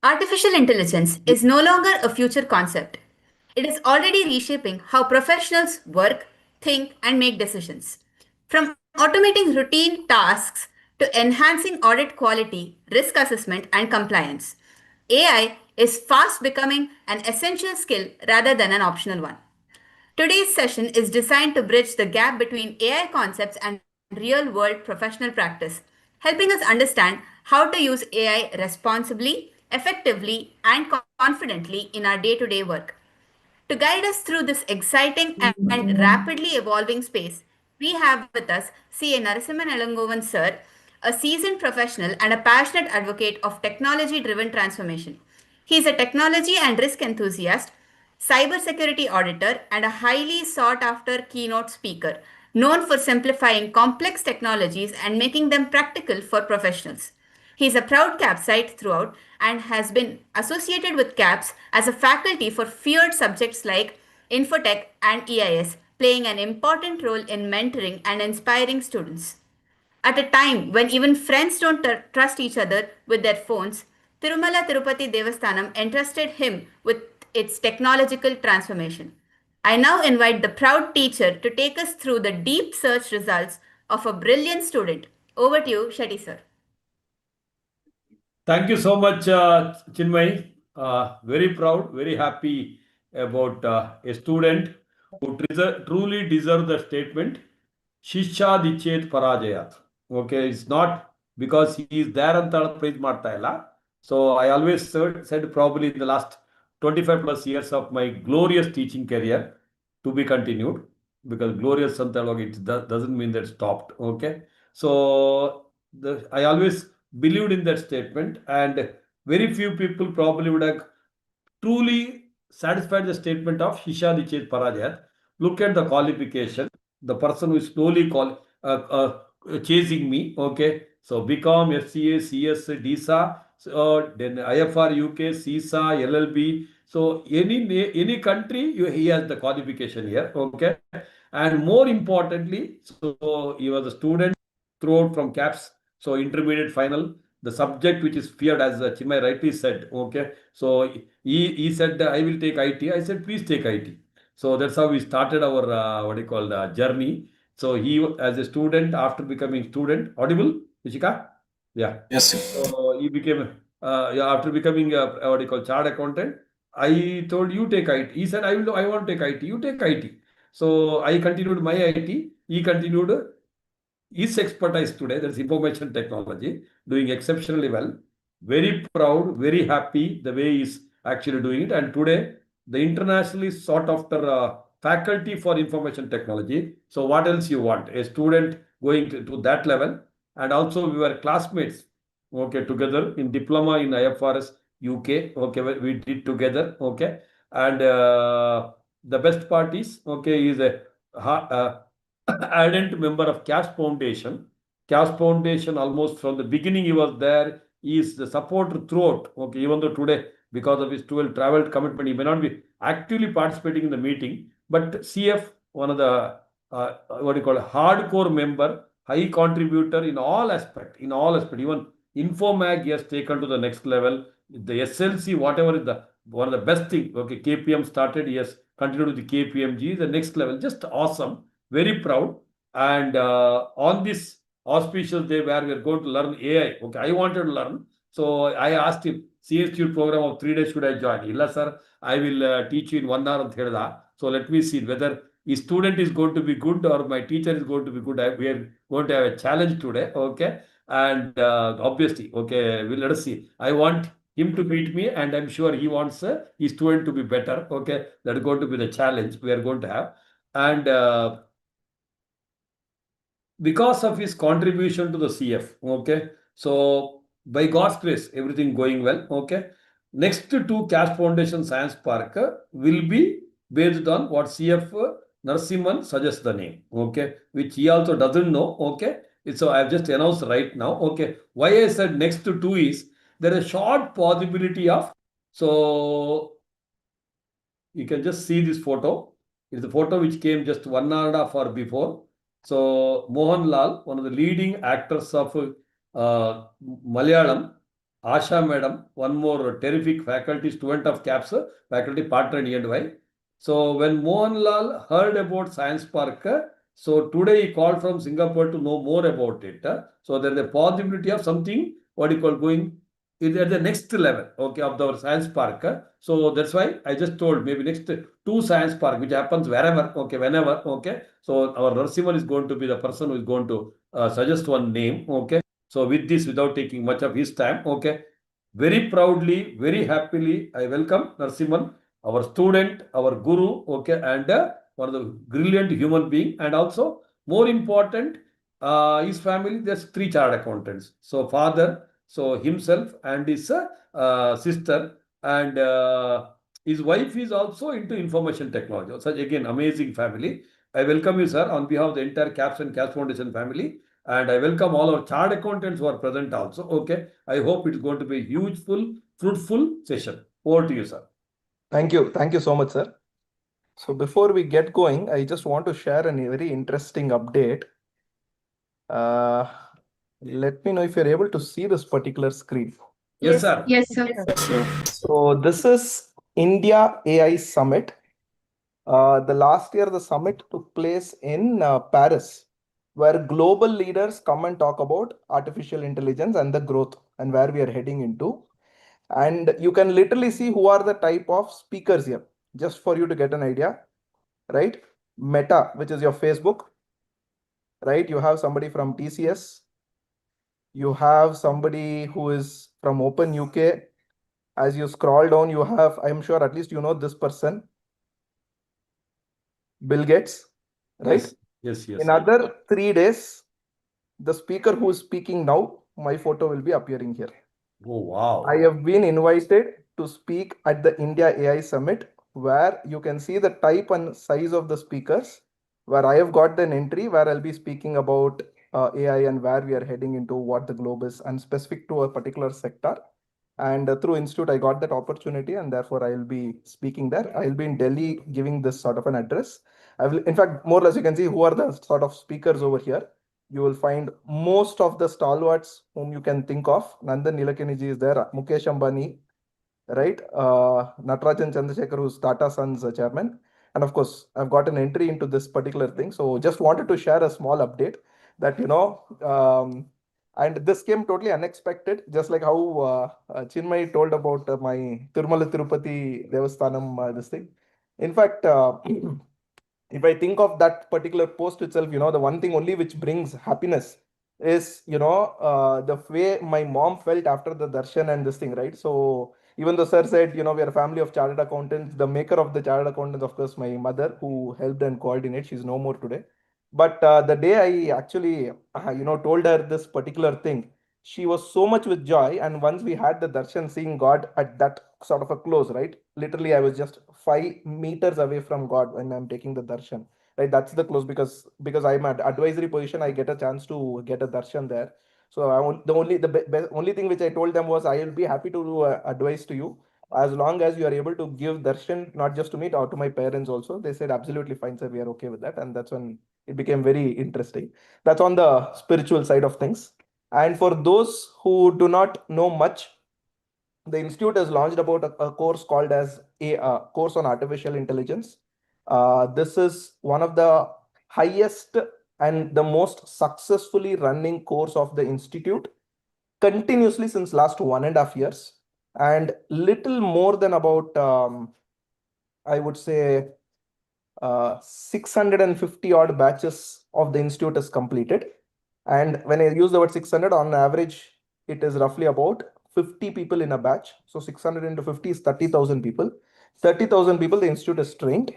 Artificial intelligence is no longer a future concept. It is already reshaping how professionals work, think, and make decisions. From automating routine tasks to enhancing audit quality, risk assessment, and compliance, AI is fast becoming an essential skill rather than an optional one. Today's session is designed to bridge the gap between AI concepts and real world professional practice, helping us understand how to use AI responsibly, effectively, and confidently in our day to day work. To guide us through this exciting and rapidly evolving space, we have with us CA Narasimhan Elangovan sir, a seasoned professional and a passionate advocate of technology driven transformation. He is a technology and risk enthusiast, cybersecurity auditor, and a highly sought after keynote speaker, known for simplifying complex technologies and making them practical for professionals. He is a proud CAPsite throughout and has been associated with CAPS as a faculty for feared subjects like Infotech and EIS, playing an important role in mentoring and inspiring students. At a time when even friends don't trust each other with their phones, Tirumala Tirupati Devasthanam entrusted him with its technological transformation. I now invite the proud teacher to take us through the deep search results of a brilliant student. Over to you, Shetty sir. Thank you so much, Chinmay. Very proud, very happy about a student who truly deserves the statement. Shisha dichet parajayat. Okay, it's not because he is there and praise marta illa. So I always said probably in the last 25 plus years of my glorious teaching career to be continued because glorious Santalog it doesn't mean that stopped. Okay, so I always believed in that statement, and very few people probably would have truly satisfied the statement of Shisha Dichet Parajat. Look at the qualification. The person who is slowly chasing me. Okay. So BCom, FCA, CS, DSA, then IFR, UK, CISA, LLB. So any country, he has the qualification here. Okay. And more importantly, so he was a student throughout from CAPS. So intermediate final, the subject which is feared, as Chimay rightly said. Okay. So he said, I will take IT. I said, please take IT. So that's how we started our, journey. So he, as a student, after becoming student, audible, Vishika? Yeah. Yes, sir. So he became, yeah, after becoming chartered accountant, I told you take IT. He said, I want to take IT. You take IT. So I continued my IT. He continued his expertise today, that's information technology, doing exceptionally well. Very proud, very happy the way he's actually doing it. And today, the internationally sought after faculty for information technology. So what else you want? A student going to that level. And also we were classmates, okay, together in diploma in IFRS UK. Okay, we did together. Okay. And the best part is, okay, is a ardent member of Cash Foundation. Cash Foundation, almost from the beginning, he was there. He is the supporter throughout. Okay, even though today, because of his 12 travel commitment, he may not be actively participating in the meeting. But CF, one of the hardcore member, high contributor in all aspect. In all aspect, even Infomag, he has taken to the next level. The SLC, whatever is the one of the best thing. Okay, KPM started. He has continued with the KPMG, the next level. Just awesome. Very proud. And on this auspicious day where we are going to learn AI, okay, I wanted to learn. So I asked him, CST program of 3 days should I join? Illa sir, I will teach you in 1 hour. So let me see whether his student is going to be good or my teacher is going to be good. We are going to have a challenge today. Okay. And obviously, okay, let us see. I want him to beat me, and I'm sure he wants his student to be better. Okay. That is going to be the challenge we are going to have. And because of his contribution to the CF. Okay. So by God's grace, everything going well. Okay. Next two Cash Foundation Science Park will be based on what CF Narasimhan suggests the name. Okay. Which he also doesn't know. Okay. So I've just announced right now. Okay. Why I said next to two is there is a short possibility of, so you can just see this photo. It's a photo which came just 1.5 hours before. So Mohan Lal, one of the leading actors of Malayalam, Asha madam, one more terrific faculty student of CAPS, faculty partner in E&Y. So when Mohanlal heard about Science Park, so today he called from Singapore to know more about it. So there is a possibility of something, what you call, going is at the next level, okay, of our Science Park. So that's why I just told maybe next two Science Park, which happens wherever, okay, whenever, okay. So our Narasimhan is going to be the person who is going to suggest one name, okay. So with this, without taking much of his time, okay, very proudly, very happily, I welcome Narasimhan, our student, our guru, okay, and one of the brilliant human being, and also more important, his family. There's three chartered accountants. So father, so himself and his sister, and his wife is also into information technology. Such again amazing family. I welcome you, sir, on behalf of the entire CAPS and CAPS Foundation family. And I welcome all our chartered accountants who are present also. Okay. I hope it's going to be a huge, fruitful session. Over to you, sir. Thank you. Thank you so much, sir. So before we get going, I just want to share a very interesting update. Let me know if you're able to see this particular screen. Yes, sir. Yes, sir. So this is India AI Summit. The last year, the summit took place in Paris, where global leaders come and talk about artificial intelligence and the growth and where we are heading into. And you can literally see who are the type of speakers here, just for you to get an idea, right? Meta, which is your Facebook, right? You have somebody from TCS. You have somebody who is from Open UK. As you scroll down, you have, I'm sure at least you know this person, Bill Gates, right? Yes. In other 3 days, the speaker who is speaking now, my photo will be appearing here. Oh, wow. I have been invited to speak at the India AI Summit, where you can see the type and size of the speakers, where I have got an entry where I'll be speaking about AI and where we are heading into, what the globe is, and specific to a particular sector. And through Institute, I got that opportunity, and therefore I will be speaking there. I will be in Delhi giving this sort of an address. I will, in fact, more or less, you can see who are the sort of speakers over here. You will find most of the stalwarts whom you can think of. Nandan Nilekani is there, Mukesh Ambani, right? Natarajan Chandrasekhar, who's Tata Sons chairman. And of course, I've got an entry into this particular thing. So just wanted to share a small update that, and this came totally unexpected, just like how Chinmay told about my Tirumala Tirupati Devasthanam, this thing. In fact, if I think of that particular post itself, the one thing only which brings happiness is, the way my mom felt after the darshan and this thing, right? So even though sir said, we are a family of chartered accountants, the maker of the chartered accountants, of course, my mother, who helped and coordinate, she's no more today. But the day I actually, told her this particular thing, she was so much with joy. And once we had the darshan, seeing God at that sort of a close, right? Literally, I was just 5 meters away from God when I'm taking the darshan. Right, that's the close, because I'm at advisory position, I get a chance to get a darshan there. So the only thing which I told them was, I will be happy to do advice to you as long as you are able to give darshan, not just to me, or to my parents also. They said absolutely fine, sir, we are okay with that. And that's when it became very interesting. That's on the spiritual side of things. And for those who do not know much, the institute has launched about a course called as a course on artificial intelligence. This is one of the highest and the most successfully running course of the institute, continuously since last 1.5 years, and little more than about, I would say, 650 odd batches of the institute is completed. And when I use the word 600, on average, it is roughly about 50 people in a batch. So 600 into 50 is 30,000 people. 30,000 people, the institute is trained.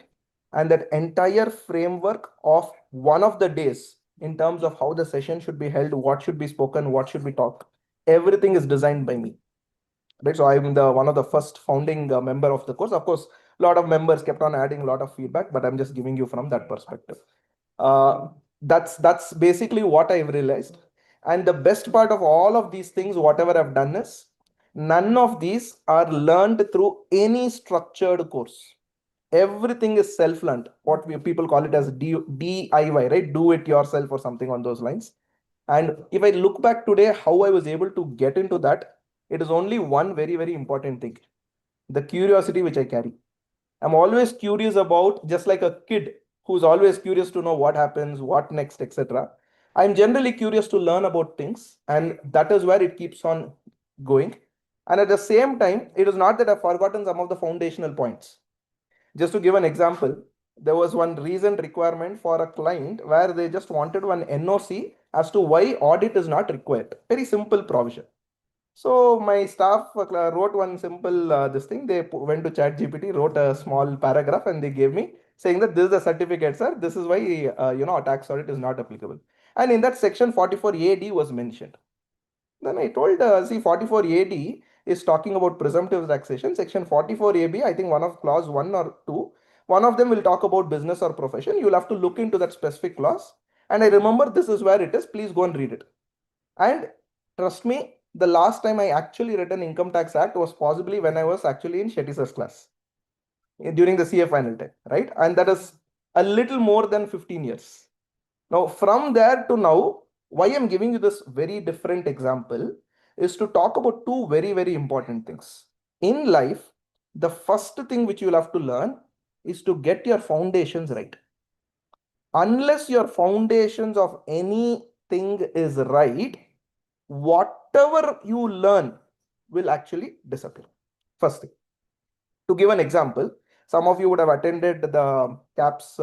And that entire framework of one of the days, in terms of how the session should be held, what should be spoken, what should be talked, everything is designed by me. Right, so I'm the one of the first founding member of the course. Of course, a lot of members kept on adding a lot of feedback, but I'm just giving you from that perspective. That's basically what I've realized. And the best part of all of these things, whatever I've done, is none of these are learned through any structured course. Everything is self-learned. What people call it as DIY, right? Do it yourself or something on those lines. And if I look back today, how I was able to get into that, It is only one very, very important thing, the curiosity which I carry. I'm always curious about, just like a kid who's always curious to know what happens, what next, etc. I'm generally curious to learn about things, and that is where it keeps on going. And at the same time, it is not that I've forgotten some of the foundational points. Just to give an example, there was one recent requirement for a client where they just wanted one NOC as to why audit is not required. Very simple provision. So my staff wrote one simple this thing. They went to ChatGPT, wrote a small paragraph, and they gave me saying that this is the certificate, sir. This is why a tax audit is not applicable. And in that section 44AD was mentioned. Then I told, see, 44AD is talking about presumptive taxation. Section 44AB, I think one of clause 1 or 2, one of them will talk about business or profession. You'll have to look into that specific clause. And I remember this is where it is. Please go and read it. And trust me, the last time I actually read an income tax act was possibly when I was actually in Shetty sir's class during the CA final time, right? And that is a little more than 15 years. Now, from there to now, why I'm giving you this very different example is to talk about two very, very important things. In life, the first thing which you'll have to learn is to get your foundations right. Unless your foundations of anything is right, whatever you learn will actually disappear. First thing. To give an example, some of you would have attended the CAPS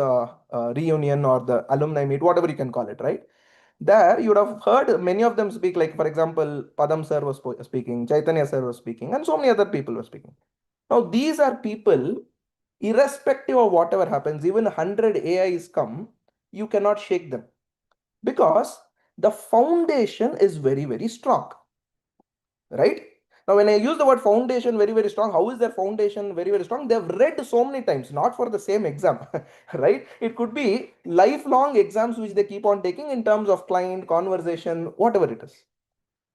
reunion or the alumni meet, whatever you can call it, right? There you would have heard many of them speak, like for example, Padam sir was speaking, Chaitanya sir was speaking, and so many other people were speaking. Now these are people, irrespective of whatever happens, even 100 AIs come, you cannot shake them because the foundation is very, very strong, right? Now, when I use the word foundation very, very strong, how is their foundation very, very strong? They've read so many times, not for the same exam, right? It could be lifelong exams which they keep on taking in terms of client, conversation, whatever it is.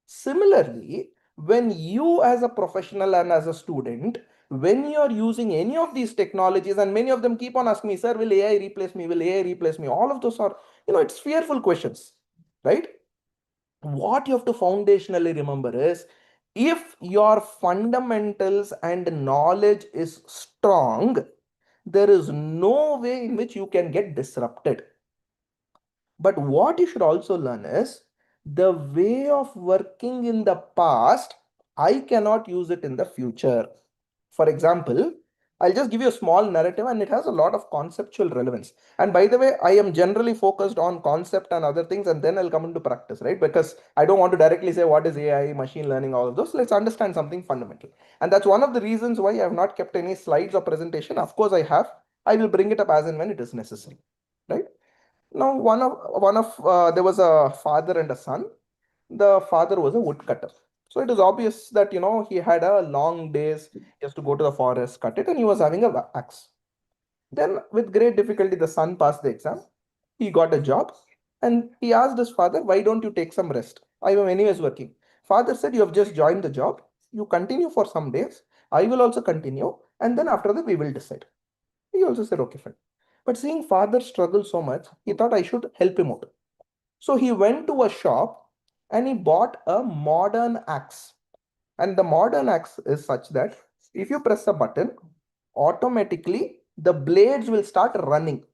Similarly, when you as a professional and as a student, when you're using any of these technologies, and many of them keep on asking me, sir, will AI replace me? Will AI replace me? All of those are, it's fearful questions, right? What you have to foundationally remember is, if your fundamentals and knowledge is strong, there is no way in which you can get disrupted. But what you should also learn is, the way of working in the past, I cannot use it in the future. For example, I'll just give you a small narrative and it has a lot of conceptual relevance. And by the way, I am generally focused on concept and other things, and then I'll come into practice, right? Because I don't want to directly say what is AI, machine learning, all of those. Let's understand something fundamental. And that's one of the reasons why I have not kept any slides or presentation. Of course, I have. I will bring it up as and when it is necessary, right? Now, there was a father and a son. The father was a woodcutter. So it is obvious that he had a long days. He has to go to the forest, cut it, and he was having a axe. Then, with great difficulty, the son passed the exam. He got a job, and he asked his father, "Why don't you take some rest? I am anyways working." Father said, "You have just joined the job. You continue for some days. I will also continue, and then after that we will decide." He also said, "Okay, fine." But seeing father struggle so much, he thought I should help him out. So he went to a shop and he bought a modern axe. And the modern axe is such that if you press a button, automatically the blades will start running.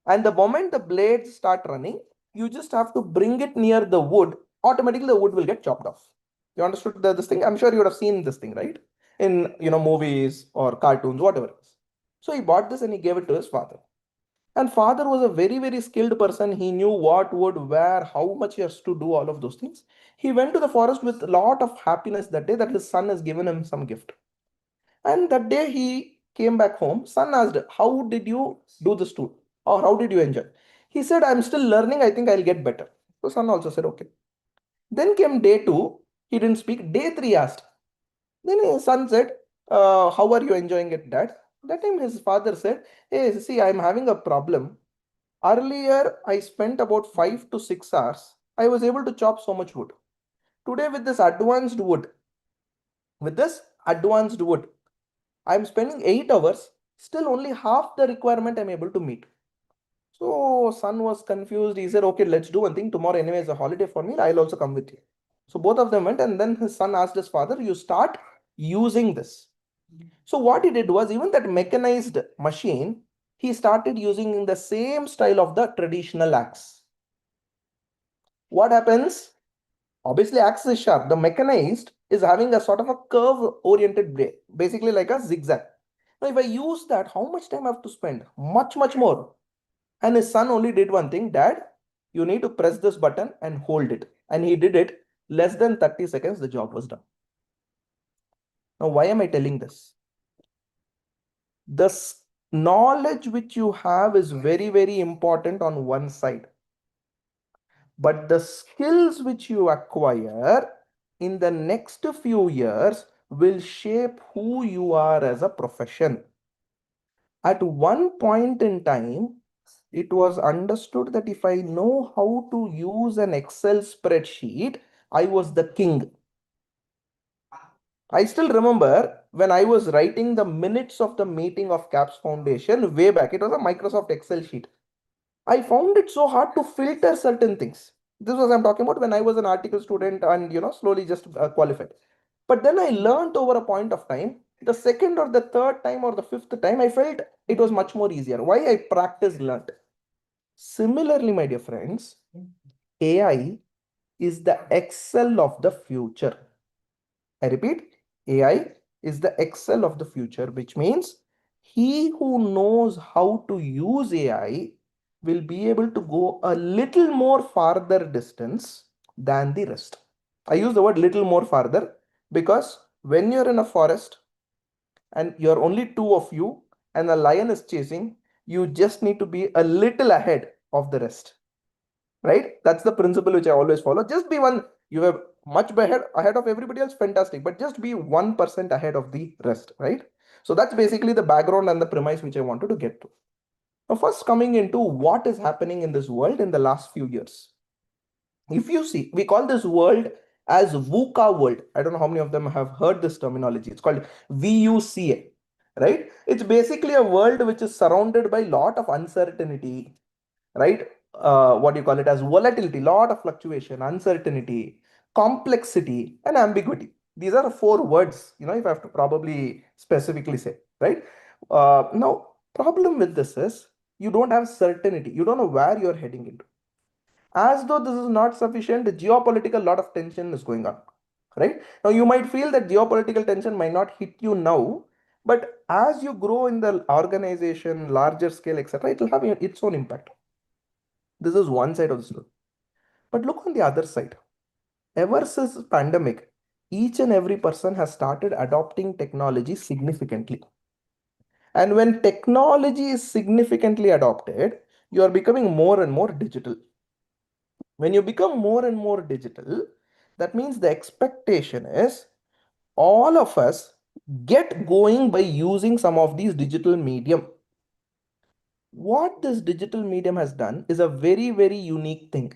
And the moment the blades start running, you just have to bring it near the wood. Automatically, the wood will get chopped off. You understood this thing? I'm sure you would have seen this thing, right? In movies or cartoons, whatever it is. So he bought this and he gave it to his father. And father was a very, very skilled person. He knew what would, where, how much he has to do all of those things. He went to the forest with a lot of happiness that day that his son has given him some gift. And that day he came back home. Son asked, "How did you do this tool? Or how did you enjoy?" He said, "I'm still learning. I think I'll get better." So son also said, "Okay." Then came day two. He didn't speak. Day three asked. Then his son said, "How are you enjoying it, dad?" That time his father said, "Hey, see, I'm having a problem. Earlier, I spent about 5 to 6 hours. I was able to chop so much wood. Today, with this advanced wood, I'm spending 8 hours. Still, only half the requirement I'm able to meet." So, son was confused. He said, "Okay, let's do one thing. Tomorrow, anyway, is a holiday for me. I'll also come with you." So both of them went, and then his son asked his father, you start using this. So what he did was, even that mechanized machine, he started using in the same style of the traditional axe. What happens? Obviously, axe is sharp. The mechanized is having a sort of a curve oriented blade, basically like a zigzag. Now, if I use that, how much time I have to spend? Much, much more. And his son only did one thing: Dad, you need to press this button and hold it. And he did it. Less than 30 seconds, the job was done. Now, why am I telling this? The knowledge which you have is very, very important on one side. But the skills which you acquire in the next few years will shape who you are as a profession. At one point in time, it was understood that if I know how to use an Excel spreadsheet, I was the king. I still remember when I was writing the minutes of the meeting of CAPS Foundation way back, it was a Microsoft Excel sheet. I found it so hard to filter certain things. This was, I'm talking about when I was an article student and slowly just qualified. But then I learned over a point of time, the second or the third time or the fifth time, I felt it was much more easier. Why? I practiced, learned. Similarly, my dear friends, AI is the Excel of the future. I repeat, AI is the Excel of the future, which means he who knows how to use AI will be able to go a little more farther distance than the rest. I use the word little more farther because when you're in a forest and you're only two of you and a lion is chasing, you just need to be a little ahead of the rest. Right? That's the principle which I always follow. Just be one, you have much ahead of everybody else, fantastic, but just be 1% ahead of the rest, right? So that's basically the background and the premise which I wanted to get to. Now, first coming into what is happening in this world in the last few years. If you see, we call this world as VUCA world. I don't know how many of them have heard this terminology. It's called VUCA, right? It's basically a world which is surrounded by a lot of uncertainty, right? What do you call it as volatility, lot of fluctuation, uncertainty, complexity, and ambiguity. These are the four words, if I have to probably specifically say, right? Now, problem with this is you don't have certainty. You don't know where you're heading into. As though this is not sufficient, geopolitical lot of tension is going on, right? Now, you might feel that geopolitical tension might not hit you now, but as you grow in the organization, larger scale, etc., it will have its own impact. This is one side of the story. But look on the other side. Ever since pandemic, each and every person has started adopting technology significantly. And when technology is significantly adopted, you are becoming more and more digital. When you become more and more digital, that means the expectation is all of us get going by using some of these digital medium. What this digital medium has done is a very, very unique thing.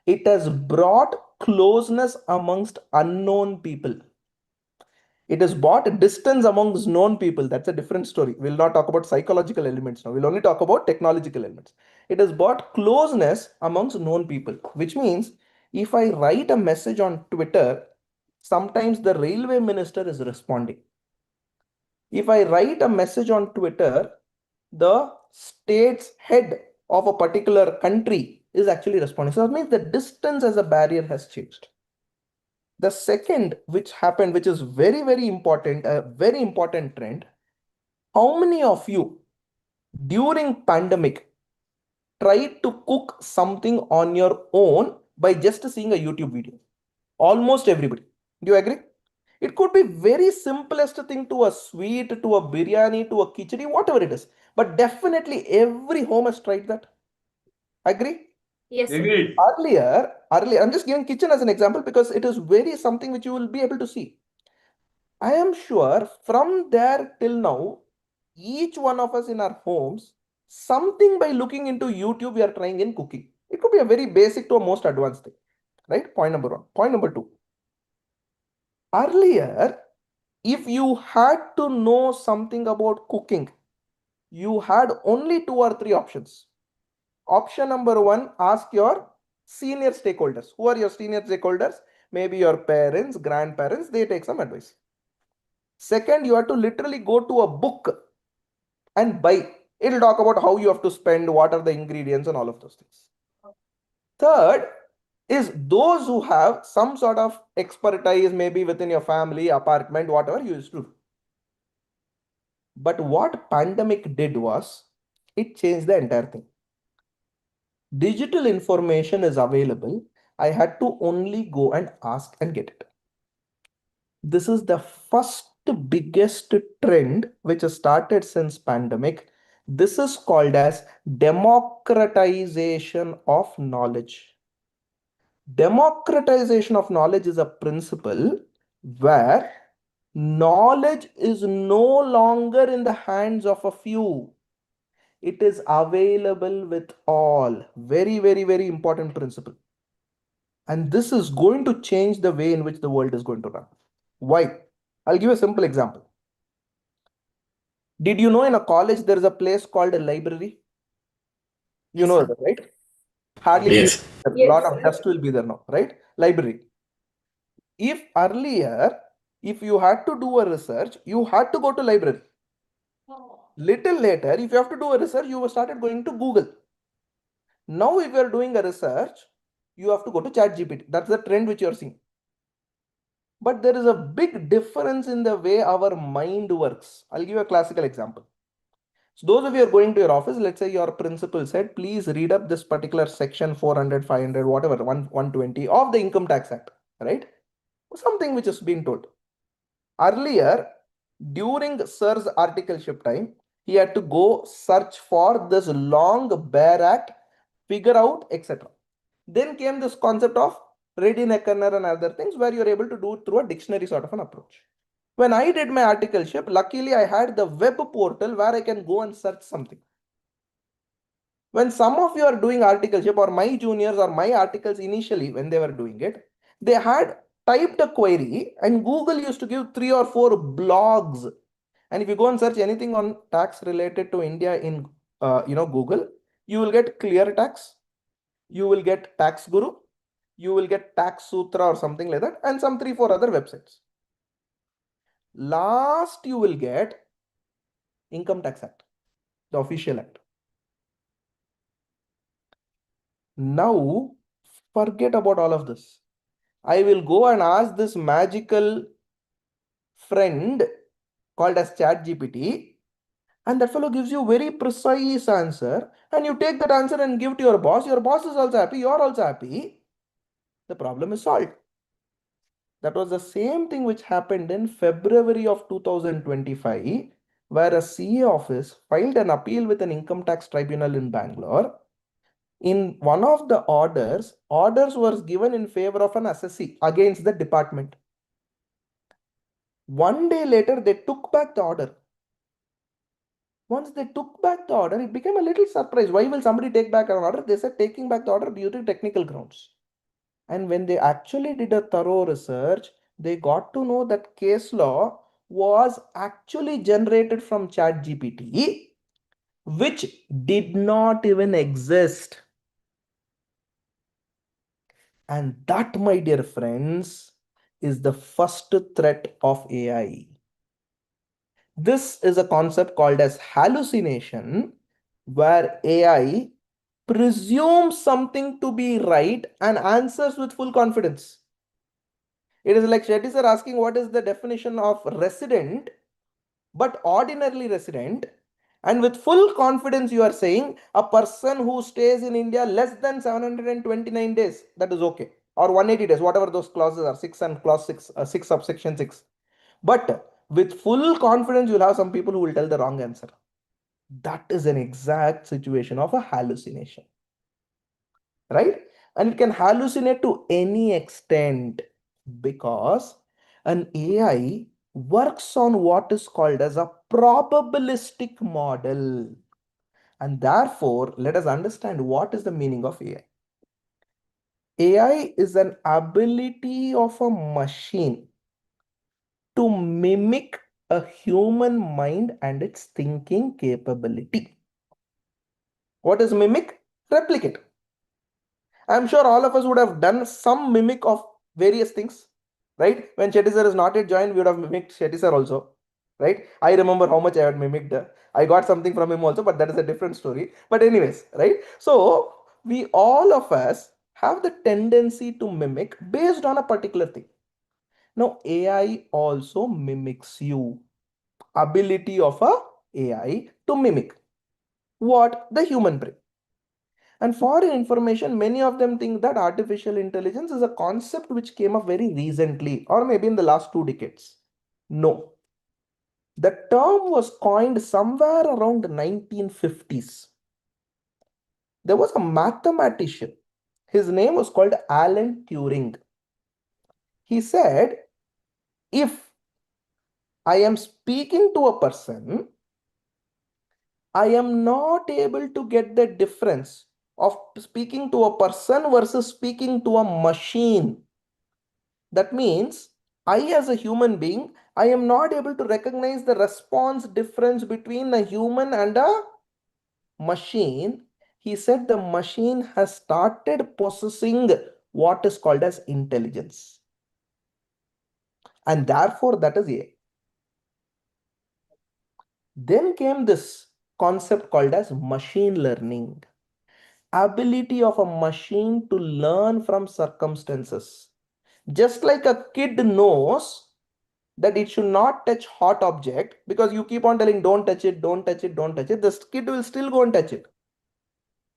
It has brought closeness amongst unknown people. It has brought distance amongst known people. That's a different story. We'll not talk about psychological elements now. We'll only talk about technological elements. It has brought closeness amongst known people, which means if I write a message on Twitter, sometimes the railway minister is responding. If I write a message on Twitter, the state's head of a particular country is actually responding. So that means the distance as a barrier has changed. The second, which happened, which is very, very important, a very important trend. How many of you during pandemic tried to cook something on your own by just seeing a YouTube video? Almost everybody. Do you agree? It could be very simplest thing, to a sweet, to a biryani, to a khichdi, whatever it is. But definitely every home has tried that. Agree? Yes, sir. Agreed. Earlier, I'm just giving kitchen as an example because it is very something which you will be able to see. I am sure from there till now, each one of us in our homes, something by looking into YouTube, we are trying in cooking. It could be a very basic to a most advanced thing, right? Point number one. Point number two. Earlier, if you had to know something about cooking, you had only two or three options. Option number one, ask your senior stakeholders. Who are your senior stakeholders? maybe your parents, grandparents, they take some advice. Second, you have to literally go to a book and buy. It'll talk about how you have to spend, what are the ingredients, and all of those things. Third is those who have some sort of expertise, maybe within your family, apartment, whatever you used to do. But what pandemic did was it changed the entire thing. Digital information is available. I had to only go and ask and get it. This is the first biggest trend which has started since pandemic. This is called as democratization of knowledge. Democratization of knowledge is a principle where knowledge is no longer in the hands of a few. It is available with all. Very, very, very important principle. And this is going to change the way in which the world is going to run. Why? I'll give a simple example. Did you know in a college there is a place called a library? You know that, right? Hardly Yes. a lot of dust will be there now, right? Library. If earlier, if you had to do a research, you had to go to library. Little later, if you have to do a research, you started going to Google. Now, if you are doing a research, you have to go to ChatGPT. That's the trend which you are seeing. But there is a big difference in the way our mind works. I'll give you a classical example. So those of you are going to your office, let's say your principal said, please read up this particular section 400, 500, whatever, 120 of the Income Tax Act, right? Something which has been told. Earlier, during Sir's articleship time, he had to go search for this long bare act, figure out, etc. Then came this concept of ready reckoner and other things where you're able to do it through a dictionary sort of an approach. When I did my articleship, luckily I had the web portal where I can go and search something. When some of you are doing articleship or my juniors or my articles initially when they were doing it, they had typed a query and Google used to give 3 or 4 blogs. And if you go and search anything on tax related to India in Google, you will get Clear Tax, you will get Tax Guru, you will get Tax Sutra or something like that, and some 3-4 other websites. Last you will get Income Tax Act, the official act. Now forget about all of this. I will go and ask this magical friend called as ChatGPT, and that fellow gives you very precise answer, and you take that answer and give to your boss. Your boss is also happy, you're also happy. The problem is solved. That was the same thing which happened in February of 2025, where a CA office filed an appeal with an income tax tribunal in Bangalore. In one of the orders was given in favor of an assessee against the department. One day later, they took back the order. Once they took back the order, it became a little surprise. Why will somebody take back an order? They said taking back the order due to technical grounds. And when they actually did a thorough research, they got to know that case law was actually generated from ChatGPT, which did not even exist. And that, my dear friends, is the first threat of AI. This is a concept called as hallucination, where AI presumes something to be right and answers with full confidence. It is like Shetty sir asking what is the definition of resident, but ordinarily resident. And with full confidence, you are saying a person who stays in India less than 729 days, that is okay. Or 180 days, whatever those clauses are, 6 and clause 6, 6 subsection 6. But with full confidence, you'll have some people who will tell the wrong answer. That is an exact situation of a hallucination, right? And it can hallucinate to any extent because an AI works on what is called as a probabilistic model. And therefore, let us understand what is the meaning of AI. AI is an ability of a machine to mimic a human mind and its thinking capability. What is mimic? Replicate. I'm sure all of us would have done some mimic of various things, right? When Shetty sir is not yet joined, we would have mimicked Shetty sir also, right? I remember how much I had mimicked. I got something from him also, but that is a different story. But anyways, right? So we all of us have the tendency to mimic based on a particular thing. Now AI also mimics you. Ability of a AI to mimic what? The human brain. And for your information, many of them think that artificial intelligence is a concept which came up very recently or maybe in the last 2 decades. No. The term was coined somewhere around the 1950s. There was a mathematician. His name was called Alan Turing. He said, if I am speaking to a person, I am not able to get the difference of speaking to a person versus speaking to a machine. That means I, as a human being, I am not able to recognize the response difference between a human and a machine. He said the machine has started possessing what is called as intelligence. And therefore, that is AI. Then came this concept called as machine learning. Ability of a machine to learn from circumstances. Just like a kid knows that it should not touch hot object because you keep on telling don't touch it, don't touch it, don't touch it, the kid will still go and touch it.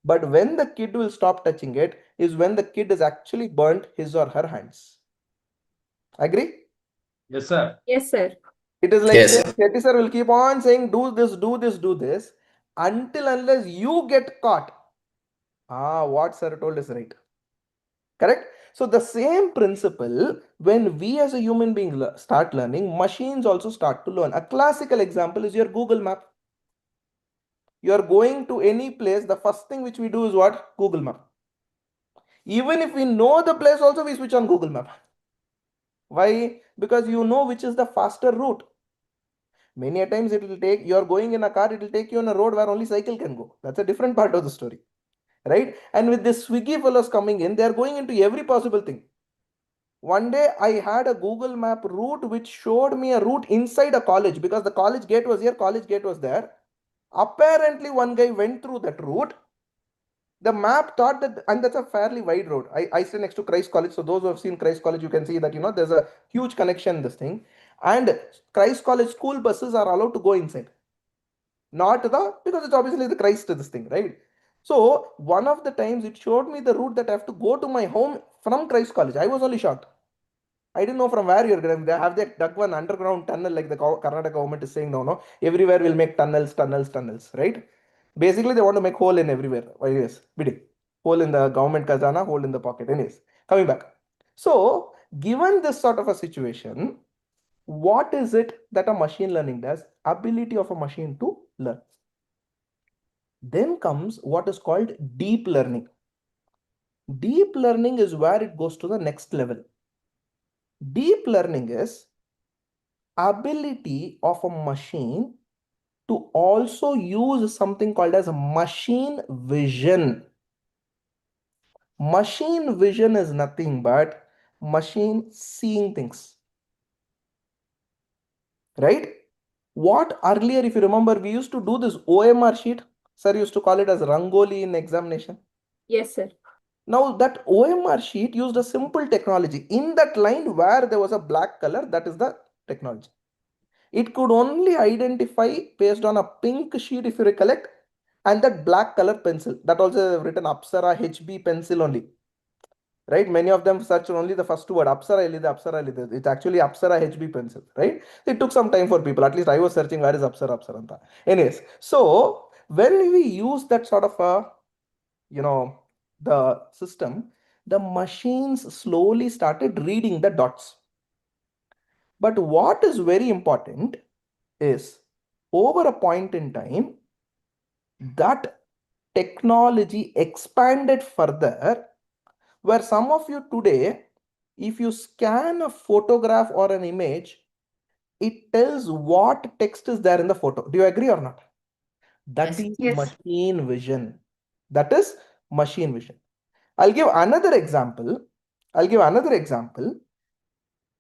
But when the kid will stop touching it is when the kid has actually burnt his or her hands. Agree? Yes, sir. Yes, sir. It is like Yes, saying sir. Shetty sir will keep on saying do this, do this, do this until unless you get caught. What sir told is right. Correct? So the same principle, when we as a human being start learning, machines also start to learn. A classical example is your Google Map. You are going to any place, the first thing which we do is what? Google Map. Even if we know the place also, we switch on Google Map. Why? Because you know which is the faster route. Many a times it will take, you are going in a car, it will take you on a road where only cycle can go. That's a different part of the story. Right? And with this Swiggy fellows coming in, they are going into every possible thing. One day I had a Google Map route which showed me a route inside a college because the college gate was here, college gate was there. Apparently, one guy went through that route. The map thought that, and that's a fairly wide road. I stay next to Christ College. So those who have seen Christ College, you can see that, there's a huge connection in this thing. And Christ College school buses are allowed to go inside. Not the, because it's obviously the Christ to this thing, right? So one of the times it showed me the route that I have to go to my home from Christ College. I was only shocked. I didn't know from where you're going. They have they dug one underground tunnel like the Karnataka government is saying no. Everywhere we'll make tunnels, right? Basically, they want to make hole in everywhere. Yes, bidding. Hole in the government khazana, hole in the pocket. Anyways, coming back. So, given this sort of a situation, what is it that a machine learning does? Ability of a machine to learn. Then comes what is called deep learning. Deep learning is where it goes to the next level. Deep learning is ability of a machine to also use something called as machine vision. Machine vision is nothing but machine seeing things, right? What earlier, if you remember, we used to do this OMR sheet. Sir used to call it as Rangoli in examination. Yes, sir. Now that OMR sheet used a simple technology. In that line where there was a black color, that is the technology. It could only identify based on a pink sheet, if you recollect, and that black color pencil. That also written Apsara HB pencil only. Right? Many of them search only the first word, Apsara Elide, Apsara Elide. It's actually Apsara HB pencil, right? It took some time for people. At least I was searching where is Apsara, Apsara. Anyways, so when we use that sort of a, the system, the machines slowly started reading the dots. But what is very important is over a point in time, that technology expanded further, where some of you today, if you scan a photograph or an image, it tells what text is there in the photo. Do you agree or not? That Yes. is Yes. machine vision. That is machine vision. I'll give another example. I'll give another example.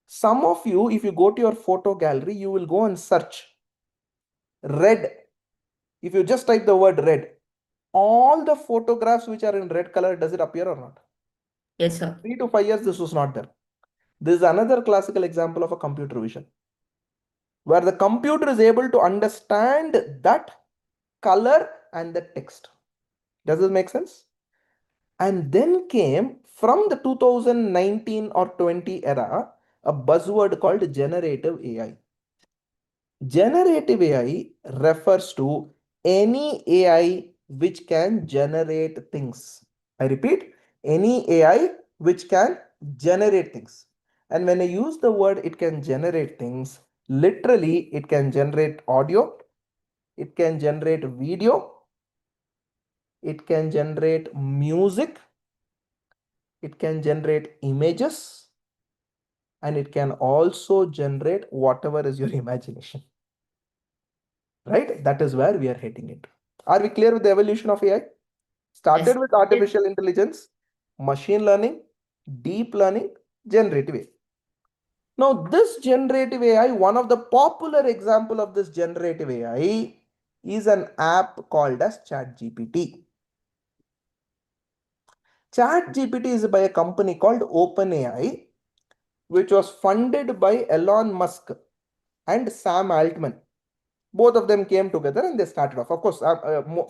Some of you, if you go to your photo gallery, you will go and search red. If you just type the word red, all the photographs which are in red color, does it appear or not? Yes, sir. 3 to 5 years, this was not there. This is another classical example of a computer vision, where the computer is able to understand that color and the text. Does this make sense? And then came from the 2019 or 20 era a buzzword called generative AI. Generative AI refers to any AI which can generate things. I repeat, any AI which can generate things. And when I use the word it can generate things, literally it can generate audio, it can generate video, it can generate music, it can generate images, and it can also generate whatever is your imagination. Right? That is where we are heading into. Are we clear with the evolution of AI? Started Yes. with artificial intelligence, machine learning, deep learning, generative AI. Now, this generative AI, one of the popular example of this generative AI is an app called as ChatGPT. ChatGPT is by a company called OpenAI, which was funded by Elon Musk and Sam Altman. Both of them came together and they started off. Of course,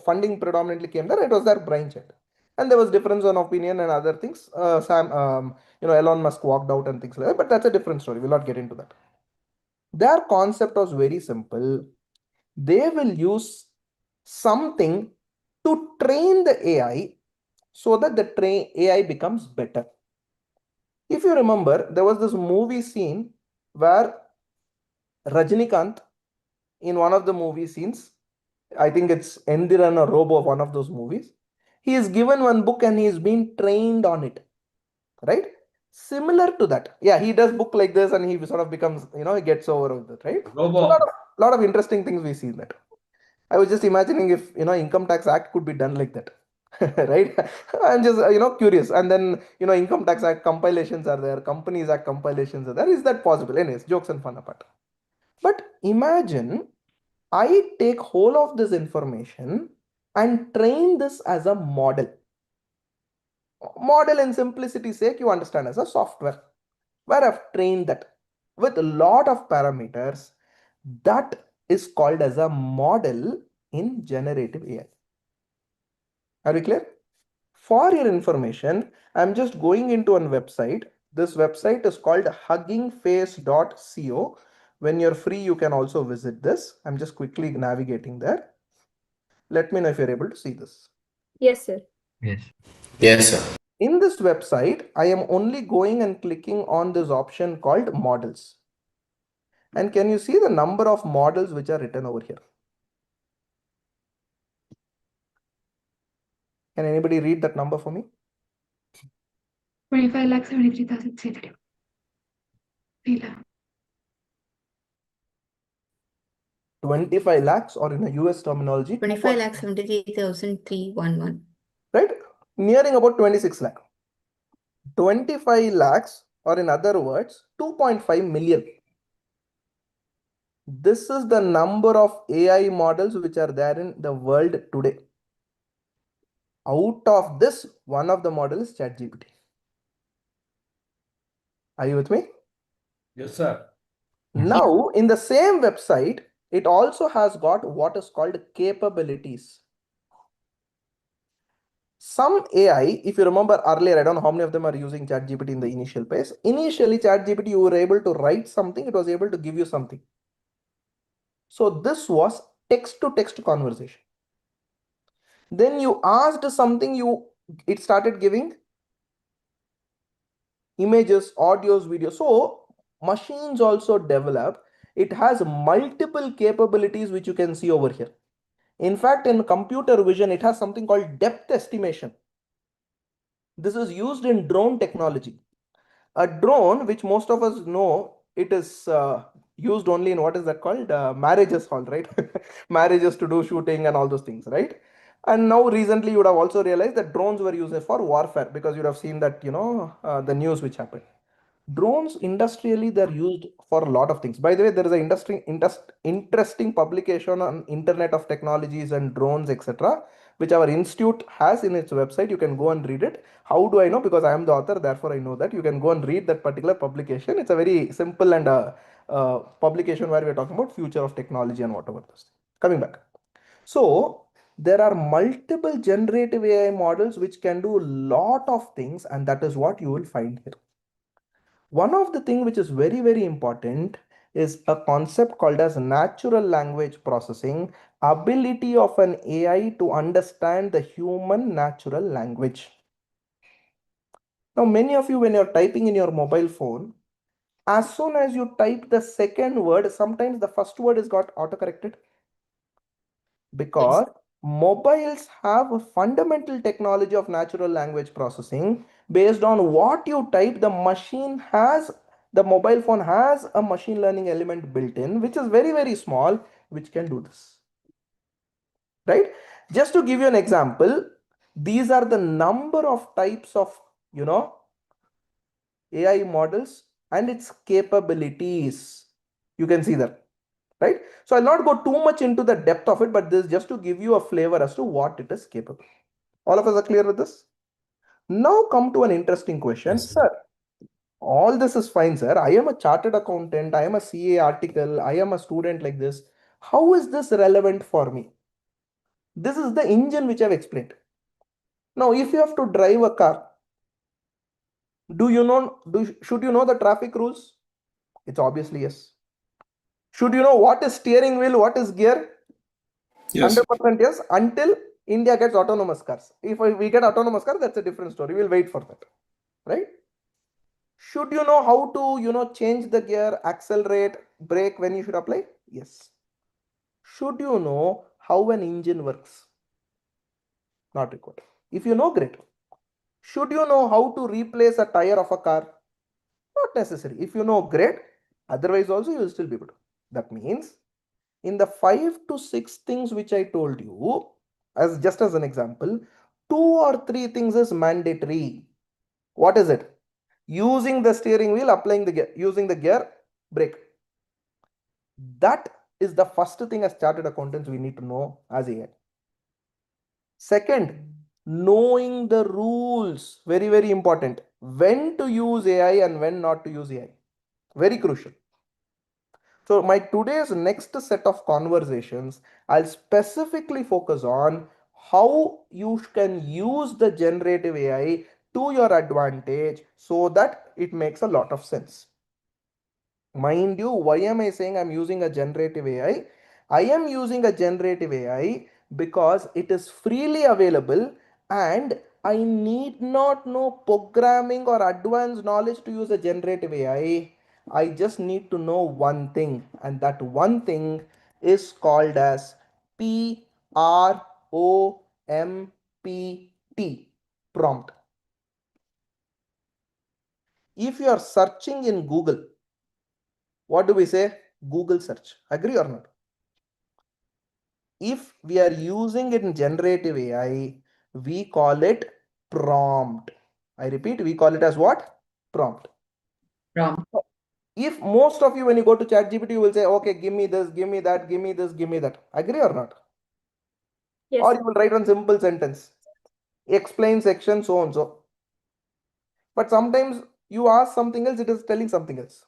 funding predominantly came there. It was their brainchild, and there was difference on opinion and other things. Elon Musk walked out and things like that. But that's a different story. We'll not get into that. Their concept was very simple. They will use something to train the AI so that the AI becomes better. If you remember, there was this movie scene where Rajnikant, in one of the movie scenes, I think it's Endiran or Robo, one of those movies, he is given one book and he is being trained on it, right? Similar to that. Yeah, he does book like this and he sort of becomes, he gets over with it, right? So Robo. lot of interesting things we see in that. I was just imagining if, Income Tax Act could be done like that. Right? I'm just, curious. And then, Income Tax Act compilations are there, Companies Act compilations are there. Is that possible? Anyways, jokes and fun apart. But imagine I take whole of this information and train this as a model. Model in simplicity's sake, you understand as a software where I've trained that with a lot of parameters. That is called as a model in generative AI. Are we clear? For your information, I'm just going into a website. This website is called huggingface.co. When you're free, you can also visit this. I'm just quickly navigating there. Let me know if you're able to see this. Yes, sir. Yes. Yes, sir. In this website, I am only going and clicking on this option called models. And can you see the number of models which are written over here? Can anybody read that number for me? 25,73,682. 25 lakhs, or in a US terminology, 25,73,311. right? Nearing about 26 lakh. 25 lakhs, or in other words, 2.5 million. This is the number of AI models which are there in the world today. Out of this, one of the models is ChatGPT. Are you with me? Yes, sir. Now, in the same website, it also has got what is called capabilities. Some AI, if you remember earlier, I don't know how many of them are using ChatGPT in the initial phase. Initially, ChatGPT, you were able to write something, it was able to give you something. So this was text-to-text conversation. Then you asked something, it started giving images, audios, videos. So machines also develop. It has multiple capabilities which you can see over here. In fact, in computer vision, it has something called depth estimation. This is used in drone technology. A drone, which most of us know, it is used only in what is that called? Marriages hall, right? Marriages to do shooting and all those things, right? And now recently you would have also realized that drones were used for warfare, because you would have seen that, the news which happened. Drones industrially, they're used for a lot of things. By the way, there is an interesting publication on Internet of Technologies and Drones, etc., which our institute has in its website. You can go and read it. How do I know? Because I am the author, therefore I know that. You can go and read that particular publication. It's a very simple and publication where we're talking about future of technology and whatever those things. Coming back. So there are multiple generative AI models which can do a lot of things, and that is what you will find here. One of the thing which is very, very important is a concept called as natural language processing, ability of an AI to understand the human natural language. Now, many of you, when you're typing in your mobile phone, as soon as you type the second word, sometimes the first word is got autocorrected, because mobiles have a fundamental technology of natural language processing. Based on what you type, the mobile phone has a machine learning element built in, which is very, very small, which can do this, right? Just to give you an example, these are the number of types of AI models and its capabilities. You can see that, right? So I'll not go too much into the depth of it, but this is just to give you a flavor as to what it is capable. All of us are clear with this? Now come to an interesting question. Yes, sir. Sir, all this is fine, sir. I am a chartered accountant. I am a CA article. I am a student like this. How is this relevant for me? This is the engine which I've explained. Now, if you have to drive a car, should you know the traffic rules? It's obviously yes. Should you know what is steering wheel, what is gear? Yes. 100% yes, until India gets autonomous cars. If we get autonomous car, that's a different story. We'll wait for that, right? Should you know how to, change the gear, accelerate, brake when you should apply? Yes. Should you know how an engine works? Not required. If you know, great. Should you know how to replace a tire of a car? Not necessary. If you know, great. Otherwise, also you will still be able to. That means in the 5 to 6 things which I told you, as just as an example, 2 or 3 things is mandatory. What is it? Using the steering wheel, applying the gear, using the gear, brake. That is the first thing as chartered accountants we need to know as AI. Second, knowing the rules. Very, very important. When to use AI and when not to use AI. Very crucial. So my today's next set of conversations, I'll specifically focus on how you can use the generative AI to your advantage so that it makes a lot of sense. Mind you, why am I saying I'm using a generative AI? I am using a generative AI because it is freely available and I need not know programming or advanced knowledge to use a generative AI. I just need to know one thing, and that one thing is called as PROMPT, prompt. If you are searching in Google, what do we say? Google search. Agree or not? If we are using it in generative AI, we call it prompt. I repeat, we call it as what? Prompt. Prompt. If most of you, when you go to ChatGPT, you will say, okay, give me this, give me that, give me this, give me that. Agree or not? Yes. Or you will write one simple sentence. Explain section so and so. But sometimes you ask something else, it is telling something else.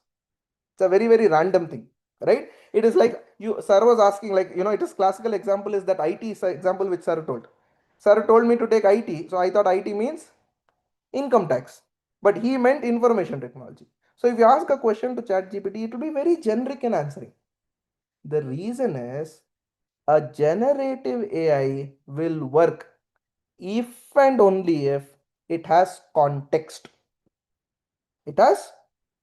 It's a very, very random thing, right? It is like sir was asking, like, it is classical example is that IT example which sir told. Sir told me to take IT, so I thought IT means income tax, but he meant information technology. So if you ask a question to ChatGPT, it will be very generic in answering. The reason is a generative AI will work if and only if it has context. It has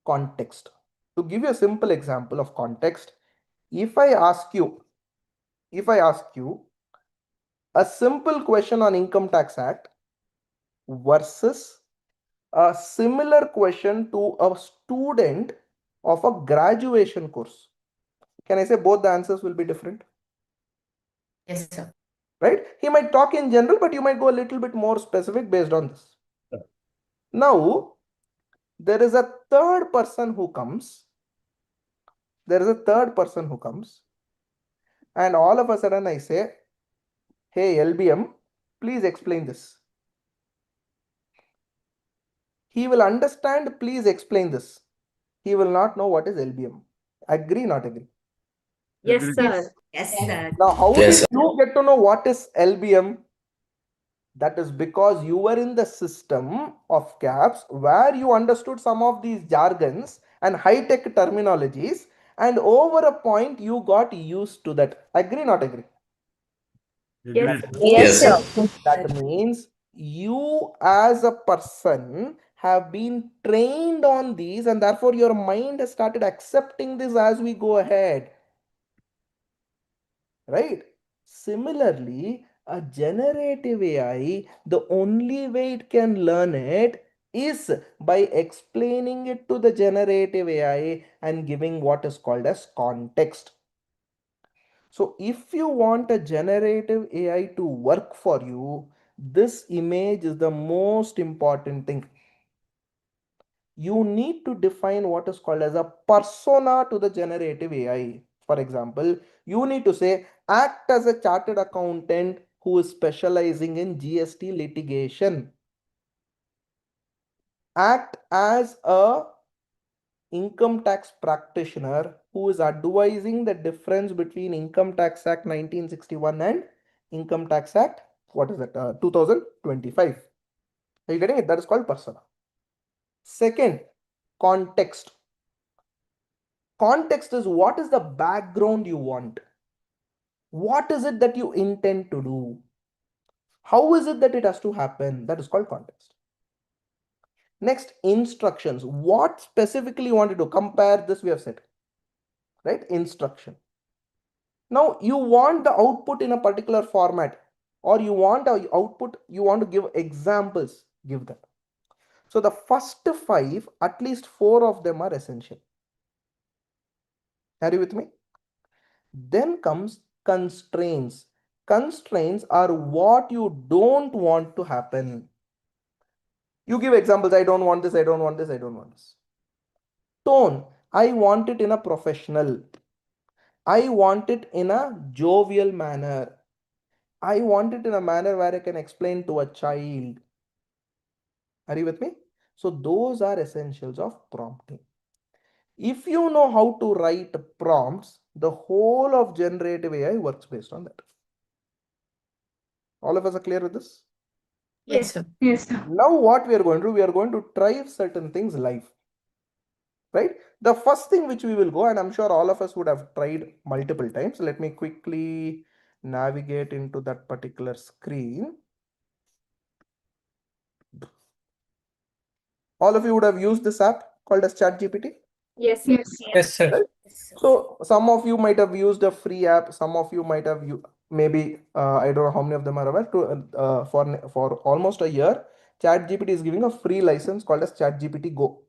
context. To give you a simple example of context, if I ask you a simple question on Income Tax Act versus a similar question to a student of a graduation course, can I say both the answers will be different? Yes, sir. right? He might talk in general, but you might go a little bit more specific based on this. Now, there is a third person who comes. There is a third person who comes, and all of a sudden I say, hey, LBM, please explain this. He will understand, please explain this. He will not know what is LBM. Agree, not agree? Yes, Agreed. sir. Yes, sir. Now, how Yes, did sir. you get to know what is LBM? That is because you were in the system of CAPS where you understood some of these jargons and high-tech terminologies, and over a point you got used to that. Agree, not agree? Yes, Agreed. Yes, sir. That means you as a person have been trained on these, and therefore your mind has started accepting this as we go ahead, right? Similarly, a generative AI, the only way it can learn it is by explaining it to the generative AI and giving what is called as context. So if you want a generative AI to work for you, this image is the most important thing. You need to define what is called as a persona to the generative AI. For example, you need to say, act as a chartered accountant who is specializing in GST litigation. Act as a income tax practitioner who is advising the difference between Income Tax Act 1961 and Income Tax Act, what is it, 2025. Are you getting it? That is called persona. Second, context. Context is what is the background you want? What is it that you intend to do? How is it that it has to happen? That is called context. Next, instructions. What specifically you want to do? Compare this, we have said, right? Instruction. Now you want the output in a particular format, or you want a output, you want to give examples, give them. So the first 5, at least 4 of them are essential. Are you with me? Then comes constraints. Constraints are what you don't want to happen. You give examples. I don't want this, I don't want this, I don't want this. Tone. I want it in a professional. I want it in a jovial manner. I want it in a manner where I can explain to a child. Are you with me? So those are essentials of prompting. If you know how to write prompts, the whole of generative AI works based on that. All of us are clear with this? Yes, sir. Now what we are going to do, we are going to try certain things live, right? The first thing which we will go, and I'm sure all of us would have tried multiple times. Let me quickly navigate into that particular screen. All of you would have used this app called as ChatGPT. Yes, sir. Yes, sir. Right? So some of you might have used a free app. Some of you might have maybe I don't know how many of them are aware. For almost a year, ChatGPT is giving a free license called as ChatGPT Go.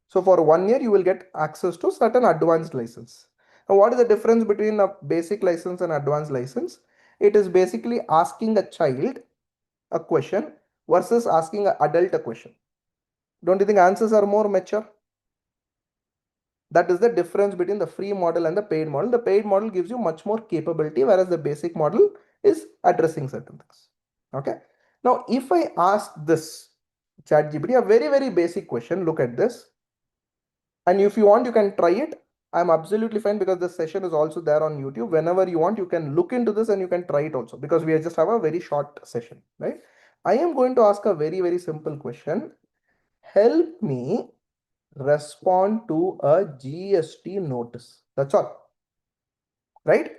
So for 1 year, you will get access to certain advanced license. Now, what is the difference between a basic license and advanced license? It is basically asking a child a question versus asking an adult a question. Don't you think answers are more mature? That is the difference between the free model and the paid model. The paid model gives you much more capability, whereas the basic model is addressing certain things. Okay. Now, if I ask this ChatGPT a very, very basic question, look at this. And if you want, you can try it. I'm absolutely fine because this session is also there on YouTube. Whenever you want, you can look into this and you can try it also, because we just have a very short session, right? I am going to ask a very, very simple question. Help me respond to a GST notice. That's all, right?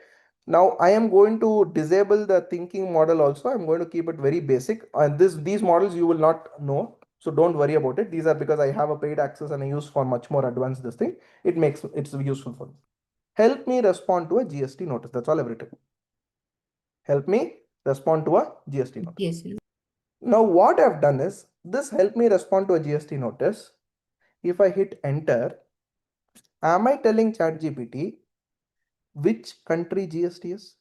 Now I am going to disable the thinking model also. I'm going to keep it very basic, and these models you will not know. So don't worry about it. These are because I have a paid access and I use for much more advanced this thing. It's useful for me. Help me respond to a GST notice. That's all I've written. Help me respond to a GST notice. Yes. Now what I've done is this help me respond to a GST notice. If I hit enter, am I telling ChatGPT which country GST is?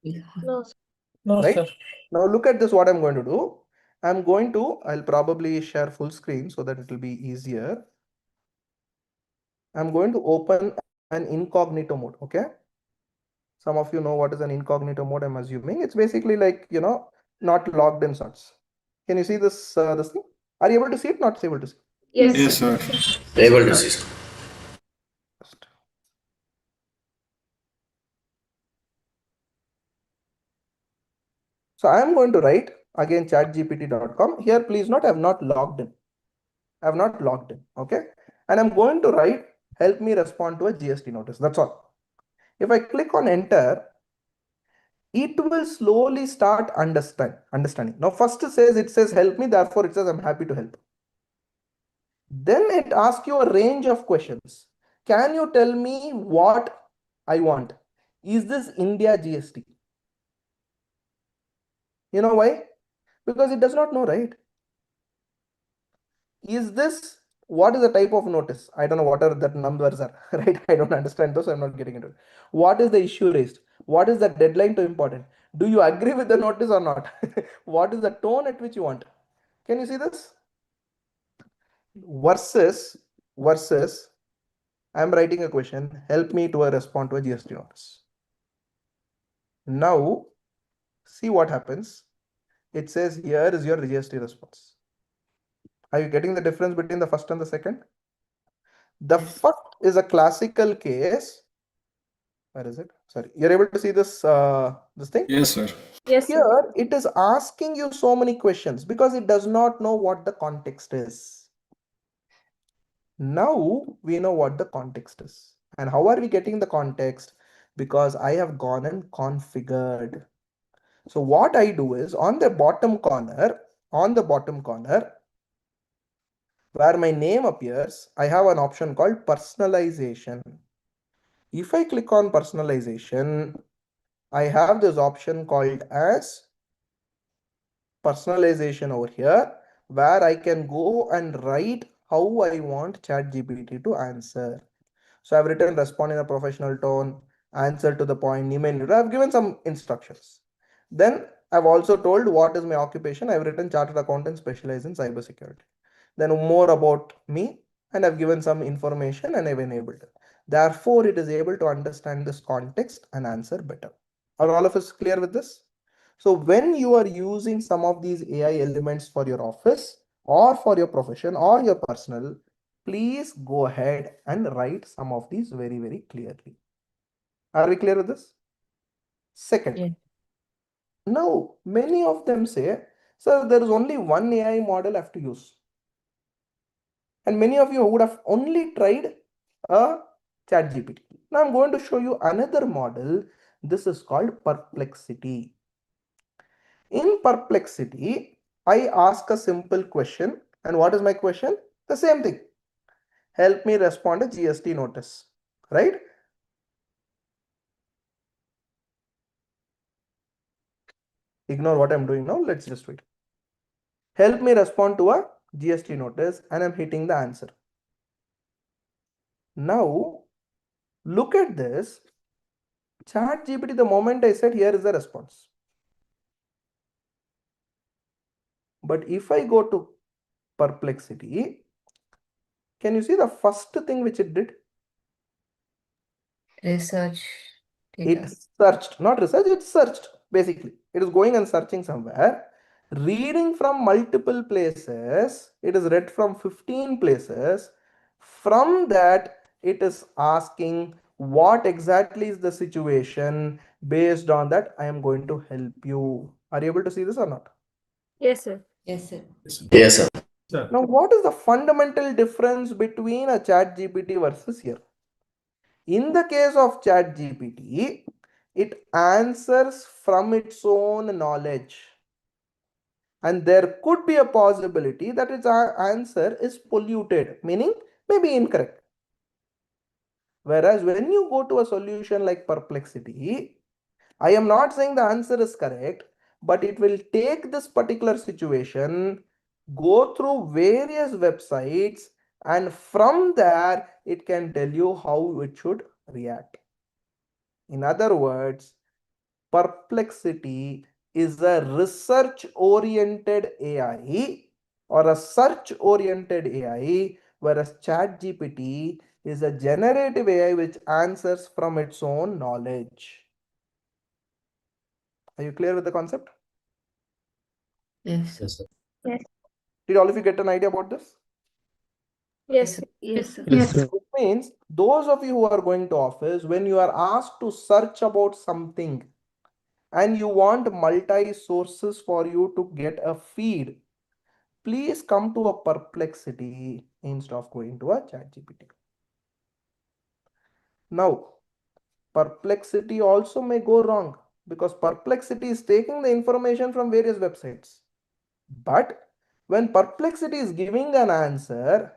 No. No, right? sir. Now look at this, what I'm going to do. I'll probably share full screen so that it will be easier. I'm going to open an incognito mode, okay? Some of you know what is an incognito mode, I'm assuming. It's basically like, not logged in sorts. Can you see this thing? Are you able to see it? Not able to see? Yes. Yes, sir. Able to see, sir. So I'm going to write again chatgpt.com. Here, please note, I have not logged in. I have not logged in, okay? And I'm going to write, help me respond to a GST notice. That's all. If I click on enter, it will slowly start understanding. Now, first it says help me, therefore it says I'm happy to help. Then it asks you a range of questions. Can you tell me what I want? Is this India GST? You know why? Because it does not know, right? Is this, what is the type of notice? I don't know what are that numbers are, right? I don't understand those, so I'm not getting into it. What is the issue raised? What is the deadline to important? Do you agree with the notice or not? What is the tone at which you want? Can you see this? Versus, I'm writing a question, help me to respond to a GST notice. Now, see what happens. It says here is your GST response. Are you getting the difference between the first and the second? The first is a classical case. Where is it? Sorry, you're able to see this thing? Yes, sir. Yes, sir. Here, it is asking you so many questions because it does not know what the context is. Now we know what the context is. And how are we getting the context? Because I have gone and configured. So what I do is on the bottom corner, where my name appears, I have an option called personalization. If I click on personalization, I have this option called as personalization over here, where I can go and write how I want ChatGPT to answer. So I've written respond in a professional tone, answer to the point, name and I've given some instructions. Then I've also told what is my occupation. I've written chartered accountant specialized in cybersecurity. Then more about me, and I've given some information and I've enabled it. Therefore, it is able to understand this context and answer better. Are all of us clear with this? So when you are using some of these AI elements for your office or for your profession or your personal, please go ahead and write some of these very, very clearly. Are we clear with this? Second, Yeah. now many of them say, sir, there is only one AI model I have to use. And many of you would have only tried a ChatGPT. Now I'm going to show you another model. This is called Perplexity. In Perplexity, I ask a simple question. And what is my question? The same thing. Help me respond a GST notice, right? Ignore what I'm doing now. Let's just wait. Help me respond to a GST notice, and I'm hitting the answer. Now, look at this. ChatGPT, the moment I said, here is the response. But if I go to Perplexity, can you see the first thing which it did? Research It data. searched, not research, it searched basically. It is going and searching somewhere, reading from multiple places. It is read from 15 places. From that, it is asking what exactly is the situation. Based on that, I am going to help you. Are you able to see this or not? Yes, sir. Yes, sir. Yes, sir. Now, what is the fundamental difference between a chat GPT versus here? In the case of ChatGPT, it answers from its own knowledge. And there could be a possibility that its answer is polluted, meaning maybe incorrect. Whereas when you go to a solution like Perplexity, I am not saying the answer is correct, but it will take this particular situation, go through various websites, and from there, it can tell you how it should react. In other words, Perplexity is a research oriented AI or a search oriented AI, whereas ChatGPT is a generative AI which answers from its own knowledge. Are you clear with the concept? Yes. Yes, sir. Yes. Did all of you get an idea about this? Yes. Yes, sir. Yes. It means those of you who are going to office, when you are asked to search about something and you want multi sources for you to get a feed, please come to a Perplexity instead of going to a ChatGPT. Now, Perplexity also may go wrong because Perplexity is taking the information from various websites. But when Perplexity is giving an answer,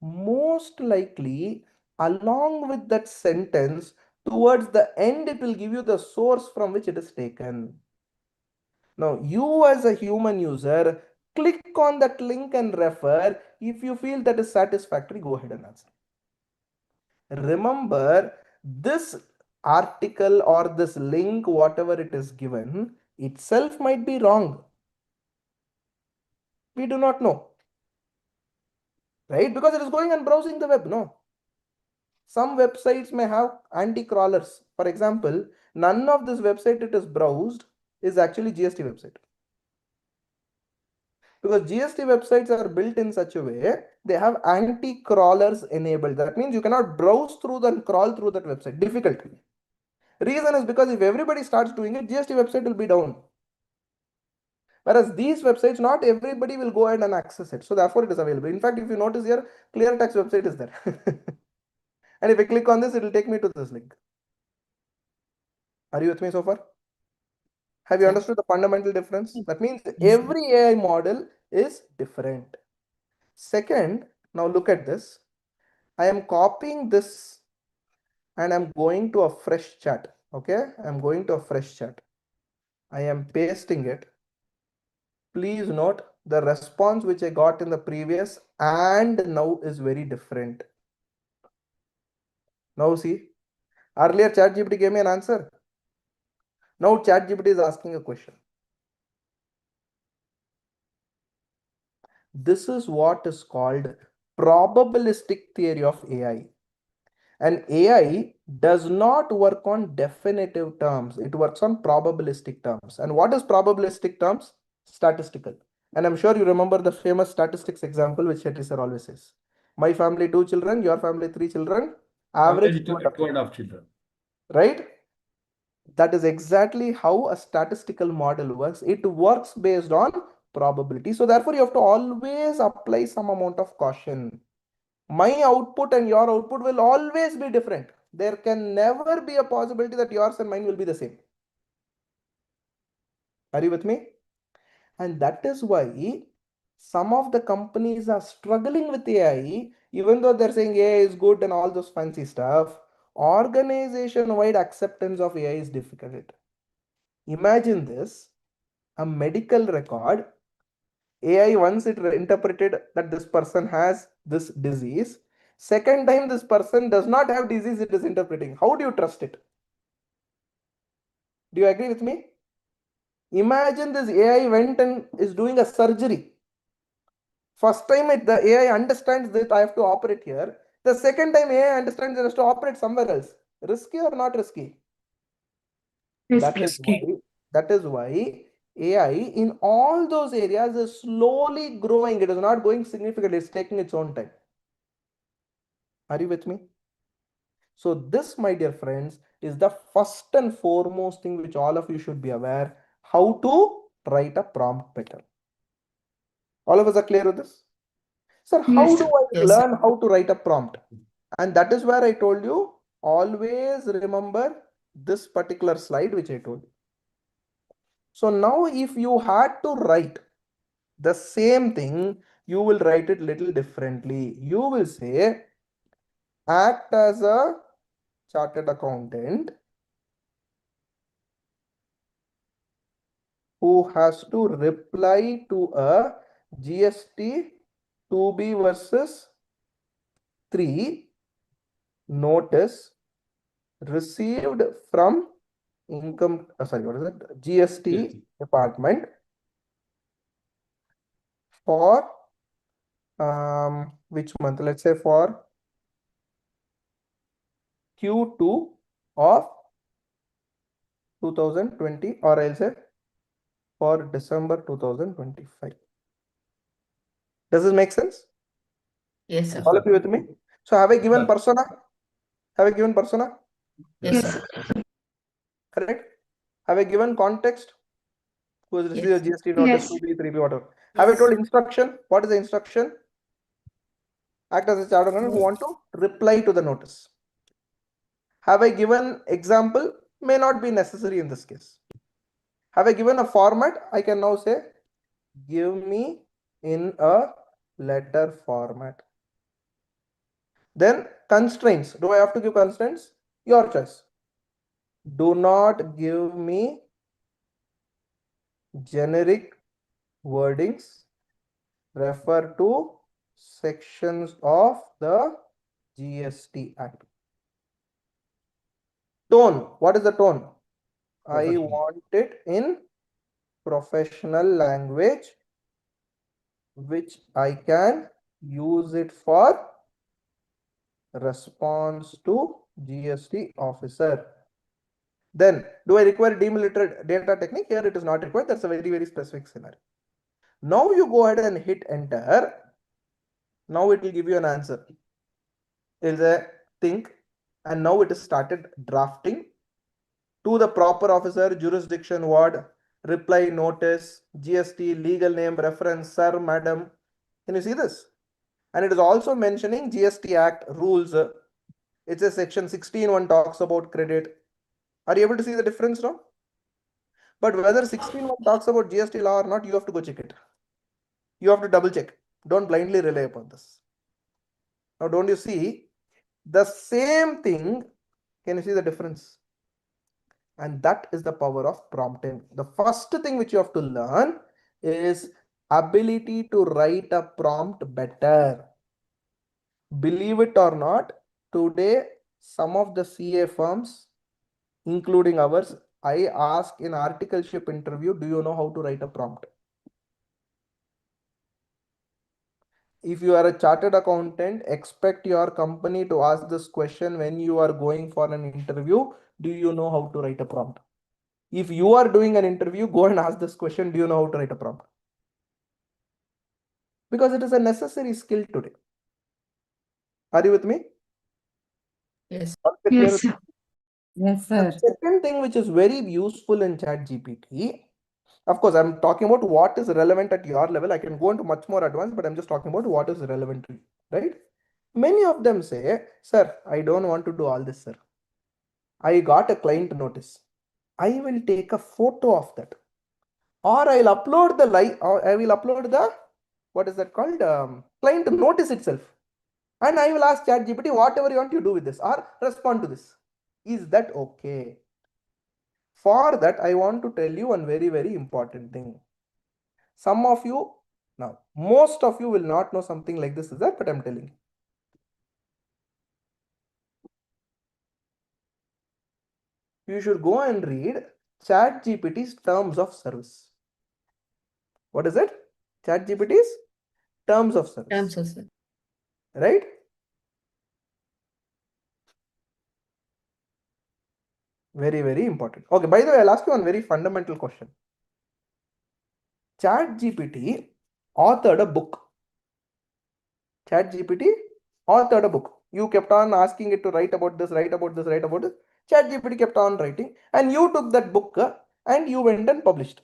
most likely along with that sentence, towards the end, it will give you the source from which it is taken. Now, you as a human user, click on that link and refer. If you feel that is satisfactory, go ahead and answer. Remember, this article or this link, whatever it is given, itself might be wrong. We do not know, right? Because it is going and browsing the web, no? Some websites may have anti-crawlers. For example, none of this website it is browsed is actually GST website. Because GST websites are built in such a way, they have anti-crawlers enabled. That means you cannot browse through and crawl through that website. Difficult. Reason is because if everybody starts doing it, GST website will be down. Whereas these websites, not everybody will go ahead and access it. So therefore it is available. In fact, if you notice here, clear tax website is there. And if I click on this, it will take me to this link. Are you with me so far? Have you understood the fundamental difference? That means every AI model is different. Second, now look at this. I am copying this and I'm going to a fresh chat. Okay, I'm going to a fresh chat. I am pasting it. Please note the response which I got in the previous and now is very different. Now see, earlier ChatGPT gave me an answer. Now ChatGPT is asking a question. This is what is called probabilistic theory of AI. And AI does not work on definitive terms. It works on probabilistic terms. And what is probabilistic terms? Statistical. And I'm sure you remember the famous statistics example which Shetty sir always says. My family 2 children, your family 3 children, average 2.5 children. right? That is exactly how a statistical model works. It works based on probability. So therefore, you have to always apply some amount of caution. My output and your output will always be different. There can never be a possibility that yours and mine will be the same. Are you with me? And that is why some of the companies are struggling with AI, even though they're saying AI is good and all those fancy stuff. Organization-wide acceptance of AI is difficult. Imagine this, a medical record. AI once it interpreted that this person has this disease. Second time this person does not have disease, it is interpreting. How do you trust it? Do you agree with me? Imagine this AI went and is doing a surgery. First time the AI understands that I have to operate here. The second time AI understands it has to operate somewhere else. Risky or not risky? That is why AI in all those areas is slowly growing. It is not going significantly. It's taking its own time. Are you with me? So this, my dear friends, is the first and foremost thing which all of you should be aware, how to write a prompt better. All of us are clear with this? Sir, how do I learn how to write a prompt? And that is where I told you, always remember this particular slide which I told you. So now if you had to write the same thing, you will write it little differently. You will say, act as a chartered accountant who has to reply to a GST 2B versus 3 notice received from income, sorry, what is it? GST department for which month? Let's say for Q2 of 2020, or I'll say for December 2025. Does this make sense? Yes, sir. All of you with me? So have I given persona? Have I given persona? Yes, sir. Correct? Have I given context? Who has received a GST notice, Yes. 2B, 3B, whatever. Have I Yes. told instruction? What is the instruction? Act as a chartered accountant who want to reply to the notice. Have I given example? May not be necessary in this case. Have I given a format? I can now say, give me in a letter format. Then constraints. Do I have to give constraints? Your choice. Do not give me generic wordings. Refer to sections of the GST Act. Tone. What is the tone? I want it in professional language, which I can use it for response to GST officer. Then, do I require demilitated data technique? Here it is not required. That's a very, very specific scenario. Now you go ahead and hit enter. Now it will give you an answer. It will say think, and now it is started drafting to the proper officer, jurisdiction ward, reply notice, GST, legal name, reference, sir, madam. Can you see this? And it is also mentioning GST Act rules. It's a section 16.1 talks about credit. Are you able to see the difference now? But whether 16.1 talks about GST law or not, you have to go check it. You have to double check. Don't blindly rely upon this. Now, don't you see the same thing? Can you see the difference? And that is the power of prompting. The first thing which you have to learn is ability to write a prompt better. Believe it or not, today some of the CA firms, including ours, I ask in articleship interview, do you know how to write a prompt? If you are a chartered accountant, expect your company to ask this question when you are going for an interview. Do you know how to write a prompt? If you are doing an interview, go and ask this question. Do you know how to write a prompt? Because it is a necessary skill today. Are you with me? Yes. Yes, sir. Yes, The sir. second thing which is very useful in ChatGPT, of course, I'm talking about what is relevant at your level. I can go into much more advanced, but I'm just talking about what is relevant to you, right? Many of them say, sir, I don't want to do all this, sir. I got a client notice. I will take a photo of that, or I'll upload the or I will upload the, what is that called? Client notice itself. And I will ask ChatGPT, whatever you want to do with this, or respond to this. Is that okay? For that, I want to tell you one very, very important thing. Some of you, now, most of you will not know something like this, is that, but I'm telling you. You should go and read ChatGPT's terms of service. What is it? ChatGPT's terms of service. Terms of service. Right? Very, very important. Okay, by the way, I'll ask you one very fundamental question. ChatGPT authored a book. ChatGPT authored a book. You kept on asking it to write about this, write about this, write about this. ChatGPT kept on writing, and you took that book and you went and published.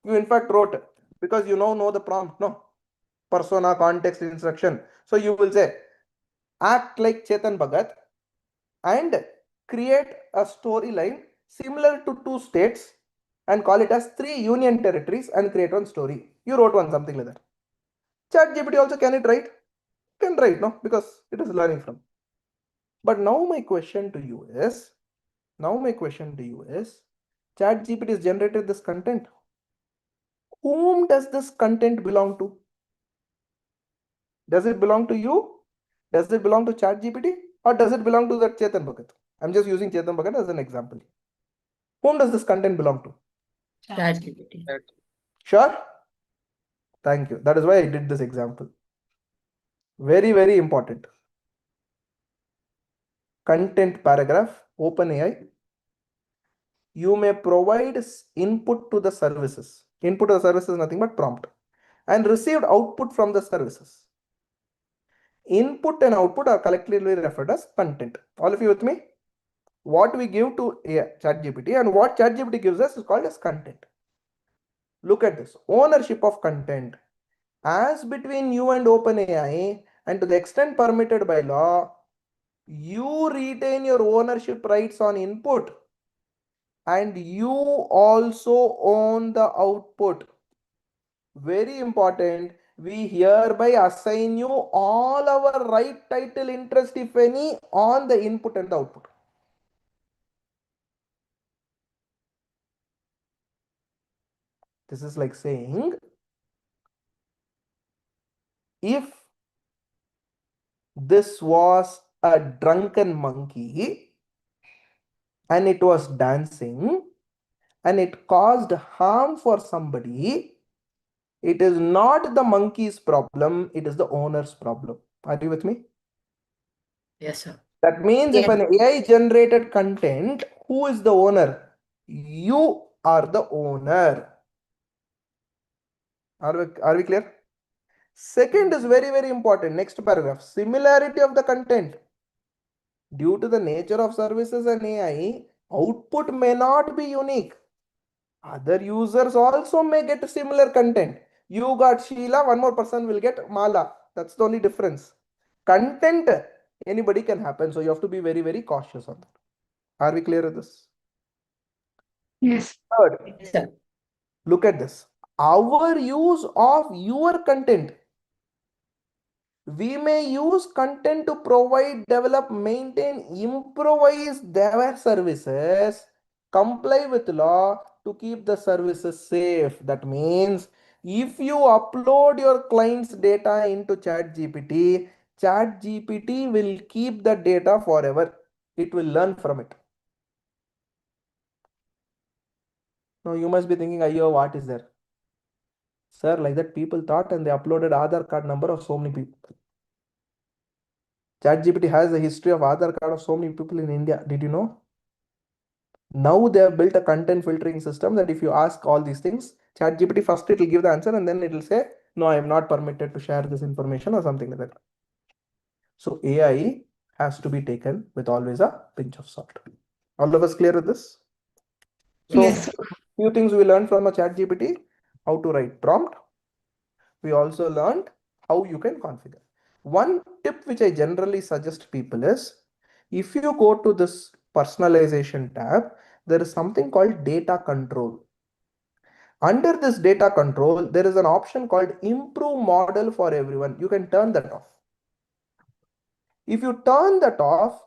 You in fact wrote it because you now know the prompt, no? Persona, context, instruction. So you will say, act like Chetan Bhagat and create a storyline similar to two states and call it as 3 union territories and create one story. You wrote one something like that. ChatGPT also can it write? Can write, no? Because it is learning from. But now my question to you is, ChatGPT has generated this content. Whom does this content belong to? Does it belong to you? Does it belong to ChatGPT? Or does it belong to that Chetan Bhagat? I'm just using Chetan Bhagat as an example. Whom does this content belong to? ChatGPT. Sure? Thank you. That is why I did this example. Very, very important. Content paragraph, OpenAI. You may provide input to the services. Input to the service is nothing but prompt. And received output from the services. Input and output are collectively referred as content. All of you with me? What we give to ChatGPT and what ChatGPT gives us is called as content. Look at this. Ownership of content. As between you and OpenAI, and to the extent permitted by law, you retain your ownership rights on input and you also own the output. Very important. We hereby assign you all our right, title, interest, if any, on the input and the output. This is like saying, if this was a drunken monkey and it was dancing and it caused harm for somebody, it is not the monkey's problem, it is the owner's problem. Are you with me? Yes, sir. That means if an AI generated content, who is the owner? You are the owner. Are we clear? Second is very, very important. Next paragraph. Similarity of the content. Due to the nature of services and AI, output may not be unique. Other users also may get similar content. You got Sheila, one more person will get Mala. That's the only difference. Content, anybody can happen. So you have to be very, very cautious on that. Are we clear with this? Yes. Third, Yes, sir. look at this. Our use of your content. We may use content to provide, develop, maintain, improvise their services, comply with law to keep the services safe. That means if you upload your client's data into ChatGPT, ChatGPT will keep the data forever. It will learn from it. Now you must be thinking, Ayyo, what is there? Sir, like that people thought and they uploaded Aadhaar card number of so many people. ChatGPT has a history of Aadhaar card of so many people in India. Did you know? Now they have built a content filtering system that if you ask all these things, ChatGPT first it will give the answer and then it will say, no, I am not permitted to share this information or something like that. So AI has to be taken with always a pinch of salt. All of us clear with this? So Yes. few things we learned from a ChatGPT: how to write prompt. We also learned how you can configure. One tip which I generally suggest people is, if you go to this personalization tab, there is something called data control. Under this data control, there is an option called improve model for everyone. You can turn that off. If you turn that off,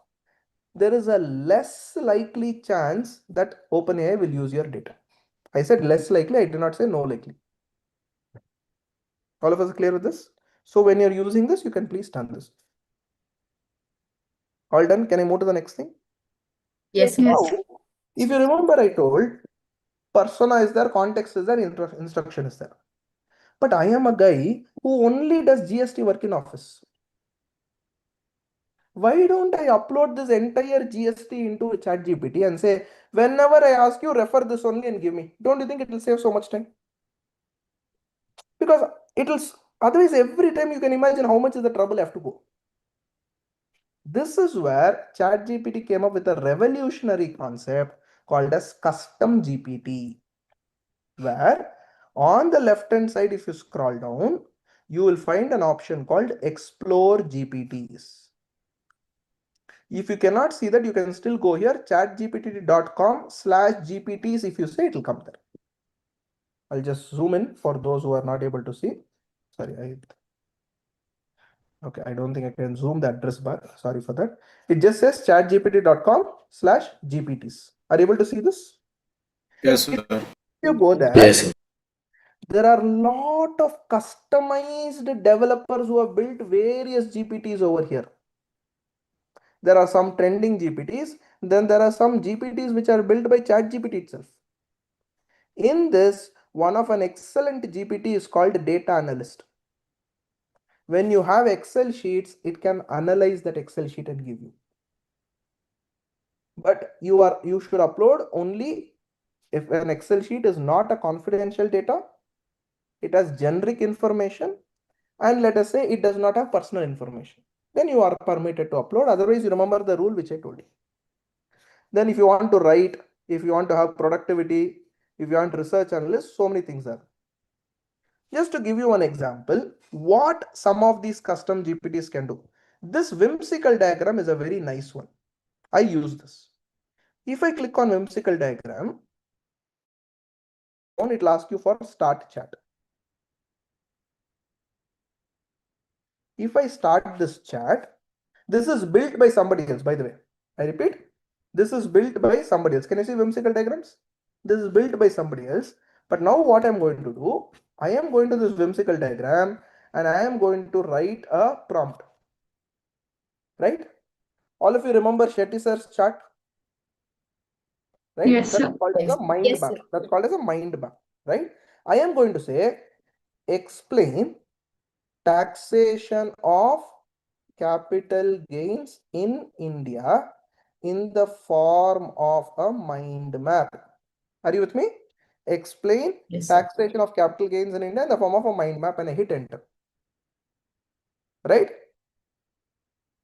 there is a less likely chance that OpenAI will use your data. I said less likely, I did not say no likely. All of us are clear with this? So when you're using this, you can please turn this. All done? Can I move to the next thing? Yes, sir. Yes. Now, if you remember, I told persona is there, context is there, instruction is there. But I am a guy who only does GST work in office. Why don't I upload this entire GST into ChatGPT and say, whenever I ask you, refer this only and give me? Don't you think it will save so much time? Because it will, otherwise, every time you can imagine how much is the trouble I have to go. This is where ChatGPT came up with a revolutionary concept called as custom GPT, where on the left hand side, if you scroll down, you will find an option called explore GPTs. If you cannot see that, you can still go here, chatgpt.com/GPTs. If you say, it will come there. I'll just zoom in for those who are not able to see. Sorry, okay, I don't think I can zoom the address bar. Sorry for that. It just says chatgpt.com/GPTs. Are you able to see this? Yes, If sir. you go there, Yes, sir. there are a lot of customized developers who have built various GPTs over here. There are some trending GPTs. then there are some GPTs which are built by ChatGPT itself. In this, one of an excellent GPT is called data analyst. When you have Excel sheets, it can analyze that Excel sheet and give you. But you should upload only if an Excel sheet is not a confidential data, it has generic information, and let us say it does not have personal information. Then you are permitted to upload. Otherwise, you remember the rule which I told you. Then if you want to write, if you want to have productivity, if you want research analyst, so many things are. Just to give you one example, what some of these custom GPTs can do. This whimsical diagram is a very nice one. I use this. If I click on whimsical diagram, it will ask you for start chat. If I start this chat, this is built by somebody else, by the way. I repeat, this is built by somebody else. Can you see whimsical diagrams? This is built by somebody else. But now what I'm going to do, I am going to this whimsical diagram and I am going to write a prompt. Right? All of you remember Shetty sir's chart? Right? Yes, That's sir. called as a mind Yes, map. sir. That's called as a mind map. Right? I am going to say, explain taxation of capital gains in India in the form of a mind map. Are you with me? Explain Yes, sir. taxation of capital gains in India in the form of a mind map, and I hit enter. Right?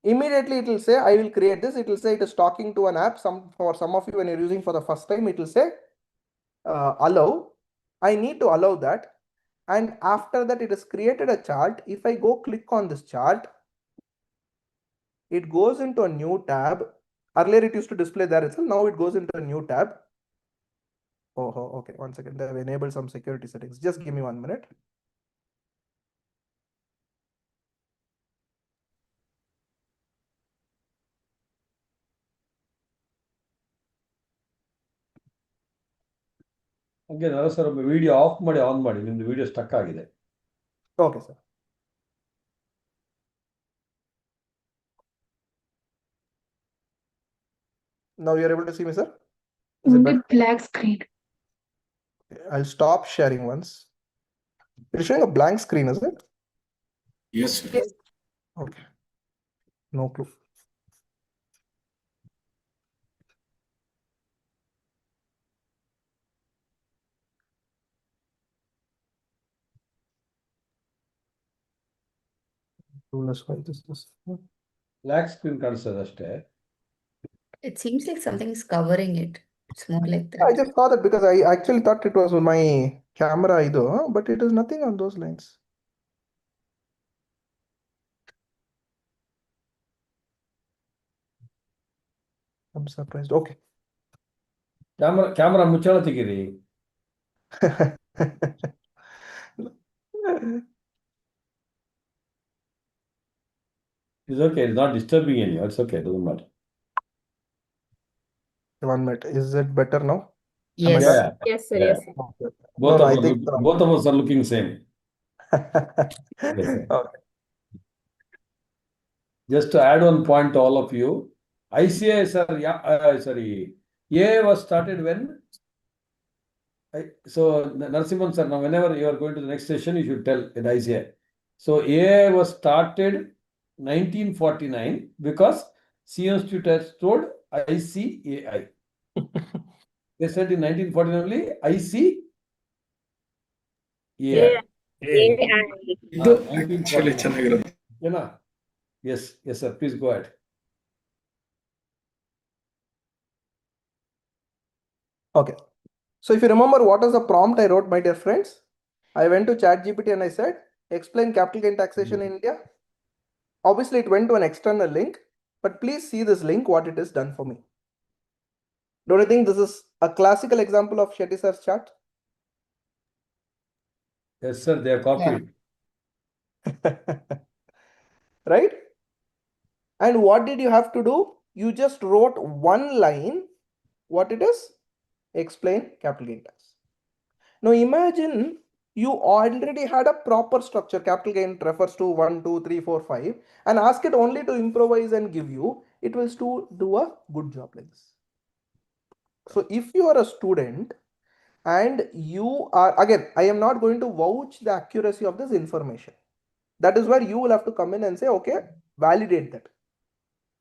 Immediately it will say, I will create this. It will say it is talking to an app. For some of you, when you're using for the first time, it will say allow. I need to allow that. And after that, it has created a chart. If I go click on this chart, it goes into a new tab. Earlier it used to display there itself. Now it goes into a new tab. Oh, okay. 1 second. I've enabled some security settings. Just give me 1 minute. ಹಂಗೆ sir ಒಮ್ಮೆ video of ಮಾಡಿ on ಮಾಡಿ, ನಿಮ್ದು video stuck ಆಗಿದೆ. Okay, sir. Now you're able to see me, sir? Is it Only better? black screen. I'll stop sharing once. It's showing a blank screen, is it? Yes, sir. Okay. No clue. Clueless why this is. Black screen ಕಾಣಿಸ್ತದೆ ಅಷ್ಟೇ. It seems like something is covering it. It's more like I that. just saw that because I actually thought it was my camera either, but it is nothing on those lines. I'm surprised. Okay. Camera ಮುಚ್ಚಾಳ ತೆಗೀರಿ. It's okay. It's not disturbing any. It's okay. It doesn't matter. 1 minute. Is it better now? Yes. Yeah. Yes, sir. Yeah. Yes, sir. Okay. Both No, of I us think both of us are looking same. Yes, sir. okay. Just to add one point to all of you, ICA, sir, sorry, AI was started when? So, Narasimhan sir, now whenever you are going to the next session, you should tell at ICA. So, AI was started 1949 because C Institute has told ICAI. They said in 1949 only ICAI. ಇದು actually ಚೆನ್ನಾಗಿರೋದು. Yeah. Yes, sir. Please go ahead. Okay. So if you remember what was the prompt I wrote, my dear friends, I went to ChatGPT and I said, explain capital gain taxation in India. Obviously, it went to an external link, but please see this link, what it has done for me. Don't you think this is a classical example of Shetty sir's chart? Yes, sir. They are copied. Right? And what did you have to do? You just wrote one line. What it is? Explain capital gain tax. Now imagine you already had a proper structure. Capital gain refers to 1, 2, 3, 4, 5, and ask it only to improvise and give you, it will still do a good job like this. So if you are a student and you are, again, I am not going to vouch the accuracy of this information. That is where you will have to come in and say, okay, validate that,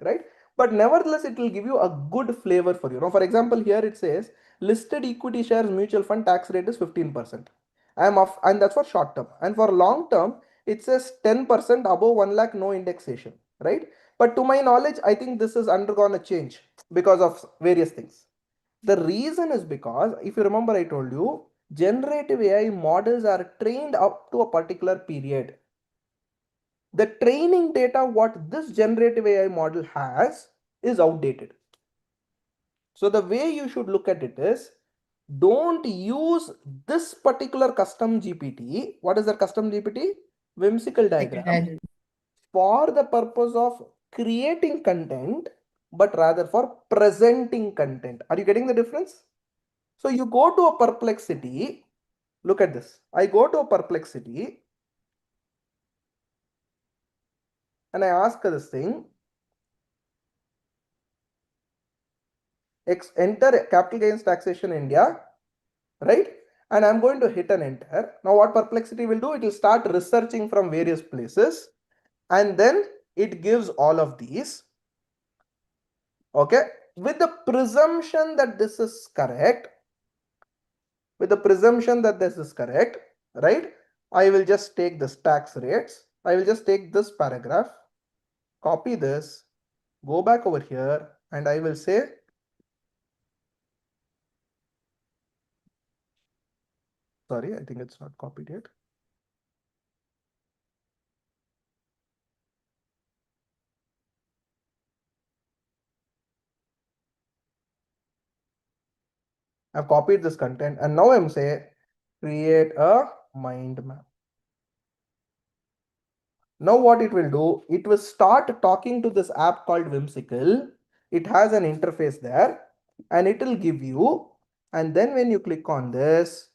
right? But nevertheless, it will give you a good flavor for you. Now, for example, here it says listed equity shares mutual fund tax rate is 15%. I am off, and that's for short term. And for long term, it says 10% above 1 lakh, no indexation, right? But to my knowledge, I think this has undergone a change because of various things. The reason is because, if you remember, I told you, generative AI models are trained up to a particular period. The training data what this generative AI model has is outdated. So the way you should look at it is, don't use this particular custom GPT. What is the custom GPT? Whimsical diagram, for the purpose of creating content, but rather for presenting content. Are you getting the difference? So you go to a Perplexity. Look at this. I go to a Perplexity and I ask this thing, enter capital gains taxation India, right? And I'm going to hit an enter. Now what Perplexity will do, it will start researching from various places, and then it gives all of these, okay, with the presumption that this is correct, right? I will just take this tax rates. I will just take this paragraph, copy this, go back over here, and I will say, sorry, I think it's not copied yet. I've copied this content, and now I'm saying create a mind map. Now what it will do, it will start talking to this app called Whimsical. It has an interface there, and it will give you, and then when you click on this,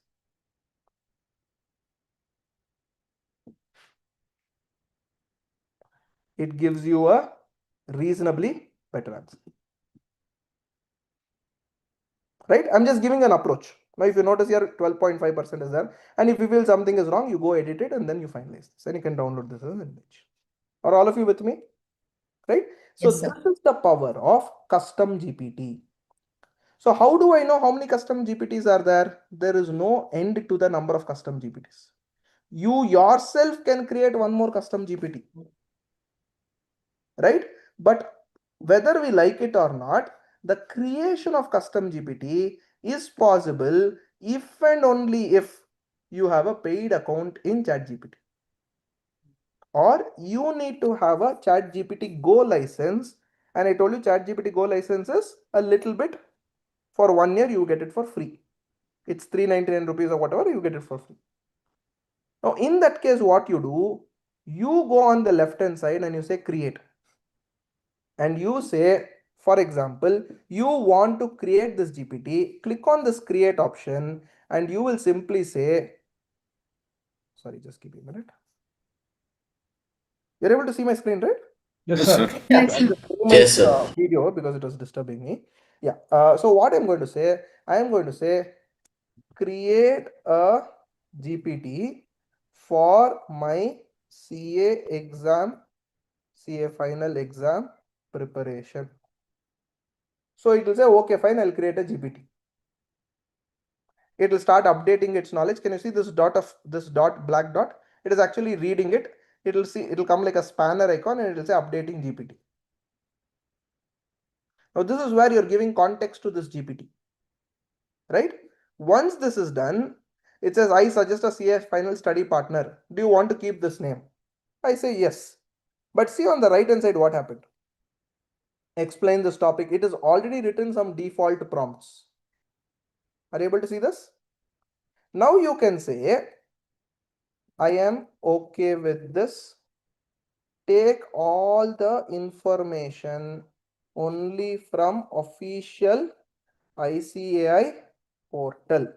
it gives you a reasonably better answer. Right? I'm just giving an approach. Now, if you notice here, 12.5% is there. And if you feel something is wrong, you go edit it and then you finalize this. And you can download this as an image. Are all of you with me? Right? So Yes, sir. this is the power of custom GPT. So how do I know how many custom GPTs are there? There is no end to the number of custom GPTs. You yourself can create one more custom GPT. Right? But whether we like it or not, the creation of custom GPT is possible if and only if you have a paid account in ChatGPT, or you need to have a ChatGPT Go license. And I told you ChatGPT Go license is a little bit, for 1 year you get it for free. It's 399 rupees or whatever, you get it for free. Now in that case, what you do, you go on the left hand side and you say create. And you say, for example, you want to create this GPT, click on this create option, and you will simply say, sorry, just give me a minute. You're able to see my screen, right? Yes, Yes, sir. sir. Okay, Yes, I'll sir. just remove my Yes, sir. video because it was disturbing me. Yeah. So what I'm going to say, I am going to say, create a GPT for my CA exam, CA final exam preparation. So it will say, okay, fine, I'll create a GPT. It will start updating its knowledge. Can you see this black dot? It is actually reading it. It will come like a spanner icon, and it will say updating GPT. Now this is where you're giving context to this GPT, right? Once this is done, it says, I suggest a CA final study partner. Do you want to keep this name? I say yes. But see on the right hand side what happened. Explain this topic. It has already written some default prompts. Are you able to see this? Now you can say, I am okay with this. Take all the information only from official ICAI portal.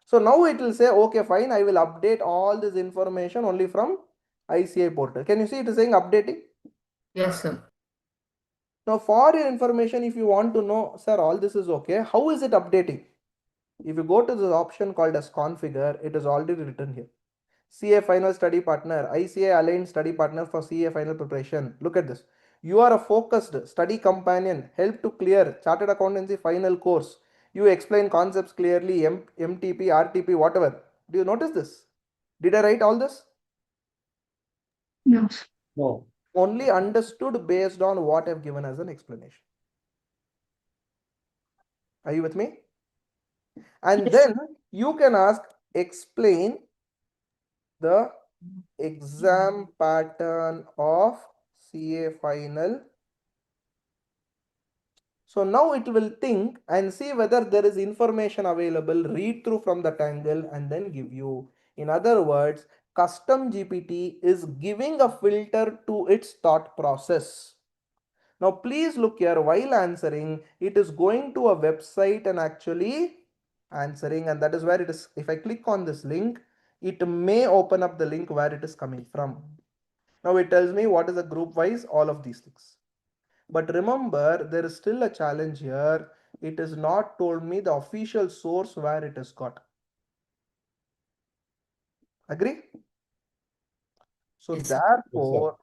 So now it will say, okay, fine, I will update all this information only from ICI portal. Can you see it is saying updating? Yes, sir. Now for your information, if you want to know, sir, all this is okay, how is it updating? If you go to this option called as configure, it is already written here. CA final study partner, ICA aligned study partner for CA final preparation. Look at this. You are a focused study companion, help to clear chartered accountancy final course. You explain concepts clearly, MTP, RTP, whatever. Do you notice this? Did I write all this? No. No. Only understood based on what I've given as an explanation. Are you with me? And Yes. then you can ask, explain the exam pattern of CA final. So now it will think and see whether there is information available, read through from that angle and then give you. In other words, custom GPT is giving a filter to its thought process. Now please look here, while answering, it is going to a website and actually answering, and that is where it is. If I click on this link, it may open up the link where it is coming from. Now it tells me what is the group wise, all of these things. But remember, there is still a challenge here. It is not told me the official source where it is got. Agree? So Yes. Yes, sir. therefore,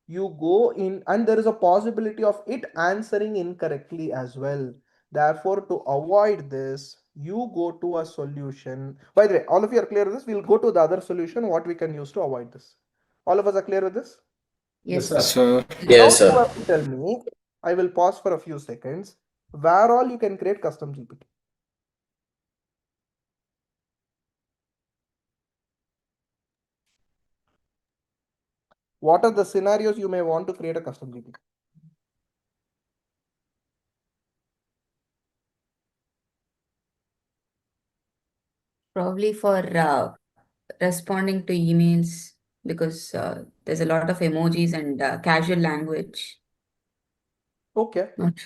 you go in and there is a possibility of it answering incorrectly as well. Therefore, to avoid this, you go to a solution. By the way, all of you are clear with this? We'll go to the other solution, what we can use to avoid this. All of us are clear with this? Yes, Yes, sir. sir. Sir, Now Yes, you sir. have to tell me, I will pause for a few seconds, where all you can create custom GPT. What are the scenarios you may want to create a custom GPT? Probably for responding to emails because there's a lot of emojis and casual language. Okay, Not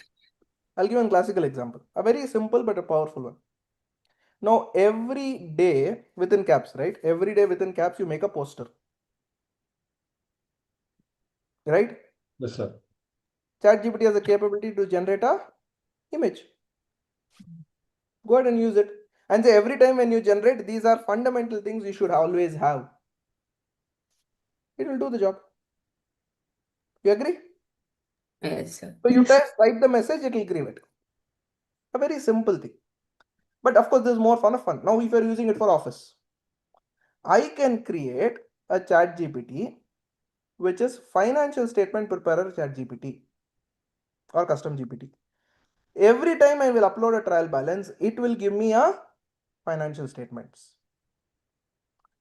I'll give a classical example. A very simple but a powerful one. Now, every day within caps, right? Every day within caps, you make a poster, right? Yes, sir. ChatGPT has the capability to generate a image. Go ahead and use it. And say every time when you generate, these are fundamental things you should always have. It will do the job. You agree? yes, sir. So you Yes. type the message, it will create it. A very simple thing. But of course, there's more fun of fun. Now, if you're using it for office, I can create a chat GPT, which is financial statement preparer chat GPT or custom GPT. Every time I will upload a trial balance, it will give me a financial statements.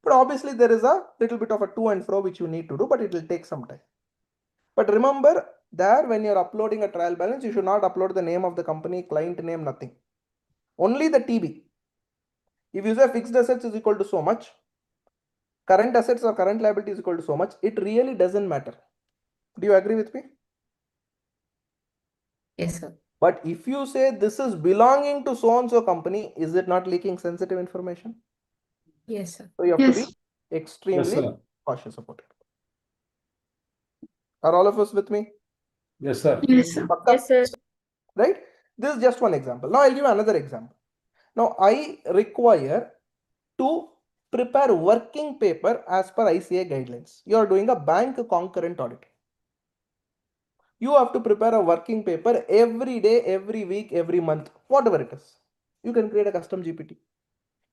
But obviously there is a little bit of a to and fro which you need to do, but it will take some time. But remember there when you're uploading a trial balance, you should not upload the name of the company, client name, nothing. Only the TB. If you say fixed assets is equal to so much, current assets or current liability is equal to so much, it really doesn't matter. Do you agree with me? Yes, sir. But if you say this is belonging to so and so company, is it not leaking sensitive information? Yes, sir. So you have to be Yes. Yes, extremely sir. cautious about it. Are all of us with me? Yes, sir. Yes, sir. Pakka? Yes, sir. Right? This is just one example. Now I'll give another example. Now I require to prepare working paper as per ICA guidelines. You are doing a bank concurrent audit. You have to prepare a working paper every day, every week, every month, whatever it is. You can create a custom GPT.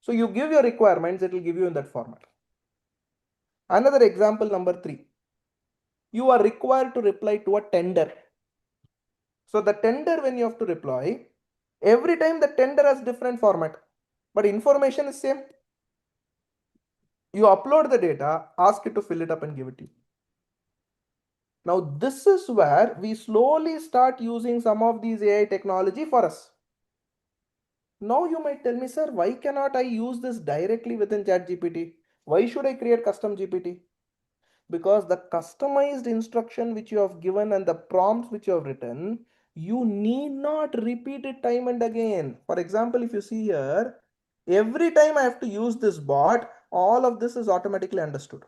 So you give your requirements, it will give you in that format. Another example number 3. You are required to reply to a tender. So the tender when you have to reply, every time the tender has different format, but information is same. You upload the data, ask it to fill it up and give it to you. Now this is where we slowly start using some of these AI technology for us. Now you might tell me, sir, why cannot I use this directly within ChatGPT? Why should I create custom GPT? Because the customized instruction which you have given and the prompts which you have written, you need not repeat it time and again. For example, if you see here, Every time I have to use this bot, all of this is automatically understood.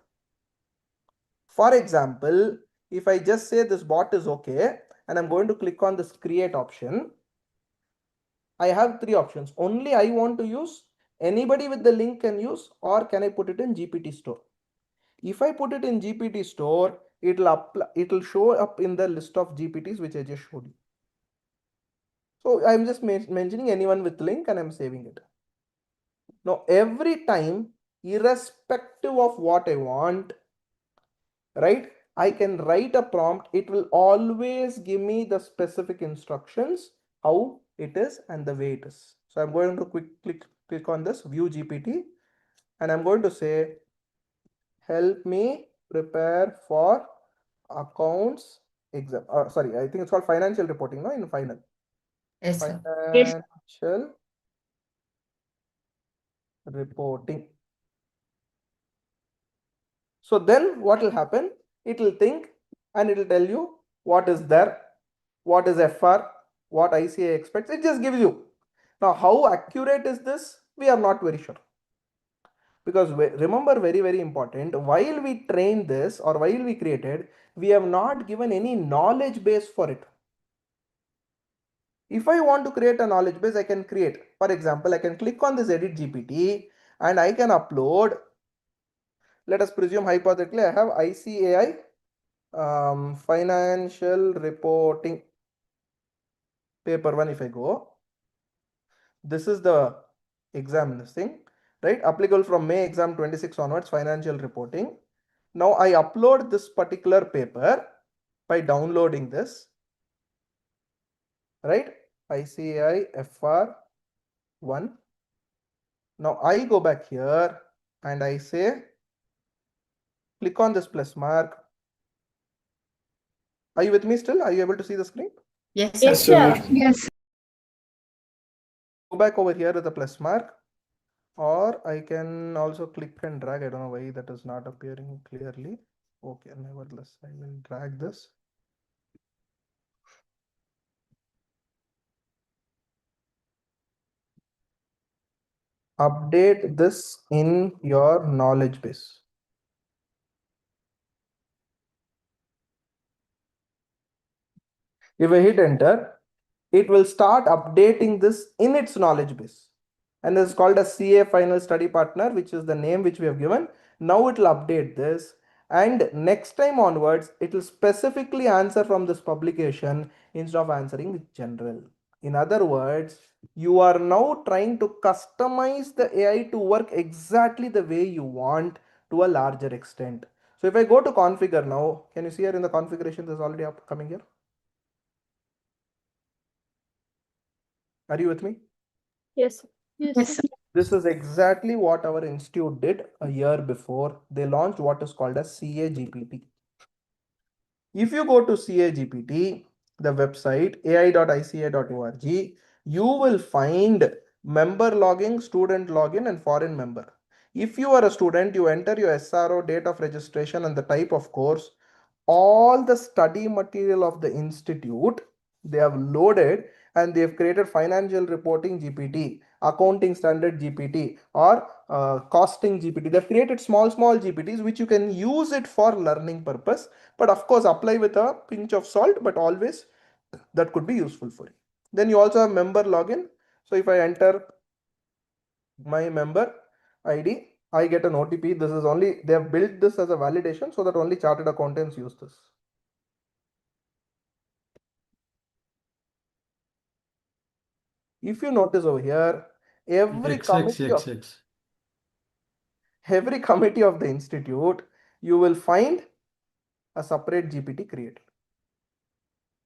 For example, if I just say this bot is okay, and I'm going to click on this create option, I have three options. Only I want to use, anybody with the link can use, or can I put it in GPT store? If I put it in GPT store, it'll show up in the list of GPTs which I just showed you. So I'm just mentioning anyone with link and I'm saving it. Now every time, irrespective of what I want, right, I can write a prompt. It will always give me the specific instructions, how it is and the way it is. So I'm going to click on this view GPT, and I'm going to say, help me prepare for accounts exam. Sorry, I think it's called financial reporting, no, in final. Yes, sir. Financial reporting. So then what will happen? It will think and it will tell you what is there, what is FR, what ICA expects. It just gives you. Now, how accurate is this? We are not very sure. Because remember, very, very important, while we train this or while we created, we have not given any knowledge base for it. If I want to create a knowledge base, I can create. For example, I can click on this edit GPT and I can upload. Let us presume hypothetically I have ICAI financial reporting paper 1. If I go, this is the exam, this thing, right? Applicable from May exam 26 onwards, financial reporting. Now I upload this particular paper by downloading this, right? ICAI FR1. Now I go back here and I say, click on this plus mark. Are you with me still? Are you able to see the screen? Yes, Yes, sir. sir. Yes. Go back over here with the plus mark, or I can also click and drag. I don't know why that is not appearing clearly. Okay, nevertheless, I will drag this. Update this in your knowledge base. If I hit enter, it will start updating this in its knowledge base. And this is called a CA final study partner, which is the name which we have given. Now it will update this. And next time onwards, it will specifically answer from this publication instead of answering with general. In other words, you are now trying to customize the AI to work exactly the way you want to a larger extent. So if I go to configure now, can you see here in the configuration, this is already up coming here? Are you with me? Yes. Yes. This is exactly what our institute did a year before. They launched what is called as CA-GPT. If you go to CA-GPT, the website ai.ica.org, you will find member login, student login, and foreign member. If you are a student, you enter your SRO, date of registration, and the type of course. All the study material of the institute they have loaded, and they have created financial reporting GPT, accounting standard GPT, or costing GPT. They've created small GPTs which you can use it for learning purpose, but of course apply with a pinch of salt, but always that could be useful for you. Then you also have member login. So if I enter my member ID, I get an OTP. This is only, they have built this as a validation so that only chartered accountants use this. If you notice over here, every committee of the institute, you will find a separate GPT created.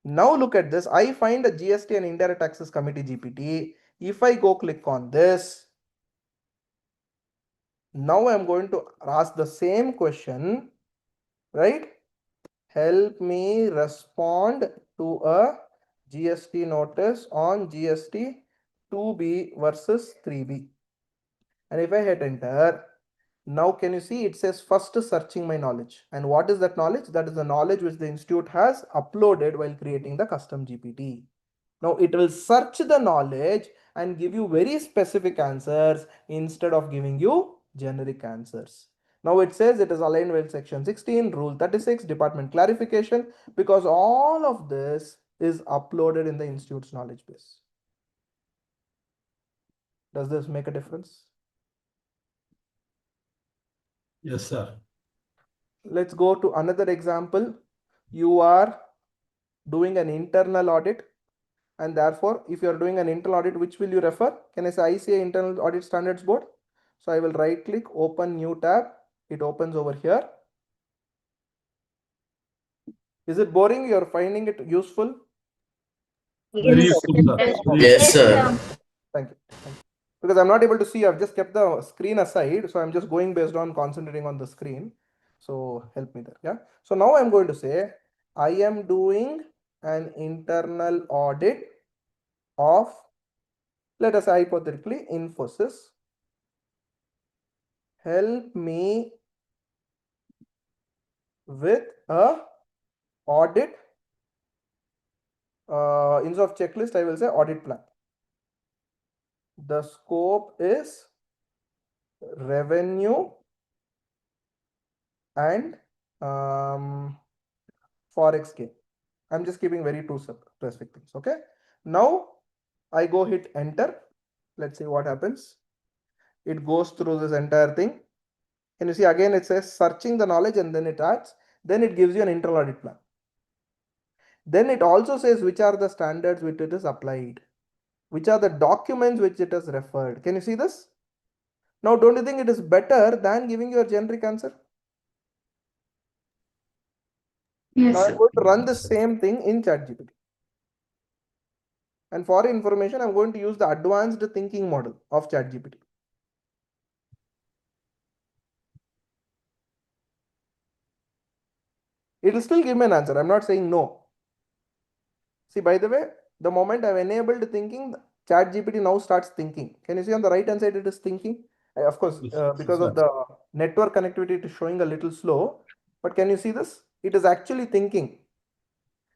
Now look at this. I find a GST and indirect taxes committee GPT. If I go click on this, now I'm going to ask the same question, right? Help me respond to a GST notice on GST 2B versus 3B. And if I hit enter, now can you see it says first searching my knowledge. And what is that knowledge? That is the knowledge which the institute has uploaded while creating the custom GPT. Now it will search the knowledge and give you very specific answers instead of giving you generic answers. Now it says it is aligned with section 16, rule 36, department clarification, because all of this is uploaded in the institute's knowledge base. Does this make a difference? Yes, sir. Let's go to another example. You are doing an internal audit, and therefore if you are doing an internal audit, which will you refer? Can I say ICA Internal Audit Standards Board? So I will right click, open new tab. It opens over here. Is it boring? You are finding it useful? Very Yes. useful, sir. Yes. Very Yes, useful. sir. Thank you. Because I'm not able to see, I've just kept the screen aside. So I'm just going based on concentrating on the screen. So help me there. Yeah. So now I'm going to say, I am doing an internal audit of, let us say hypothetically, Infosys. Help me with a audit. Instead of checklist, I will say audit plan. The scope is revenue and forex gain. I'm just keeping very two specific things. Okay. Now I go hit enter. Let's see what happens. It goes through this entire thing. Can you see again? It says searching the knowledge, and then it adds. Then it gives you an internal audit plan. Then it also says which are the standards which it is applied, which are the documents which it has referred. Can you see this? Now, don't you think it is better than giving you a generic answer? Yes. Now I'm going to run the same thing in ChatGPT. And for information, I'm going to use the advanced thinking model of ChatGPT. It will still give me an answer. I'm not saying no. See, by the way, the moment I've enabled thinking, ChatGPT now starts thinking. Can you see on the right hand side it is thinking? Of course, because of the network connectivity, it is showing a little slow. But can you see this? It is actually thinking.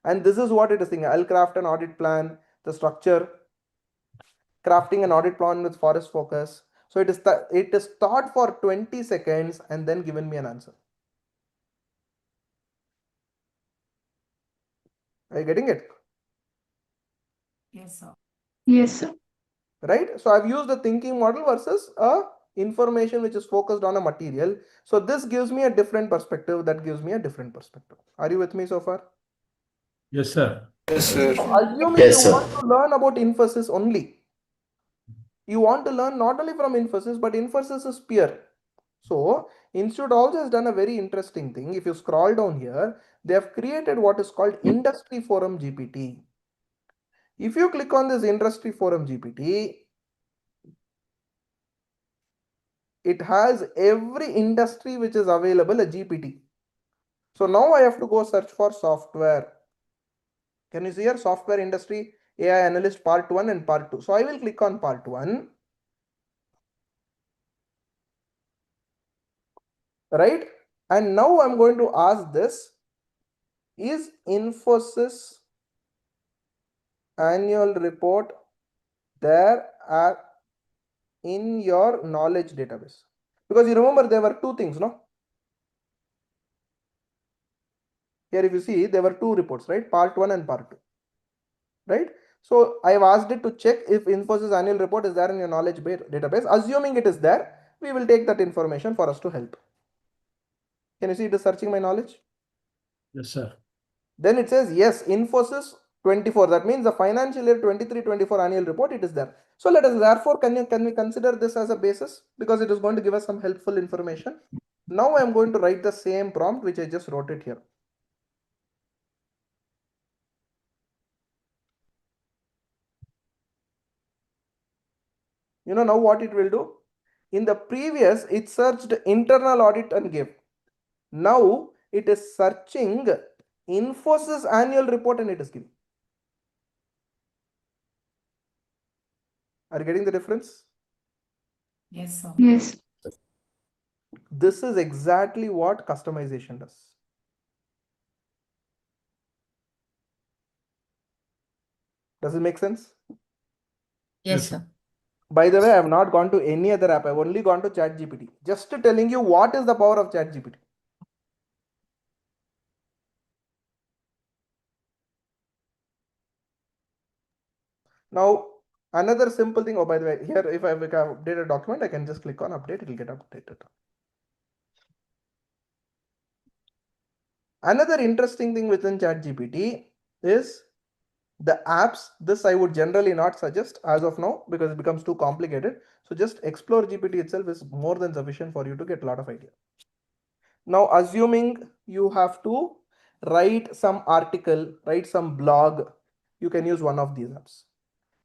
And this is what it is thinking. I'll craft an audit plan, the structure, crafting an audit plan with forest focus. So it is thought for 20 seconds and then given me an answer. Are you getting it? Yes, sir. Yes, sir. Right? So I've used the thinking model versus a information which is focused on a material. So this gives me a different perspective. That gives me a different perspective. Are you with me so far? Yes, sir. Yes, sir. Assuming Yes, you sir. want to learn about Infosys only. You want to learn not only from Infosys, but Infosys is peer. So Institute also has done a very interesting thing. If you scroll down here, they have created what is called Industry Forum GPT. If you click on this Industry Forum GPT, it has every industry which is available a GPT. So now I have to go search for software. Can you see here software industry AI analyst part 1 and part 2. So I will click on part 1. Right? And now I'm going to ask this, is Infosys annual report there at in your knowledge database? Because you remember there were two things, no? Here if you see there were two reports, right? Part 1 and part 2, right? So I have asked it to check if Infosys annual report is there in your knowledge database. Assuming it is there, we will take that information for us to help. Can you see it is searching my knowledge? Yes, sir. Then it says yes, Infosys 24. That means the financial year 23-24 annual report, it is there. So let us therefore, can we consider this as a basis, because it is going to give us some helpful information. Now I am going to write the same prompt which I just wrote it here. You know now what it will do? In the previous, it searched internal audit and gave. Now it is searching Infosys annual report and it is giving. Are you getting the difference? Yes, sir. Yes. This is exactly what customization does. Does it make sense? Yes, sir. By the way, I have not gone to any other app. I've only gone to ChatGPT. Just telling you what is the power of ChatGPT. Now, another simple thing. Oh, by the way, here, if I update a document, I can just click on update. It will get updated. Another interesting thing within ChatGPT is the apps. This I would generally not suggest as of now because it becomes too complicated. So just explore GPT itself is more than sufficient for you to get a lot of idea. Now, assuming you have to write some article, write some blog, you can use one of these apps.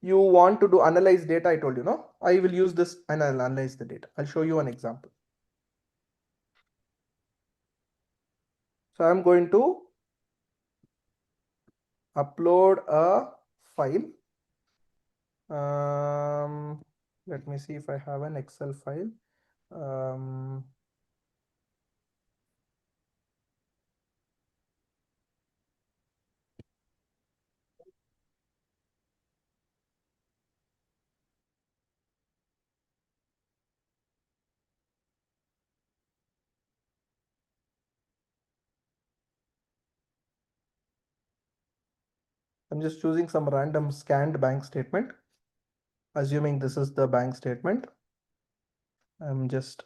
You want to do analyze data, I told you, no? I will use this and I'll analyze the data. I'll show you an example. So I'm going to upload a file. Let me see if I have an Excel file. I'm just choosing some random scanned bank statement. Assuming this is the bank statement, I'm just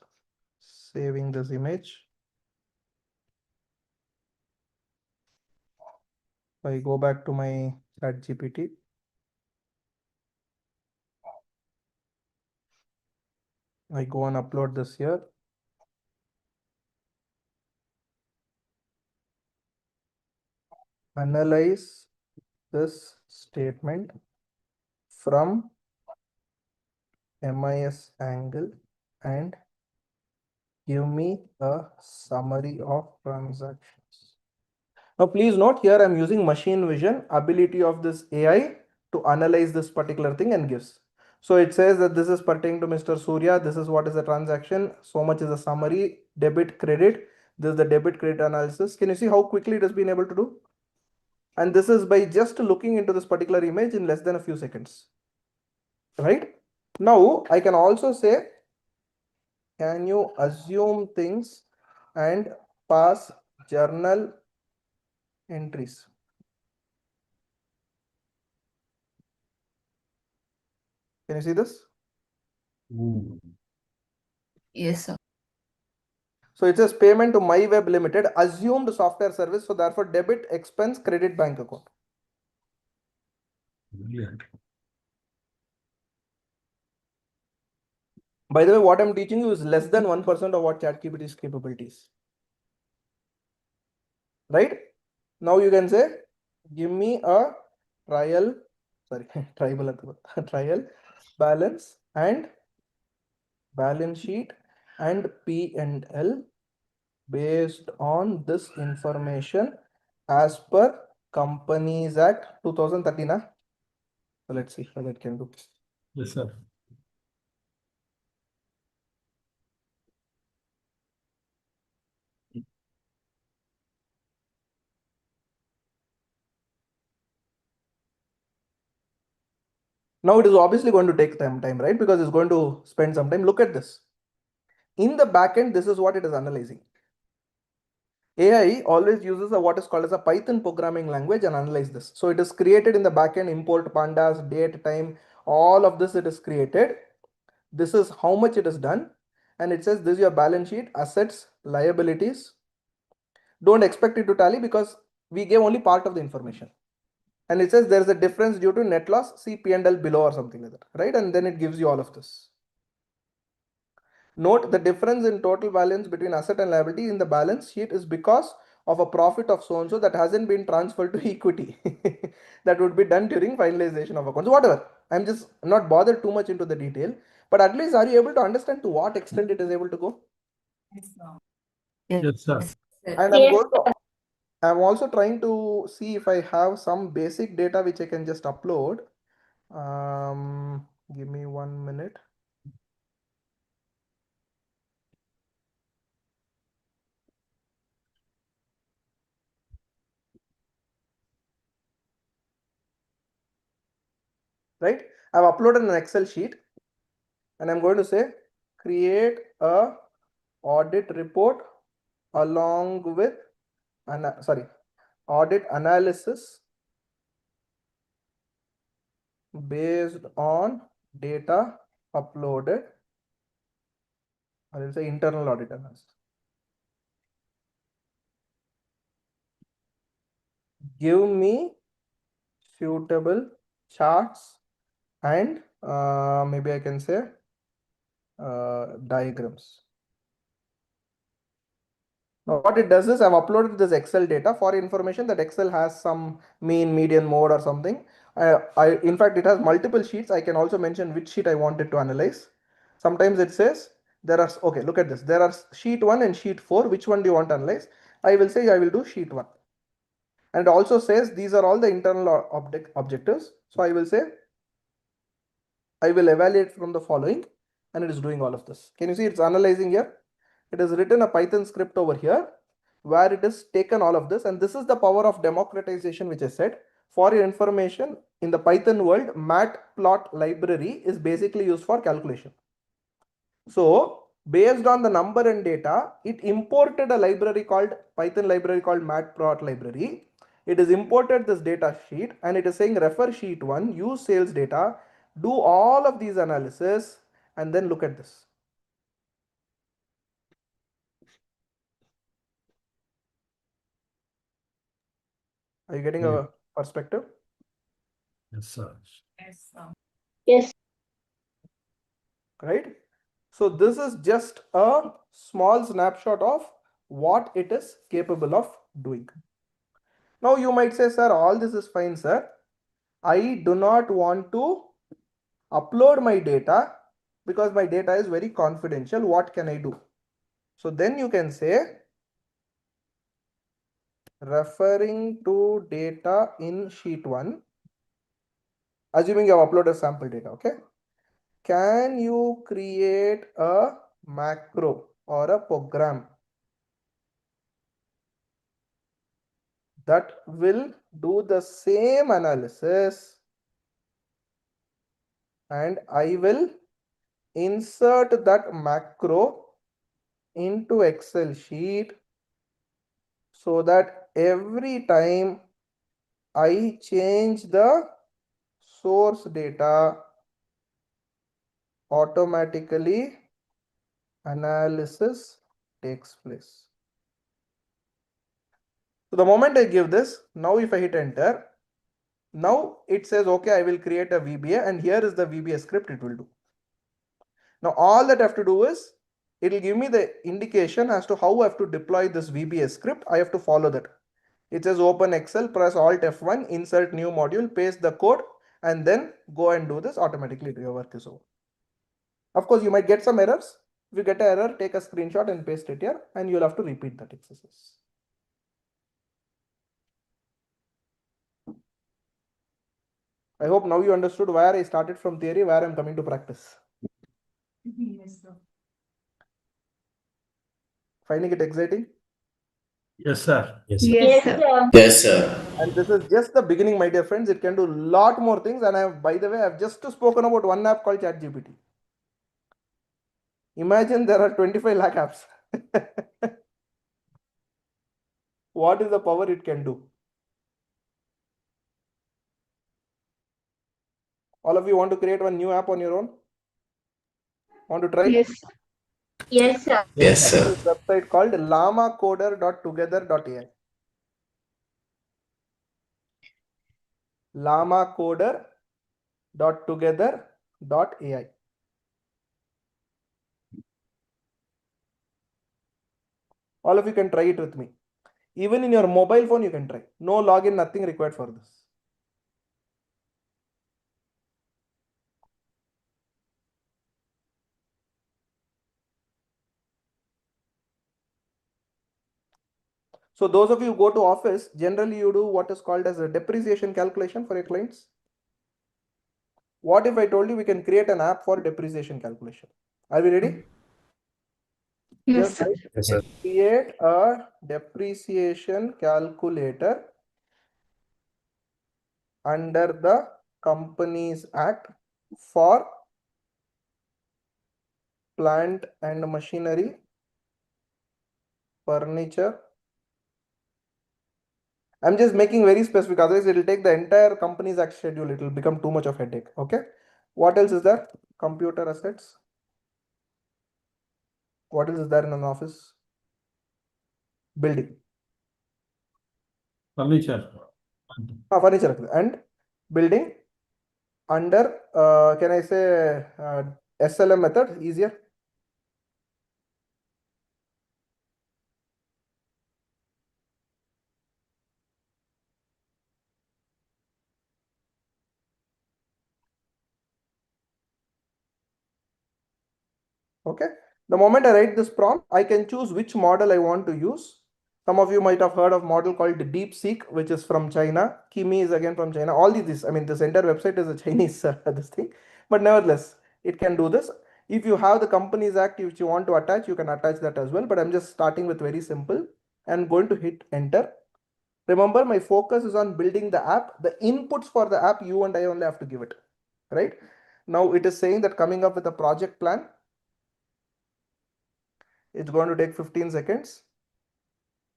saving this image. I go back to my ChatGPT. I go and upload this here. Analyze this statement from MIS angle and give me a summary of transactions. Now, please note here I'm using machine vision ability of this AI to analyze this particular thing and gives. So it says that this is pertaining to Mr. Surya. This is what is the transaction. So much is a summary, debit, credit. This is the debit credit analysis. Can you see how quickly it has been able to do? And this is by just looking into this particular image in less than a few seconds. Right? Now, I can also say, can you assume things and pass journal entries? Can you see this? Yes, sir. So it says payment to My Web Limited, assumed software service. So therefore debit, expense, credit, bank account. Brilliant. By the way, what I'm teaching you is less than 1% of what ChatGPT's capabilities. Right? Now you can say, give me a trial, sorry, trial balance and balance sheet and P&L based on this information as per Companies Act 2013. So let's see what it can do. Yes, sir. Now it is obviously going to take time, right? Because it's going to spend some time. Look at this. In the backend, this is what it is analyzing. AI always uses what is called as a Python programming language and analyze this. So it is created in the backend, import pandas, date, time, all of this it is created. This is how much it is done. And it says this is your balance sheet, assets, liabilities. Don't expect it to tally because we gave only part of the information. And it says there is a difference due to net loss, see P&L below or something like that, right? And then it gives you all of this. Note the difference in total balance between asset and liability in the balance sheet is because of a profit of so and so that hasn't been transferred to equity. That would be done during finalization of accounts. Whatever. I'm just not bothered too much into the detail, but at least are you able to understand to what extent it is able to go? Yes, sir. And I'm also trying to see if I have some basic data which I can just upload. Give me 1 minute. right? I've uploaded an Excel sheet and I'm going to say create a audit report along with audit analysis based on data uploaded. I will say internal audit analysis. Give me suitable charts and maybe I can say diagrams. Now what it does is I've uploaded this Excel data for information that Excel has some mean, median, mode or something. In fact, it has multiple sheets. I can also mention which sheet I wanted to analyze. Sometimes it says there are, okay, look at this. There are sheet 1 and sheet 4. Which one do you want to analyze? I will say I will do sheet 1. And it also says these are all the internal objectives. So I will say I will evaluate from the following, and it is doing all of this. Can you see it's analyzing here? It has written a Python script over here where it has taken all of this, and this is the power of democratization, which I said. For your information, in the Python world, matplot library is basically used for calculation. So based on the number and data, it imported a library called Python library called matplot library. It is imported this data sheet and it is saying refer sheet 1, use sales data, do all of these analysis, and then look at this. Are you getting a perspective? Yes, sir. Yes, sir. Yes. Right? So this is just a small snapshot of what it is capable of doing. Now you might say, sir, all this is fine, sir. I do not want to upload my data because my data is very confidential. What can I do? So then you can say referring to data in sheet 1, assuming you have uploaded sample data, okay? Can you create a macro or a program that will do the same analysis, and I will insert that macro into Excel sheet so that every time I change the source data, automatically analysis takes place. So the moment I give this, now if I hit enter, now it says, okay, I will create a VBA, and here is the VBA script it will do. Now all that I have to do is, it will give me the indication as to how I have to deploy this VBA script. I have to follow that. It says open Excel, press Alt F1, insert new module, paste the code, and then go and do this automatically. Your work is over. Of course, you might get some errors. If you get an error, take a screenshot and paste it here, and you'll have to repeat that exercise. I hope now you understood where I started from theory, where I'm coming to practice. Yes, sir. Finding it exciting? Yes, sir. Yes, Yes, sir. sir. Yes, sir. And this is just the beginning, my dear friends. It can do a lot more things. And by the way, I've just spoken about one app called ChatGPT. Imagine there are 25 lakh apps. What is the power it can do? All of you want to create one new app on your own? Want to try? Yes. Yes, sir. Yes, This sir. website called lamacoder.together.ai. lamacoder.together.ai. All of you can try it with me. Even in your mobile phone, you can try. No login, nothing required for this. So those of you who go to office, generally you do what is called as a depreciation calculation for your clients. What if I told you we can create an app for depreciation calculation? Are we ready? Yes, Just sir. write, Yes, sir. create a depreciation calculator under the Companies Act for plant and machinery, furniture. I'm just making very specific, otherwise it will take the entire Companies Act schedule. It will become too much of a headache. Okay. What else is there? Computer assets. What else is there in an office? Building. Furniture. Furniture and building under, can I say SLM method, easier? Okay. The moment I write this prompt, I can choose which model I want to use. Some of you might have heard of a model called DeepSeek, which is from China. Kimi is again from China. All these, I mean, this entire website is a Chinese this thing, but nevertheless, it can do this. If you have the Companies Act, which you want to attach, you can attach that as well. But I'm just starting with very simple and going to hit enter. Remember, my focus is on building the app. The inputs for the app, you and I only have to give it, right? Now it is saying that coming up with a project plan. It's going to take 15 seconds.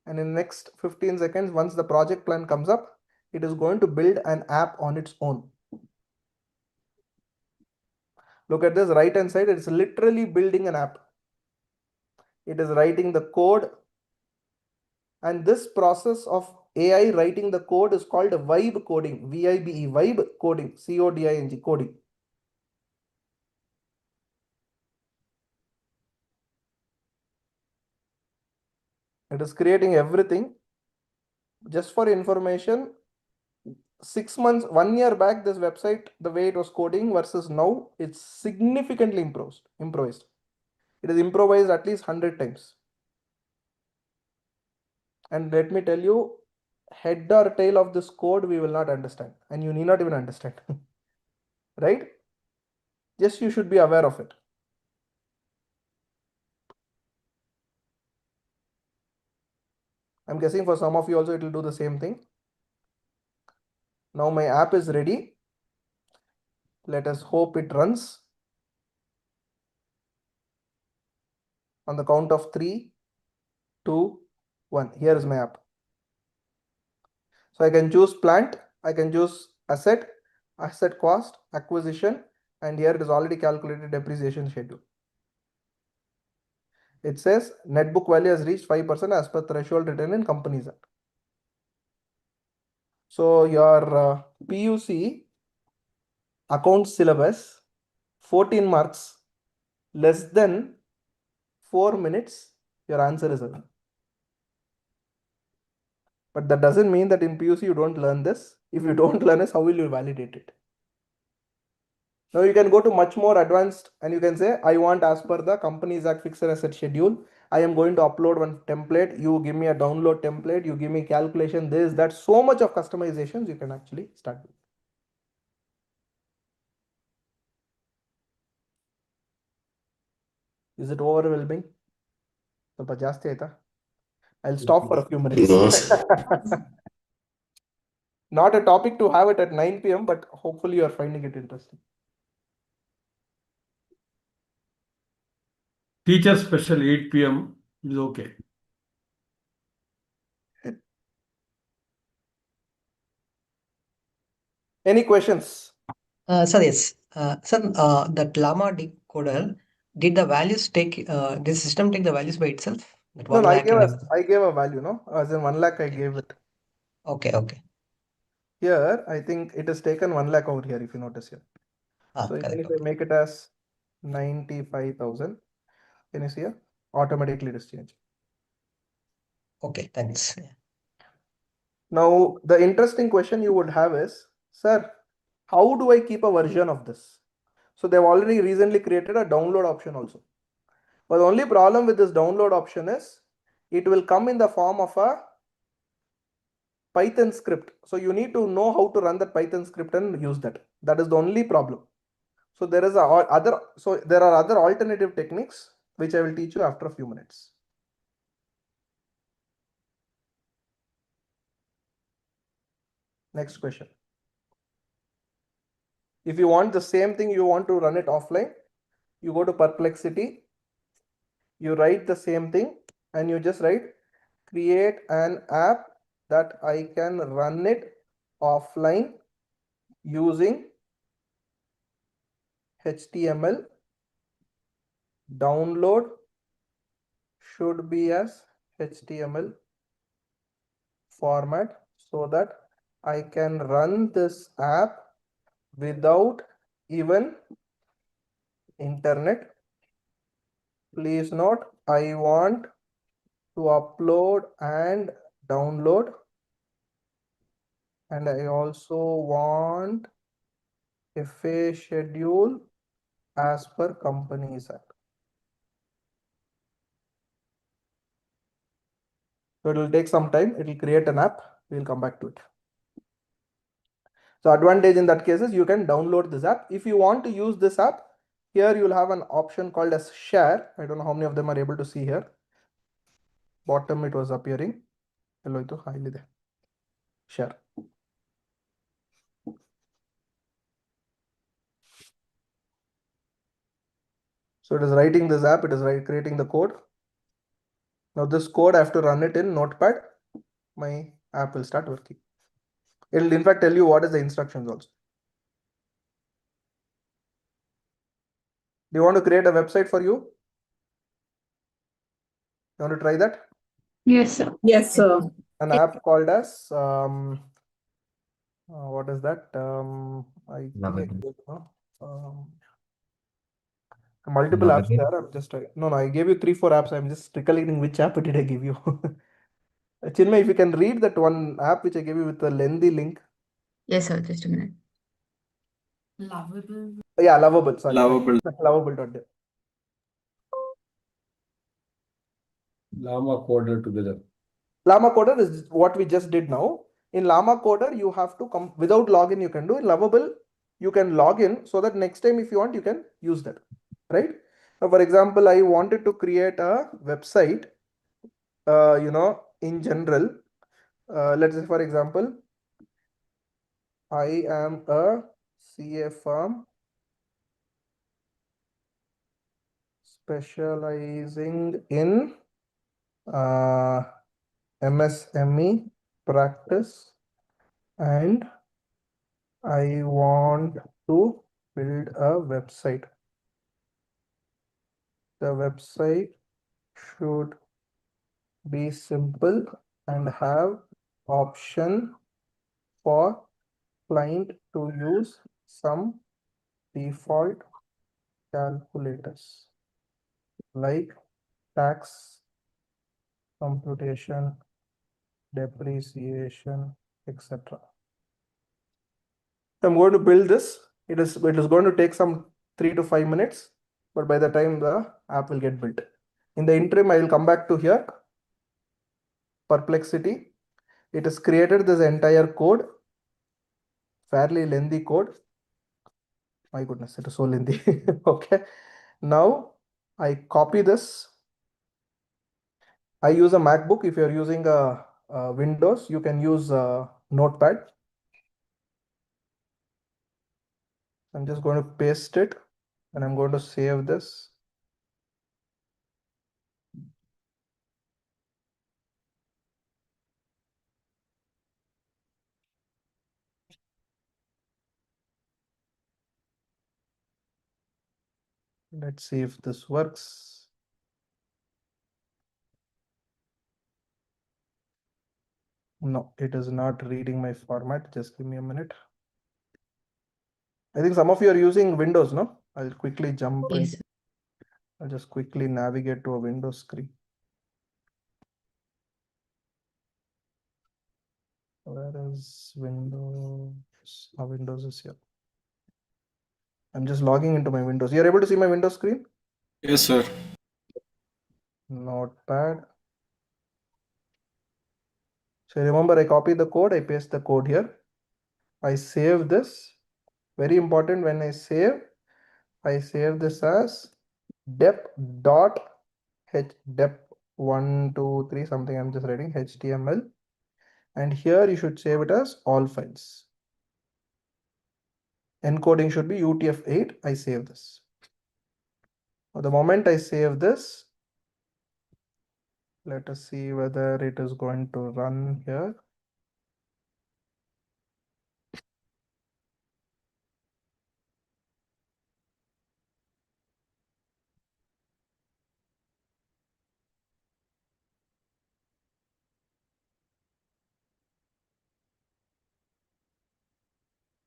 And in the next 15 seconds, once the project plan comes up, it is going to build an app on its own. Look at this right hand side. It's literally building an app. It is writing the code. And this process of AI writing the code is called vibe coding, VIBE, vibe coding, CODING, coding. It is creating everything. Just for information, 6 months, 1 year back, this website, the way it was coding versus now, it's significantly improvised. It is improvised at least 100 times. And let me tell you, head or tail of this code, we will not understand. And you need not even understand. Right? Just you should be aware of it. I'm guessing for some of you also, it will do the same thing. Now my app is ready. Let us hope it runs. On the count of 3, 2, 1. Here is my app. So I can choose plant. I can choose asset cost, acquisition, and here it is already calculated depreciation schedule. It says net book value has reached 5% as per threshold written in Companies Act. So your PUC account syllabus, 14 marks, less than 4 minutes, your answer is available. But that doesn't mean that in PUC you don't learn this. If you don't learn this, how will you validate it? Now you can go to much more advanced and you can say, I want as per the Companies Act fixed asset schedule. I am going to upload one template. You give me a download template. You give me calculation, this, that. So much of customizations you can actually start with. Is it overwhelming? I'll stop for a few minutes. No. Not a topic to have it at 9 p.m., but hopefully you are finding it interesting. Teacher special 8 p.m. is okay. Any questions? Sir, yes. Sir, that llama decoder, did the system take the values by itself? That No, 1 lakh and I gave a value, no? As in 1 lakh, I gave it. okay. Here, I think it has taken 1 lakh over here, if you notice here. So even Correct. if I make it as 95,000, can you see here? Automatically it is changed. Okay, thanks. Now, the interesting question you would have is, sir, how do I keep a version of this? So they've already recently created a download option also. But the only problem with this download option is it will come in the form of a Python script. So you need to know how to run that Python script and use that. That is the only problem. So there are other alternative techniques which I will teach you after a few minutes. Next question. If you want the same thing, you want to run it offline, you go to Perplexity, you write the same thing, and you just write create an app that I can run it offline using HTML. Download should be as HTML format so that I can run this app without even internet. Please note, I want to upload and download, and I also want FA schedule as per Companies Act. So it will take some time. It will create an app. We'll come back to it. So advantage in that case is you can download this app. If you want to use this app, here you'll have an option called as share. I don't know how many of them are able to see here. Bottom it was appearing. Hello, ito highly there. Share. So it is writing this app. It is creating the code. Now this code I have to run it in Notepad. My app will start working. It will in fact tell you what is the instructions also. Do you want to create a website for you? You want to try that? Yes, sir. Yes, sir. An app called as what is that? I think I gave, multiple apps there. I'm just no, I gave you 3-4 apps. I'm just recollecting which app did I give you. Chinmay, if you can read that one app which I gave you with the lengthy link. Yes, sir. Just a minute. Lovable. Yeah, Lovable. Sorry, Lovable. Lovable.dev. Llama coder together. Llama Coder is what we just did now. In Llama Coder, you have to come without login. You can do in Lovable. You can log in so that next time if you want, you can use that, right? Now, for example, I wanted to create a website. In general, let's say for example, I am a CA firm specializing in MSME practice, and I want to build a website. The website should be simple and have option for client to use some default calculators like tax computation, depreciation, etc. I'm going to build this. It is going to take some 3 to 5 minutes, but by the time the app will get built. In the interim, I will come back to here. Perplexity. It has created this entire code, fairly lengthy code. My goodness, it is so lengthy. Okay. Now I copy this. I use a MacBook. If you're using a Windows, you can use a Notepad. I'm just going to paste it and I'm going to save this. Let's see if this works. No, it is not reading my format. Just give me a minute. I think some of you are using Windows, no? I'll quickly jump in. Yes. I'll just quickly navigate to a Windows screen. Where is Windows? Windows is here. I'm just logging into my Windows. You're able to see my Windows screen? Yes, sir. Notepad. So remember, I copy the code, I paste the code here. I save this. Very important, when I save this as dep.h dep123 something. I'm just writing HTML. And here you should save it as all files. Encoding should be UTF-8. I save this. Now, the moment I save this, let us see whether it is going to run here.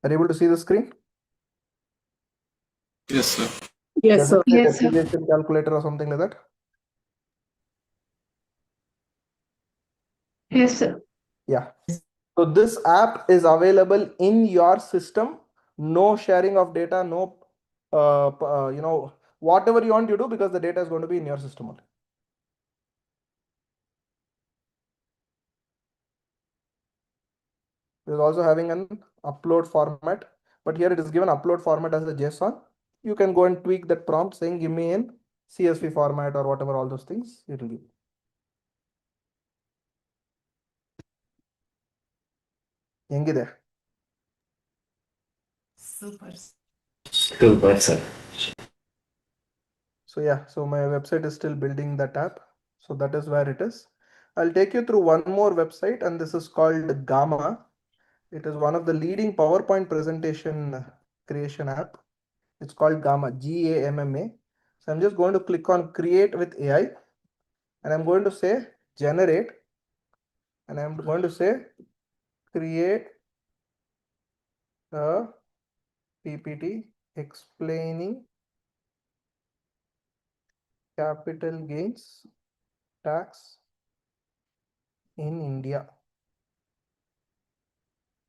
Are you able to see the screen? Yes, sir. Yes, Does sir. it say Yes, sir. depreciation calculator or something like that? Yes, sir. Yeah. So this app is available in your system. No sharing of data, no, whatever you want to do, because the data is going to be in your system only. It is also having an upload format, but here it is given upload format as a JSON. You can go and tweak that prompt saying give me in CSV format or whatever, all those things it will give. ಹೆಂಗಿದೆ? Super. Super, sir. So yeah, so my website is still building that app. So that is where it is. I'll take you through one more website, and this is called Gamma. It is one of the leading PowerPoint presentation creation app. It's called Gamma, Gamma. So I'm just going to click on create with AI, and I'm going to say generate, and I'm going to say create a PPT explaining capital gains tax in India.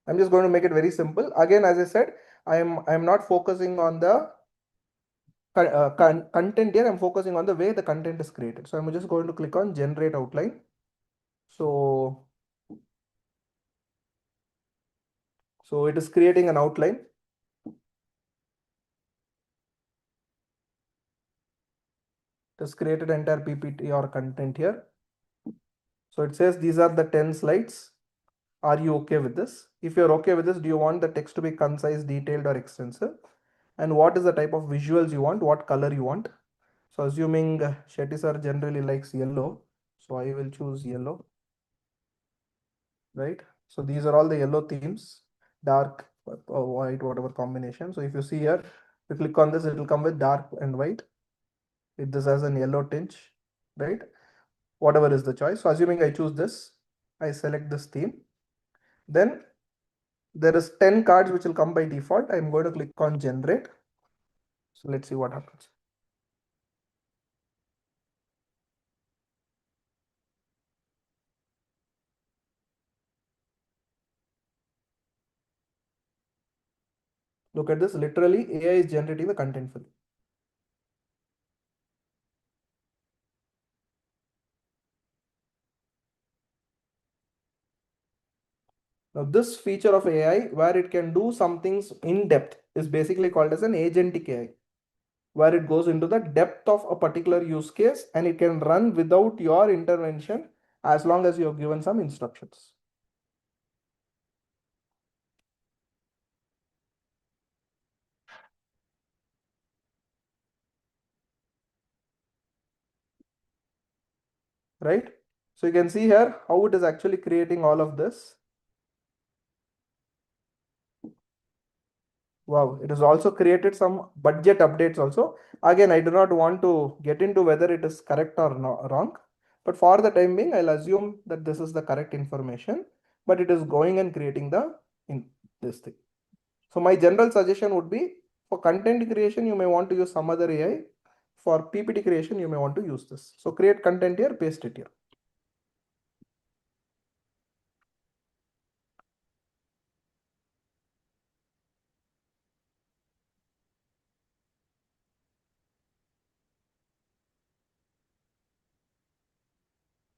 I'm just going to make it very simple. Again, as I said, I'm not focusing on the content here. I'm focusing on the way the content is created. So I'm just going to click on generate outline. So it is creating an outline. It has created entire PPT or content here. So it says these are the 10 slides. Are you okay with this? If you're okay with this, do you want the text to be concise, detailed, or extensive? And what is the type of visuals you want? What color you want? So assuming Shetty sir generally likes yellow, so I will choose yellow, right? So these are all the yellow themes, dark, white, whatever combination. So if you see here, you click on this, it will come with dark and white. This has an yellow tinge, right? Whatever is the choice. So assuming I choose this, I select this theme. Then there is 10 cards which will come by default. I'm going to click on generate. So let's see what happens. Look at this, literally AI is generating the content for you. Now this feature of AI where it can do some things in depth is basically called as an agentic AI, where it goes into the depth of a particular use case and it can run without your intervention as long as you have given some instructions. Right? So you can see here how it is actually creating all of this. Wow, it has also created some budget updates also. Again, I do not want to get into whether it is correct or wrong, but for the time being, I'll assume that this is the correct information, but it is going and creating this thing. So my general suggestion would be for content creation, you may want to use some other AI. For PPT creation, you may want to use this. So create content here, paste it here.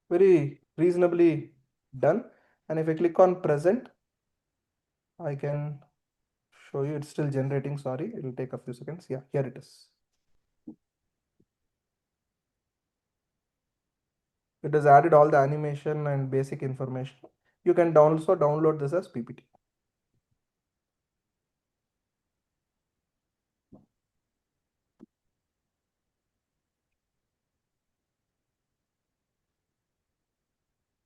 Very reasonably done. And if I click on present, I can show you it's still generating. Sorry, it will take a few seconds. Yeah, here it is. It has added all the animation and basic information. You can also download this as PPT.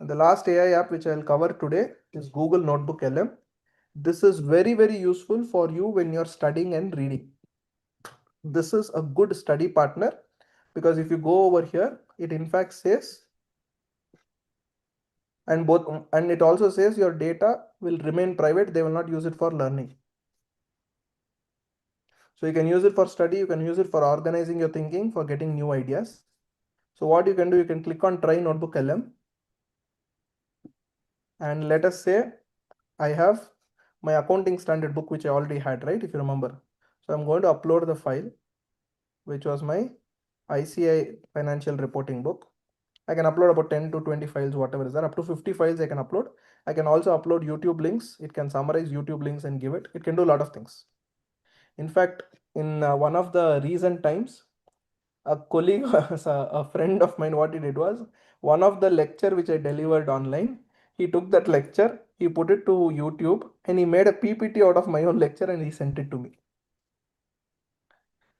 The last AI app which I'll cover today is Google Notebook LM. This is very, very useful for you when you're studying and reading. This is a good study partner because if you go over here, it in fact says, and it also says your data will remain private. They will not use it for learning. So you can use it for study. You can use it for organizing your thinking, for getting new ideas. So what you can do, you can click on try notebook LM. And let us say I have my accounting standard book, which I already had, right? If you remember. So I'm going to upload the file, which was my ICI financial reporting book. I can upload about 10 to 20 files, whatever is there. Up to 50 files I can upload. I can also upload YouTube links. It can summarize YouTube links and give it. It can do a lot of things. In fact, in one of the recent times, a colleague, a friend of mine, what he did was, one of the lecture which I delivered online, he took that lecture, he put it to YouTube, and he made a PPT out of my own lecture and he sent it to me.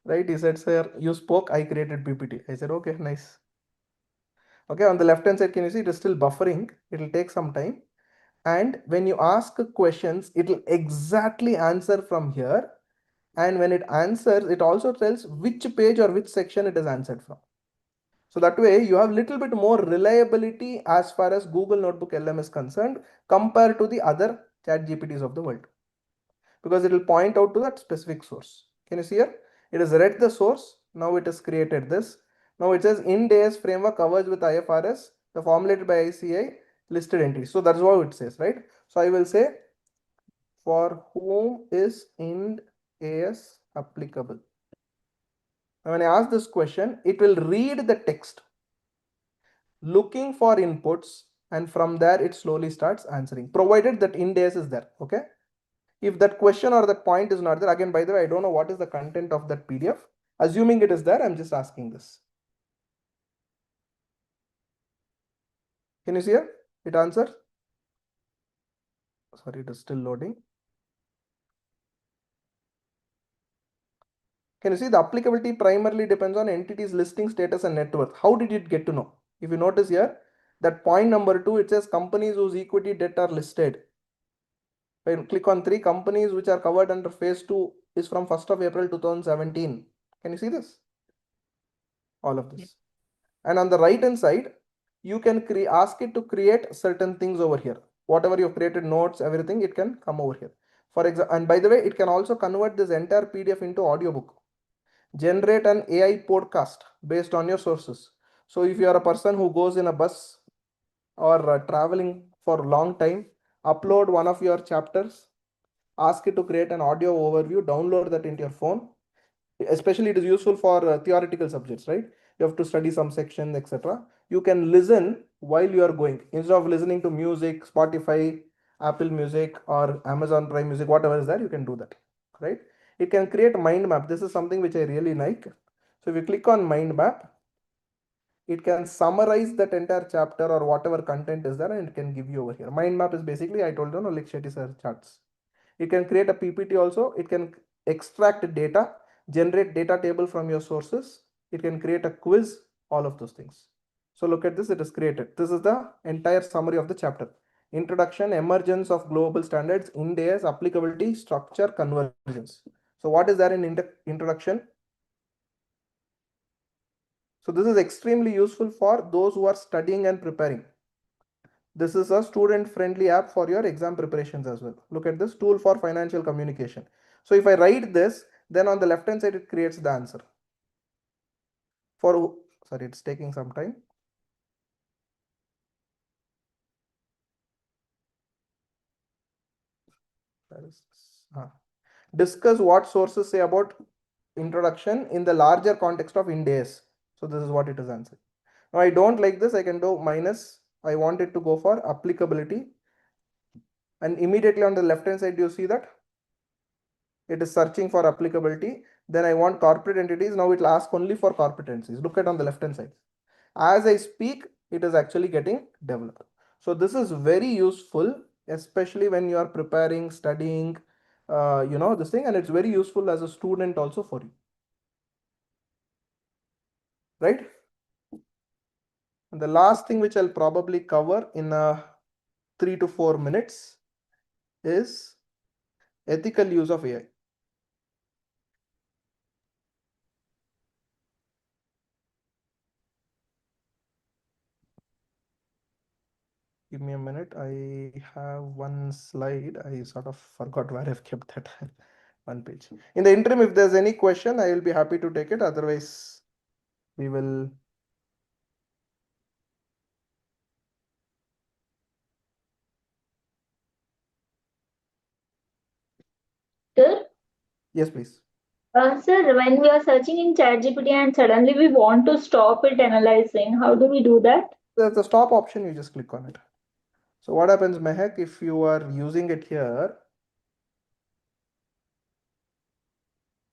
Right? He said, sir, you spoke, I created PPT. I said, okay, nice. Okay, on the left hand side, can you see it is still buffering? It will take some time. And when you ask questions, it will exactly answer from here. And when it answers, it also tells which page or which section it is answered from. So that way you have little bit more reliability as far as Google Notebook LM is concerned compared to the other chat GPTs of the world, because it will point out to that specific source. Can you see here? It has read the source. Now it has created this. Now it says Ind AS framework covers with IFRS, the formulated by ICI listed entities. So that's what it says, right? So I will say, for whom is Ind AS applicable? Now when I ask this question, it will read the text, looking for inputs, and from there it slowly starts answering, provided that Ind AS is there. Okay. If that question or that point is not there, again, by the way, I don't know what is the content of that PDF. Assuming it is there, I'm just asking this. Can you see here? It answers. Sorry, it is still loading. Can you see the applicability primarily depends on entities listing status and net worth? How did it get to know? If you notice here, that point number 2, it says companies whose equity debt are listed. When you click on 3, companies which are covered under phase 2 is from 1st of April 2017. Can you see this? All of this. And on the right hand side, you can ask it to create certain things over here. Whatever you've created, notes, everything, it can come over here. For example, and by the way, it can also convert this entire PDF into audiobook. Generate an AI podcast based on your sources. So if you are a person who goes in a bus or traveling for a long time, upload one of your chapters, ask it to create an audio overview, download that into your phone. Especially it is useful for theoretical subjects, right? You have to study some section, etc. You can listen while you are going, instead of listening to music, Spotify, Apple Music, or Amazon Prime Music, whatever is there, you can do that, right? It can create a mind map. This is something which I really like. So if you click on mind map, it can summarize that entire chapter or whatever content is there, and it can give you over here. Mind map is basically, I told you, no, like Shetty sir charts. It can create a PPT also. It can extract data, generate data table from your sources. It can create a quiz, all of those things. So look at this, it is created. This is the entire summary of the chapter. Introduction, emergence of global standards, Ind AS, applicability, structure, convergence. So what is there in introduction? So this is extremely useful for those who are studying and preparing. This is a student friendly app for your exam preparations as well. Look at this, tool for financial communication. So if I write this, then on the left hand side, it creates the answer. Sorry, it's taking some time. Discuss what sources say about introduction in the larger context of Ind AS. So this is what it is answering. Now I don't like this, I can do minus. I want it to go for applicability. And immediately on the left hand side, you see that it is searching for applicability. Then I want corporate entities. Now it will ask only for corporate entities. Look at on the left hand side. As I speak, it is actually getting developed. So this is very useful, especially when you are preparing, studying, this thing, and it's very useful as a student also for you. Right? And the last thing which I'll probably cover in 3 to 4 minutes is ethical use of AI. Give me a minute. I have one slide. I sort of forgot where I've kept that one page. In the interim, if there's any question, I will be happy to take it. Otherwise, we will. Sir, Yes, please. sir, when we are searching in ChatGPT and suddenly we want to stop it analyzing, how do we do that? There's the stop option. You just click on it. So what happens, Mehak, if you are using it here,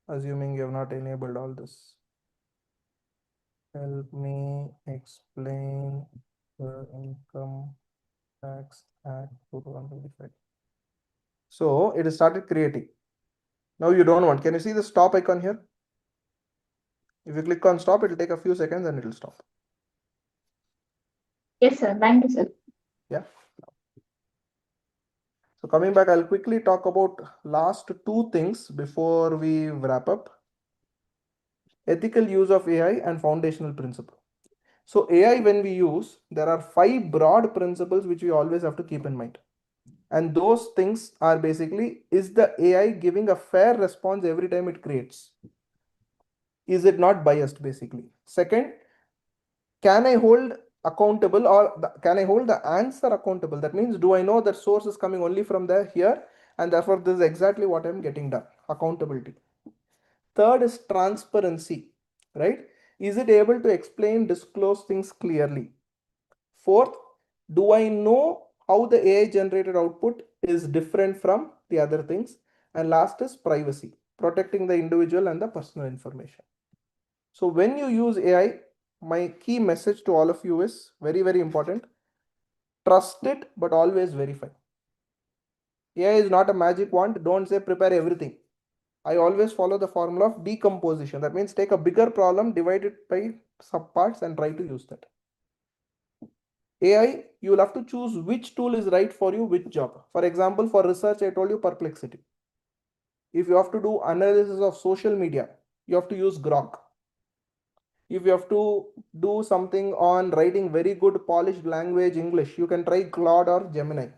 assuming you have not enabled all this. Help me explain the income tax act 2025. So it has started creating. Now you don't want. Can you see the stop icon here? If you click on stop, it will take a few seconds and it will stop. Yes, sir. Thank you, sir. Yeah. So coming back, I'll quickly talk about last two things before we wrap up. Ethical use of AI and foundational principle. So AI, when we use, there are 5 broad principles which we always have to keep in mind. And those things are basically, is the AI giving a fair response every time it creates? Is it not biased basically? Second, can I hold accountable, or can I hold the answer accountable? That means, do I know that source is coming only from there here, and therefore this is exactly what I'm getting done? Accountability. Third is transparency, right? Is it able to explain, disclose things clearly? Fourth, do I know how the AI generated output is different from the other things? And last is privacy, protecting the individual and the personal information. So when you use AI, my key message to all of you is very, very important. Trust it, but always verify. AI is not a magic wand. Don't say prepare everything. I always follow the formula of decomposition. That means take a bigger problem, divide it by subparts and try to use that. AI, you will have to choose which tool is right for you, which job. For example, for research, I told you Perplexity. If you have to do analysis of social media, you have to use Grok. If you have to do something on writing very good polished language English, you can try Claude or Gemini.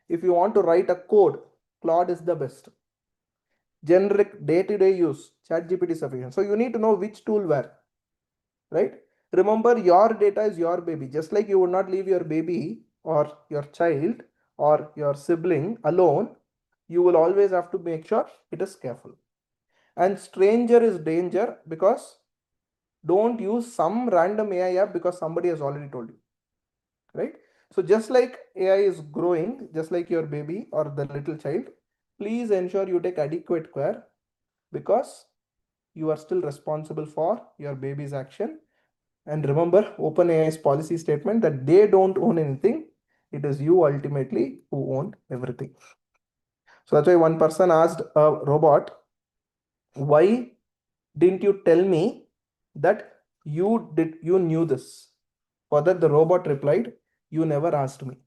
If you want to write a code, Claude is the best. Generic day-to-day use, ChatGPT is sufficient. So you need to know which tool where, right? Remember, your data is your baby. Just like you would not leave your baby or your child or your sibling alone, you will always have to make sure it is careful. And stranger is danger, because don't use some random AI app because somebody has already told you, right? So just like AI is growing, just like your baby or the little child, please ensure you take adequate care, because you are still responsible for your baby's action. And remember OpenAI's policy statement that they don't own anything. It is you ultimately who own everything. So that's why one person asked a robot, why didn't you tell me that you knew this? For that, the robot replied, you never asked me.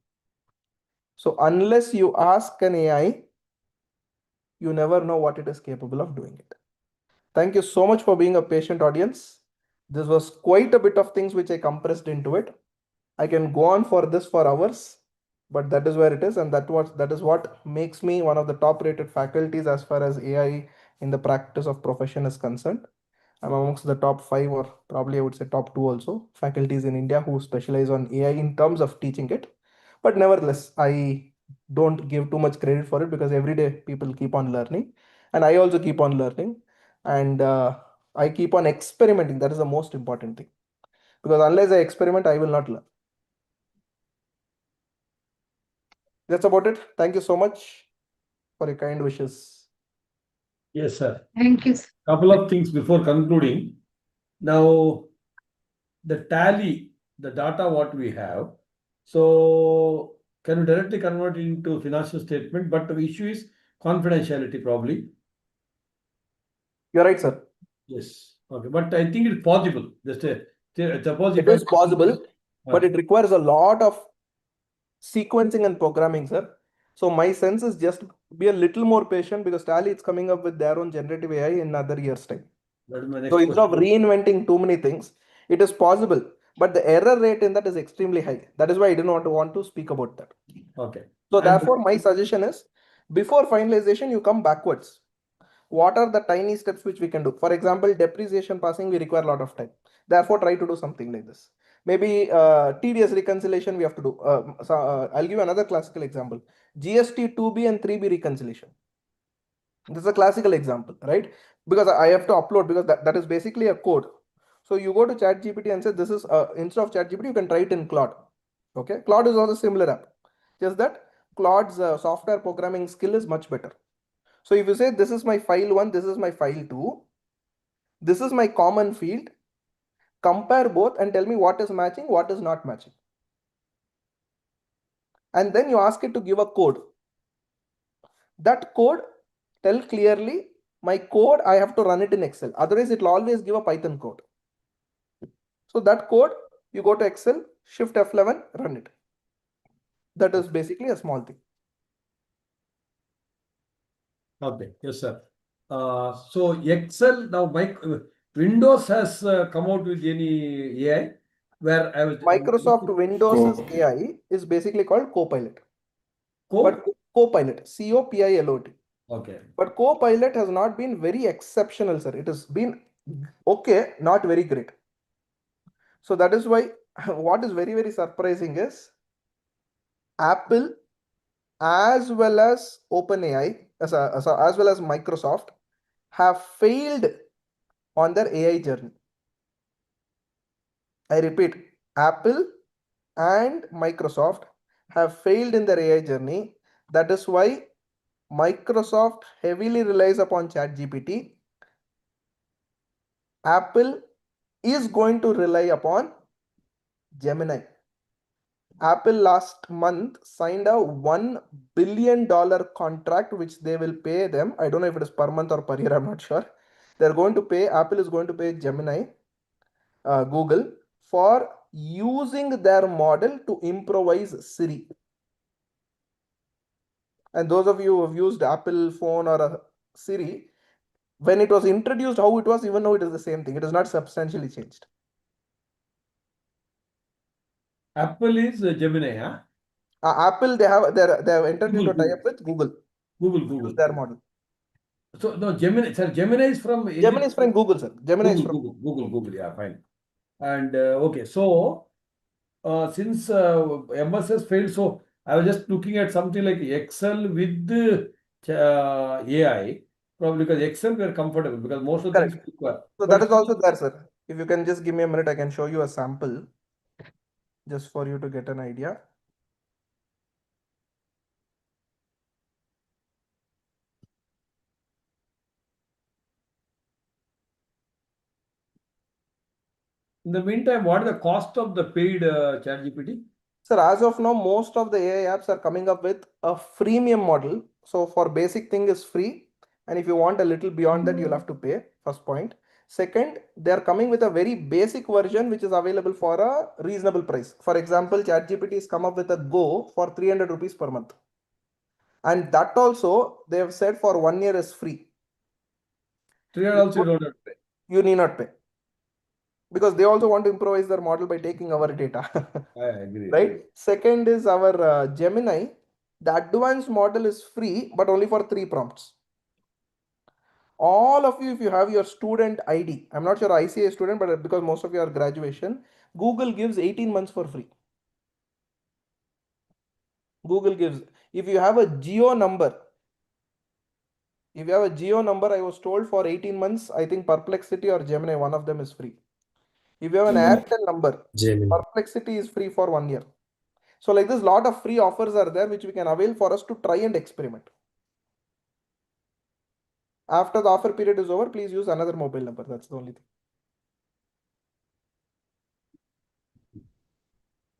So unless you ask an AI, you never know what it is capable of doing it. Thank you so much for being a patient audience. This was quite a bit of things which I compressed into it. I can go on for this for hours, but that is where it is, and that is what makes me one of the top rated faculties as far as AI in the practice of profession is concerned. I'm amongst the top 5, or probably I would say top 2 also, faculties in India who specialize on AI in terms of teaching it. But nevertheless, I don't give too much credit for it, because every day people keep on learning, and I also keep on learning, and I keep on experimenting. That is the most important thing, because unless I experiment, I will not learn. That's about it. Thank you so much for your kind wishes. Yes, sir. Thank you. Couple of things before concluding. Now, the tally, the data what we have, so can you directly convert it into financial statement? But the issue is confidentiality probably. You're right, sir. Yes. Okay. But I think it's possible. Just Suppose It if I is possible, but it requires a lot of sequencing and programming, sir. So my sense is just be a little more patient because Tally is coming up with their own generative AI in another year's time. that is my next So instead of question. reinventing too many things, it is possible, but the error rate in that is extremely high. That is why I didn't want to speak about that. Okay. So And therefore, my suggestion is before finalization, you come backwards. What are the tiny steps which we can do? For example, depreciation passing, we require a lot of time. Therefore, try to do something like this. Maybe TDS reconciliation we have to do. I'll give you another classical example. GST 2B and 3B reconciliation. This is a classical example, right? Because I have to upload because that is basically a code. So you go to ChatGPT and say this is instead of ChatGPT, you can try it in Claude. Okay, Claude is also a similar app. Just that Claude's software programming skill is much better. So if you say this is my file 1, this is my file 2, this is my common field, compare both and tell me what is matching, what is not matching. And then you ask it to give a code. That code, tell clearly my code, I have to run it in Excel. Otherwise, it will always give a Python code. So that code, you go to Excel, Shift F11, run it. That is basically a small thing. okay, yes, sir. So Excel now, Windows has come out with any AI where I was Microsoft Windows' Oh. AI is basically called Copilot. Co. But Copilot, COPILOT. Okay. But Copilot has not been very exceptional, sir. It has been okay, not very great. So that is why what is very, very surprising is Apple as well as OpenAI, as well as Microsoft have failed on their AI journey. I repeat, Apple and Microsoft have failed in their AI journey. That is why Microsoft heavily relies upon ChatGPT. Apple is going to rely upon Gemini. Apple last month signed a $1 billion contract, which they will pay them. I don't know if it is per month or per year, I'm not sure. They're going to pay, Apple is going to pay Gemini, Google, for using their model to improvise Siri. And those of you who have used Apple phone or a Siri, when it was introduced, how it was, even though it is the same thing, it is not substantially changed. Apple is Gemini, huh? Apple, they have entered into a tie-up with Google. Google. Their model. So no, Gemini, sir, Gemini is from Gemini is from Google, sir. Gemini is from Google, yeah, fine. And okay, so since MS failed, so I was just looking at something like Excel with AI, probably because Excel we are comfortable because most of the things correct. require. So But that is also there, sir. If you can just give me a minute, I can show you a sample just for you to get an idea. in the meantime, what is the cost of the paid ChatGPT? Sir, as of now, most of the AI apps are coming up with a freemium model. So for basic thing is free. And if you want a little beyond that, you'll have to pay, first point. Second, they're coming with a very basic version, which is available for a reasonable price. For example, ChatGPT has come up with a Go for 300 rupees per month. And that also, they have said for 1 year is free. 300 also you don't have to pay. You need not pay. Because they also want to improvise their model by taking our data. I agree. Right? Second is our Gemini. The advanced model is free, but only for 3 prompts. All of you, if you have your student ID, I'm not sure ICA student, but because most of you are graduation, Google gives 18 months for free. Google gives, if you have a geo number, I was told for 18 months, I think Perplexity or Gemini, one of them is free. If you have an Airtel number, Gemini. Perplexity is free for 1 year. So like this, lot of free offers are there which we can avail for us to try and experiment. After the offer period is over, please use another mobile number. That's the only thing.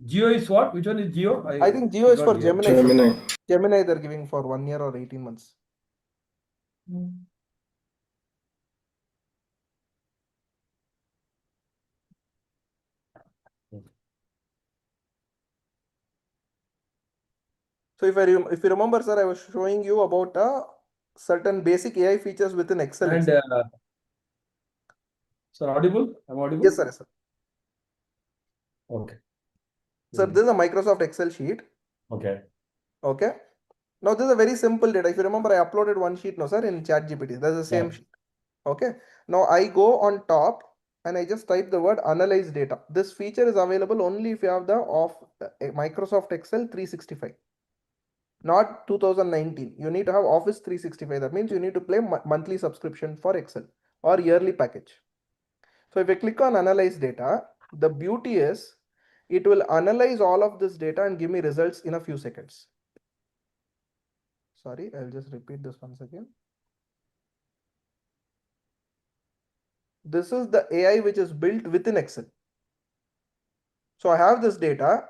Geo is what? Which one is Geo? I think Geo is for Gemini. Gemini. Gemini they're giving for 1 year or 18 months. So if you remember, sir, I was showing you about certain basic AI features within Excel. And sir, audible? I'm audible? Yes, sir. Yes, sir. Okay. So this is a Microsoft Excel sheet. Okay. Okay. Now this is a very simple data. If you remember, I uploaded one sheet, no, sir, in ChatGPT. That's the same Yeah. sheet. Okay. Now I go on top and I just type the word analyze data. This feature is available only if you have the Microsoft Excel 365. Not 2019. You need to have Office 365. That means you need to pay monthly subscription for Excel or yearly package. So if I click on analyze data, the beauty is it will analyze all of this data and give me results in a few seconds. Sorry, I'll just repeat this once again. This is the AI which is built within Excel. So I have this data.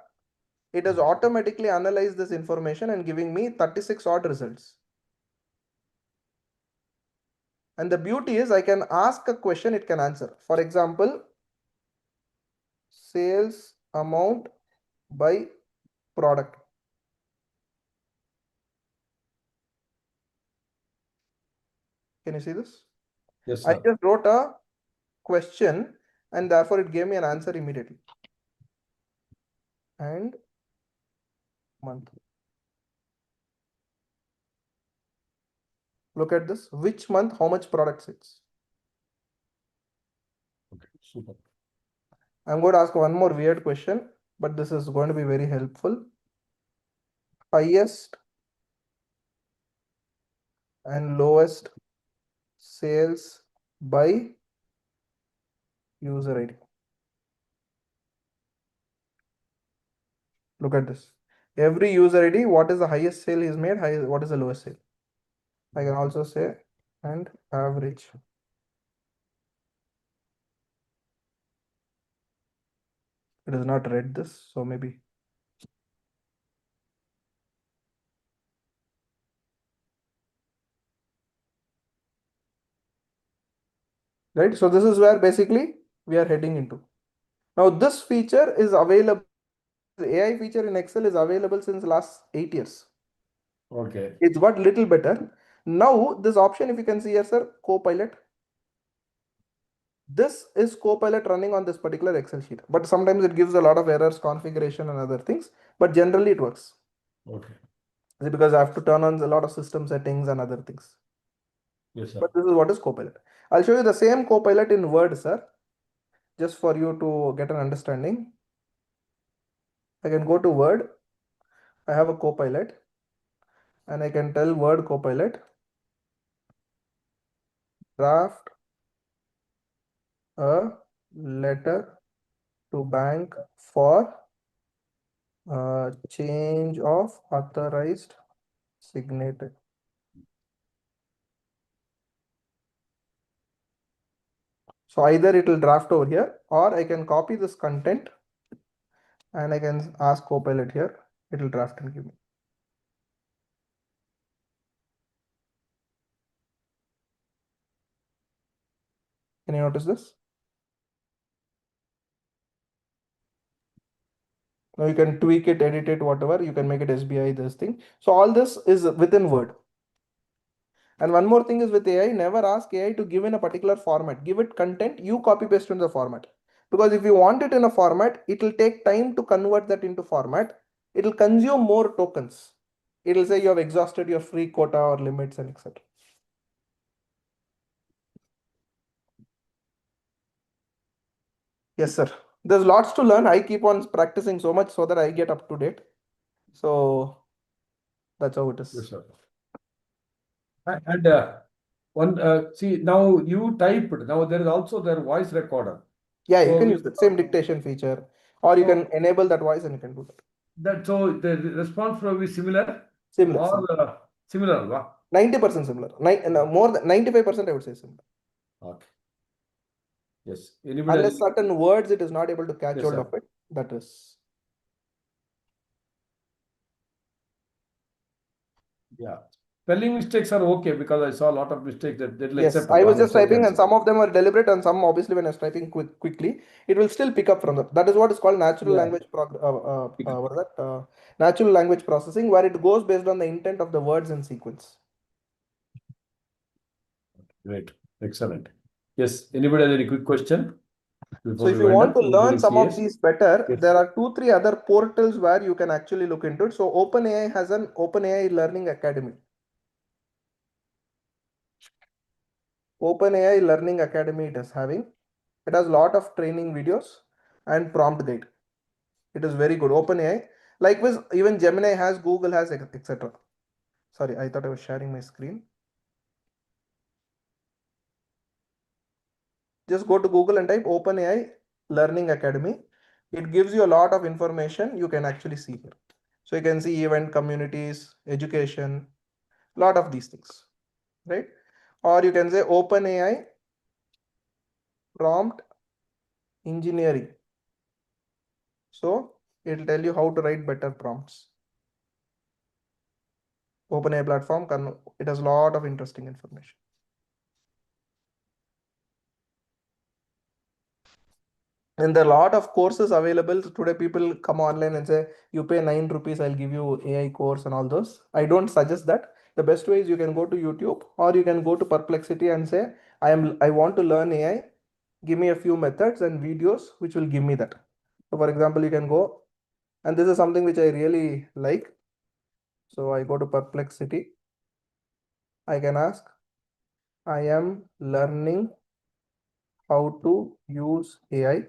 It has automatically analyzed this information and giving me 36 odd results. And the beauty is I can ask a question, it can answer. For example, sales amount by product. Can you see this? Yes, I sir. just wrote a question and therefore it gave me an answer immediately. And month. Look at this. Which month, how much product sales? Okay. Super. I'm going to ask one more weird question, but this is going to be very helpful. Highest and lowest sales by user ID. Look at this. Every user ID, what is the highest sale he's made? What is the lowest sale? I can also say and average. It is not read this, so maybe. Right. So this is where basically we are heading into. Now this feature is available. The AI feature in Excel is available since last 8 years. Okay. It's got little better. Now this option, if you can see here, sir, Copilot. This is Copilot running on this particular Excel sheet, but sometimes it gives a lot of errors, configuration and other things, but generally it works. Okay. Is it because I have to turn on a lot of system settings and other things? Yes, sir. But this is what is Copilot. I'll show you the same Copilot in Word, sir, just for you to get an understanding. I can go to Word. I have a Copilot and I can tell Word Copilot, draft a letter to bank for change of authorized signature. So either it will draft over here or I can copy this content and I can ask Copilot here. It will draft and give me. Can you notice this? Now you can tweak it, edit it, whatever. You can make it SBI, this thing. So all this is within Word. And one more thing is with AI, never ask AI to give in a particular format. Give it content, you copy paste in the format. Because if you want it in a format, it will take time to convert that into format. It will consume more tokens. It will say you have exhausted your free quota or limits and etc. Yes, sir. There's lots to learn. I keep on practicing so much so that I get up to date. So that's how it is. Yes, sir. And see, now you typed. Now there is also their voice recorder. Yeah, you So can we- use the same dictation feature, or you So- can enable that voice and you can do that. That so the response will be similar Similar, or similar. 90% similar. More than 95% I would say similar. Okay. Yes. Anybody? Unless certain words it is not able to catch Yes, hold sir. of it. That is. Yeah. Spelling mistakes are okay because I saw a lot of mistakes that will Yes, accept. I was Normal just sound typing, and cancel. some of them are deliberate, and some obviously when I was typing quickly, it will still pick up from that. That is what is called natural Yeah. language what is that? Natural language processing, where it goes based on the intent of the words in sequence. Great. Excellent. Yes. Anybody has any quick question So before if we you wind want up? to learn Including some of CS? these better, Yes. there are 2-3 other portals where you can actually look into it. So OpenAI has an OpenAI Learning Academy. OpenAI Learning Academy it is having. It has a lot of training videos and prompt guide. It is very good. OpenAI. Likewise, even Gemini has, Google has, etc. Sorry, I thought I was sharing my screen. Just go to Google and type OpenAI Learning Academy. It gives you a lot of information you can actually see here. So you can see event, communities, education, lot of these things, right? Or you can say OpenAI prompt engineering. So it'll tell you how to write better prompts. OpenAI platform, it has a lot of interesting information. And there are a lot of courses available today. People come online and say, you pay 9 rupees, I'll give you AI course and all those. I don't suggest that. The best way is you can go to YouTube or you can go to Perplexity and say, I want to learn AI. Give me a few methods and videos which will give me that. So for example, you can go, and this is something which I really like. So I go to Perplexity. I can ask, I am learning how to use AI.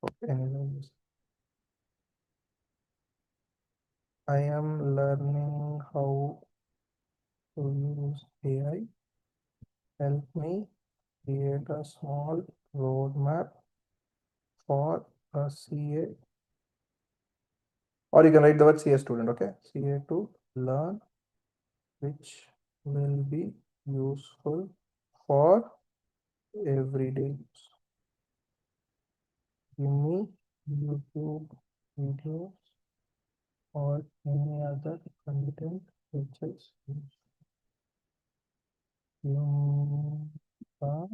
Okay, anyways. I am learning how to use AI. Help me create a small roadmap for a CA. Or you can write the word CA student, okay? CA to learn, which will be useful for everyday use. Give me YouTube videos or any other content which is useful.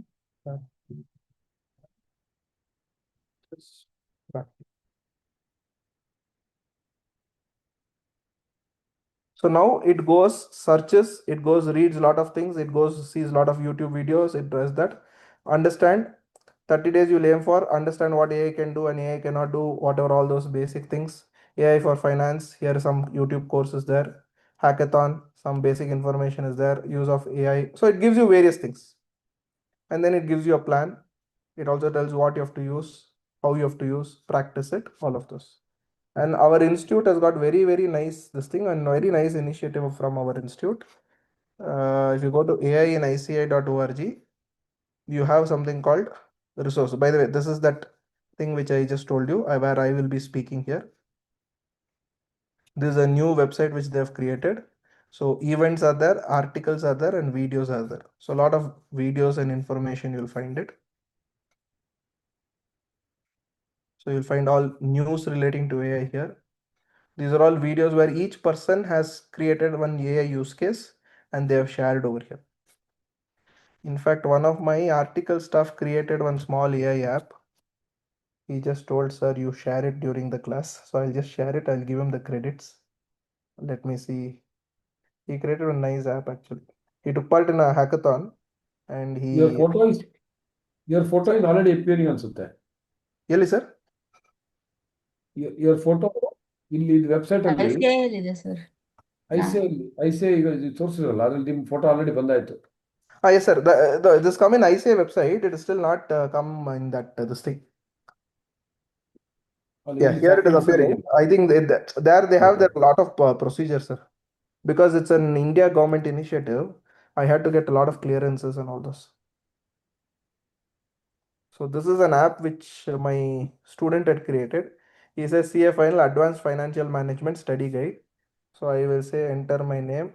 Practice. So now it goes, searches, it goes, reads a lot of things, it goes, sees a lot of YouTube videos, it does that. Understand 30 days you'll aim for, understand what AI can do and AI cannot do, whatever all those basic things. AI for finance, here are some YouTube courses there. Hackathon, some basic information is there, use of AI. So it gives you various things. And then it gives you a plan. It also tells what you have to use, how you have to use, practice it, all of those. And our institute has got very nice this thing and very nice initiative from our institute. If you go to ai.ici.org, you have something called resource. By the way, this is that thing which I just told you, where I will be speaking here. This is a new website which they have created. So events are there, articles are there, and videos are there. So a lot of videos and information you'll find it. So you'll find all news relating to AI here. These are all videos where each person has created one AI use case and they have shared over here. In fact, one of my article staff created one small AI app. He just told, sir, you share it during the class. So I'll just share it. I'll give him the credits. Let me see. He created a nice app actually. He took part in a hackathon and Your he... photo is already appearing on Sutta. Really, sir? Your photo ಇಲ್ಲಿ website ಅಲ್ಲಿ ಇದೆ sir. ಐಸಿಐ ಈಗ ತೋರಿಸಿರಲ್ಲ ಅದ್ರಲ್ಲಿ ನಿಮ್ಮ photo already ಬಂದಾಯ್ತು. Yes, sir. This come in ICA website. It is still not come in that this thing. Yeah, here it is appearing. I think there they have a lot of procedures, sir. Because it's an India government initiative, I had to get a lot of clearances and all those. So this is an app which my student had created. He says CA Final Advanced Financial Management Study Guide. So I will say enter my name.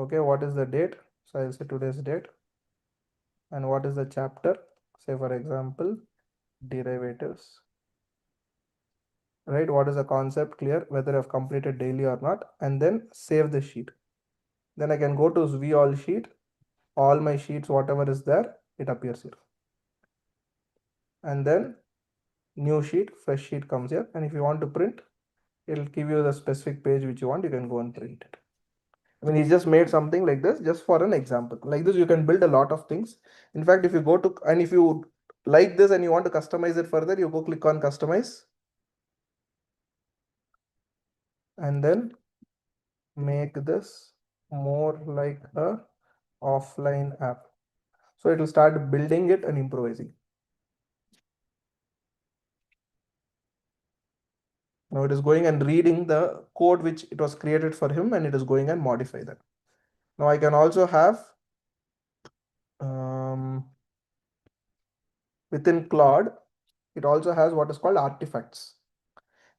Okay, what is the date? So I'll say today's date. And what is the chapter? Say for example, derivatives. Right, what is the concept clear, whether I've completed daily or not, and then save the sheet. Then I can go to view all sheet, all my sheets, whatever is there, it appears here. And then new sheet, fresh sheet comes here. And if you want to print, it'll give you the specific page which you want, you can go and print it. I mean, he just made something like this just for an example. Like this, you can build a lot of things. In fact, if you go to, and if you like this and you want to customize it further, you go click on customize. And then make this more like a offline app. So it will start building it and improvising. Now it is going and reading the code which it was created for him, and it is going and modify that. Now I can also have within Claude, it also has what is called artifacts.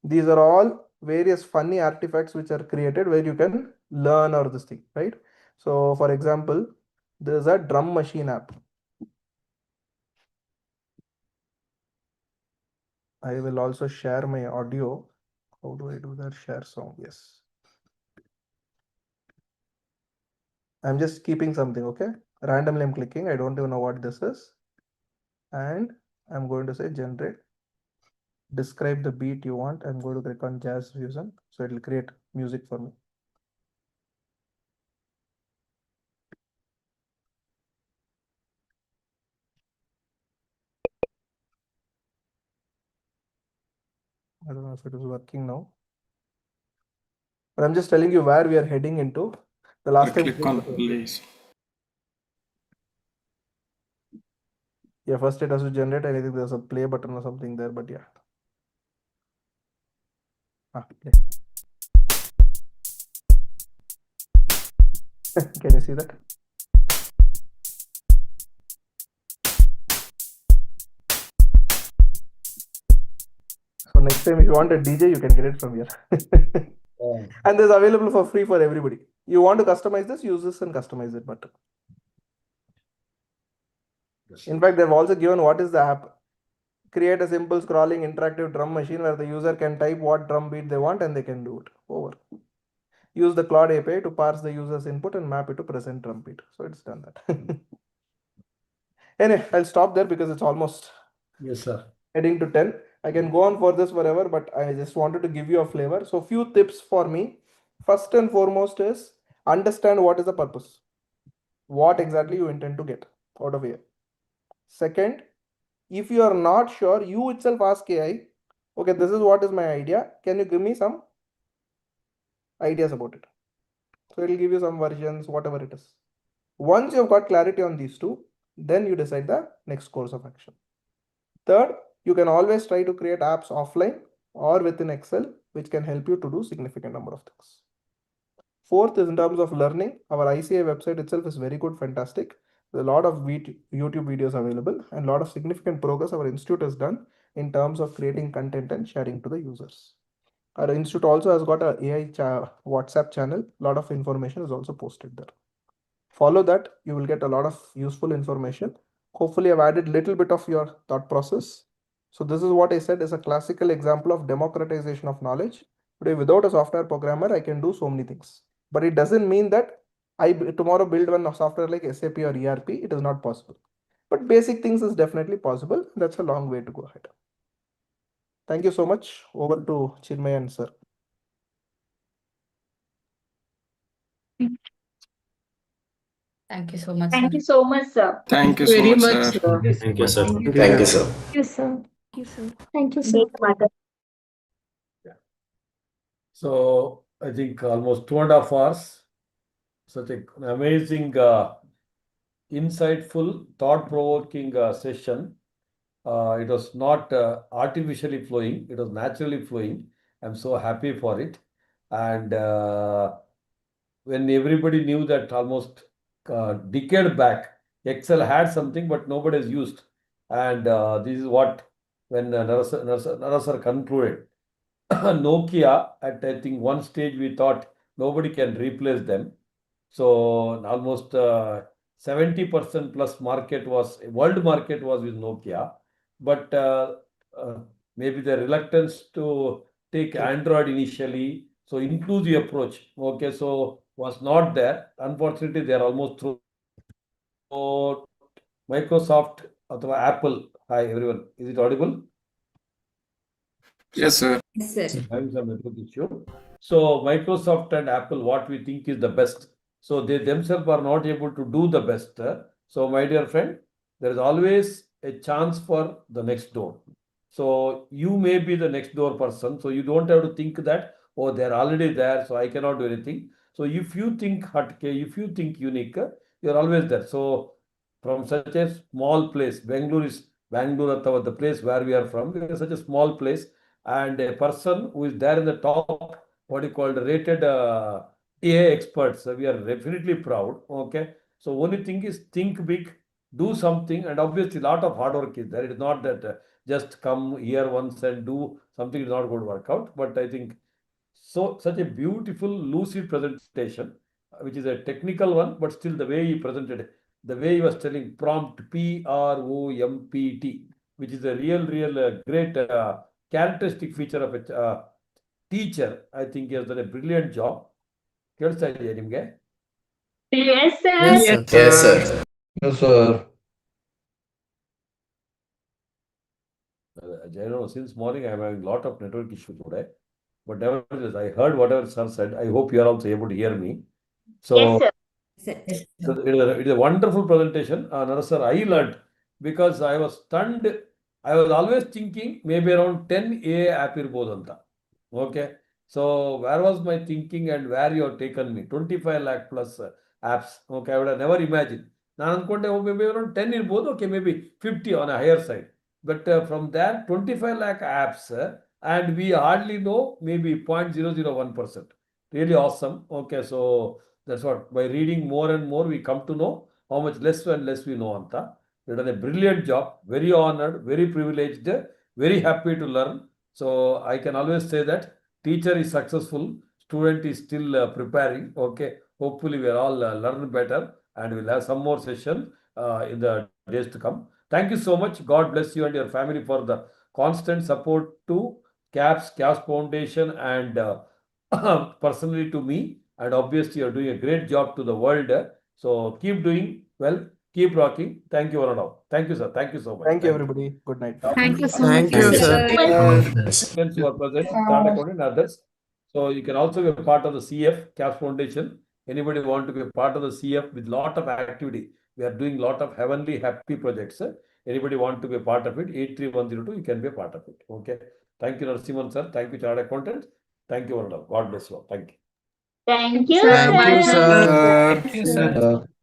These are all various funny artifacts which are created where you can learn or this thing, right? So for example, there's a drum machine app. I will also share my audio. How do I do that? Share song. Yes. I'm just keeping something, okay? Randomly I'm clicking. I don't even know what this is. And I'm going to say generate. Describe the beat you want. I'm going to click on jazz fusion. So it will create music for me. I don't know if it is working now. But I'm just telling you where we are heading into. The last time. Click on please. Yeah, first it has to generate. I think there's a play button or something there, but yeah. Play. Can you see that? So next time if you want a DJ, you can get it from here. And this is available for free for everybody. You want to customize this, use this and customize it button. In fact, they've also given what is the app. Create a simple scrolling interactive drum machine where the user can type what drum beat they want and they can do it. Over. Use the Claude API to parse the user's input and map it to present drum beat. So it's done that. Anyway, I'll stop there because it's almost heading to 10. I can go on for this forever, but I just wanted to give you a flavor. So few tips for me. First and foremost is understand what is the purpose. What exactly you intend to get out of here. Second, if you are not sure, you itself ask AI, okay, this is what is my idea. Can you give me some ideas about it? So it will give you some versions, whatever it is. Once you've got clarity on these two, then you decide the next course of action. Third, you can always try to create apps offline or within Excel, which can help you to do significant number of things. Fourth is in terms of learning, our ICI website itself is very good, fantastic. There's a lot of YouTube videos available and a lot of significant progress our institute has done in terms of creating content and sharing to the users. Our institute also has got a AI WhatsApp channel. A lot of information is also posted there. Follow that, you will get a lot of useful information. Hopefully I've added a little bit of your thought process. So this is what I said is a classical example of democratization of knowledge. Today, without a software programmer, I can do so many things. But it doesn't mean that I tomorrow build one software like SAP or ERP. It is not possible. But basic things is definitely possible. That's a long way to go ahead. Thank you so much. Over to Chinmay and sir. Thank you so much, sir. Thank you so much, sir. Thank you so much, sir. Thank you, sir. Thank you, Thank you, sir. sir. Thank you, sir. Thank you, sir. So I think almost 2.5 hours. Such an amazing, insightful, thought-provoking session. It was not artificially flowing, it was naturally flowing. I'm so happy for it. And when everybody knew that almost decade back, Excel had something, but nobody has used. And this is what, when Narasar concluded, Nokia, at I think one stage we thought nobody can replace them. So almost 70% plus world market was with Nokia, but maybe the reluctance to take Android initially, so inclusive approach, okay, so was not there. Unfortunately, they are almost through. So Microsoft or Apple, hi everyone, is it audible? Yes, sir. Yes, sir. Having some network issue. So Microsoft and Apple, what we think is the best. So they themselves are not able to do the best. So my dear friend, there is always a chance for the next door. So you may be the next door person. So you don't have to think that, oh, they're already there, so I cannot do anything. So if you think Hatke, if you think unique, you're always there. So from such a small place, Bangalore, the place where we are from, we are such a small place, and a person who is there in the top, what you call the rated AI experts, we are definitely proud. Okay, so only thing is think big, do something, and obviously a lot of hard work is there. It is not that just come here once and do something is not going to work out. But I think so such a beautiful lucid presentation, which is a technical one, but still the way he presented, the way he was telling prompt PROMPT, which is a real great characteristic feature of a teacher. I think he has done a brilliant job. ಕೇಳಿಸ್ತಾ ಇದೆಯಾ ನಿಮ್ಗೆ? Yes, sir. Yes, sir. Yes, sir. Yes, sir. I know since morning I am having a lot of network issue today, but nevertheless, I heard whatever sir said. I hope you are also able to hear me. So, Yes, sir. Yes, so sir. it is a wonderful presentation. Sir, I learned because I was stunned. I was always thinking maybe around 10 AI app irbodanta. Okay. So where was my thinking and where you have taken me? 25 lakh plus apps. Okay. I would have never imagined. ನಾನು ಅನ್ಕೊಂಡೆ maybe around 10 ಇರ್ಬೋದು, okay, maybe 50 on a higher side. But from there, 25 lakh apps, and we hardly know maybe 0.001%. Really awesome. Okay, so that's what, by reading more and more, we come to know how much less and less we know. Anta. You've done a brilliant job, very honored, very privileged, very happy to learn. So I can always say that teacher is successful, student is still preparing. Okay, hopefully we are all learn better, and we'll have some more session in the days to come. Thank you so much. God bless you and your family for the constant support to CAPS Foundation, and personally to me. And obviously, you're doing a great job to the world. So keep doing well, keep rocking. Thank you, all and all. Thank you, sir. Thank you so much. Thank you, everybody. Good night. Thank you so Thank much, you, sir. sir. Friends who are present, Tata Accountant and others. So you can also be a part of the CF, CAPS Foundation. Anybody want to be a part of the CF with lot of activity? We are doing lot of heavenly happy projects. Anybody want to be a part of it? 83102, you can be a part of it. Okay. Thank you, Narasimhan sir. Thank you, Chartered Accountant. Thank you, all. God bless you all. Thank you. Thank you, Thank you, sir. sir. Thank you, sir.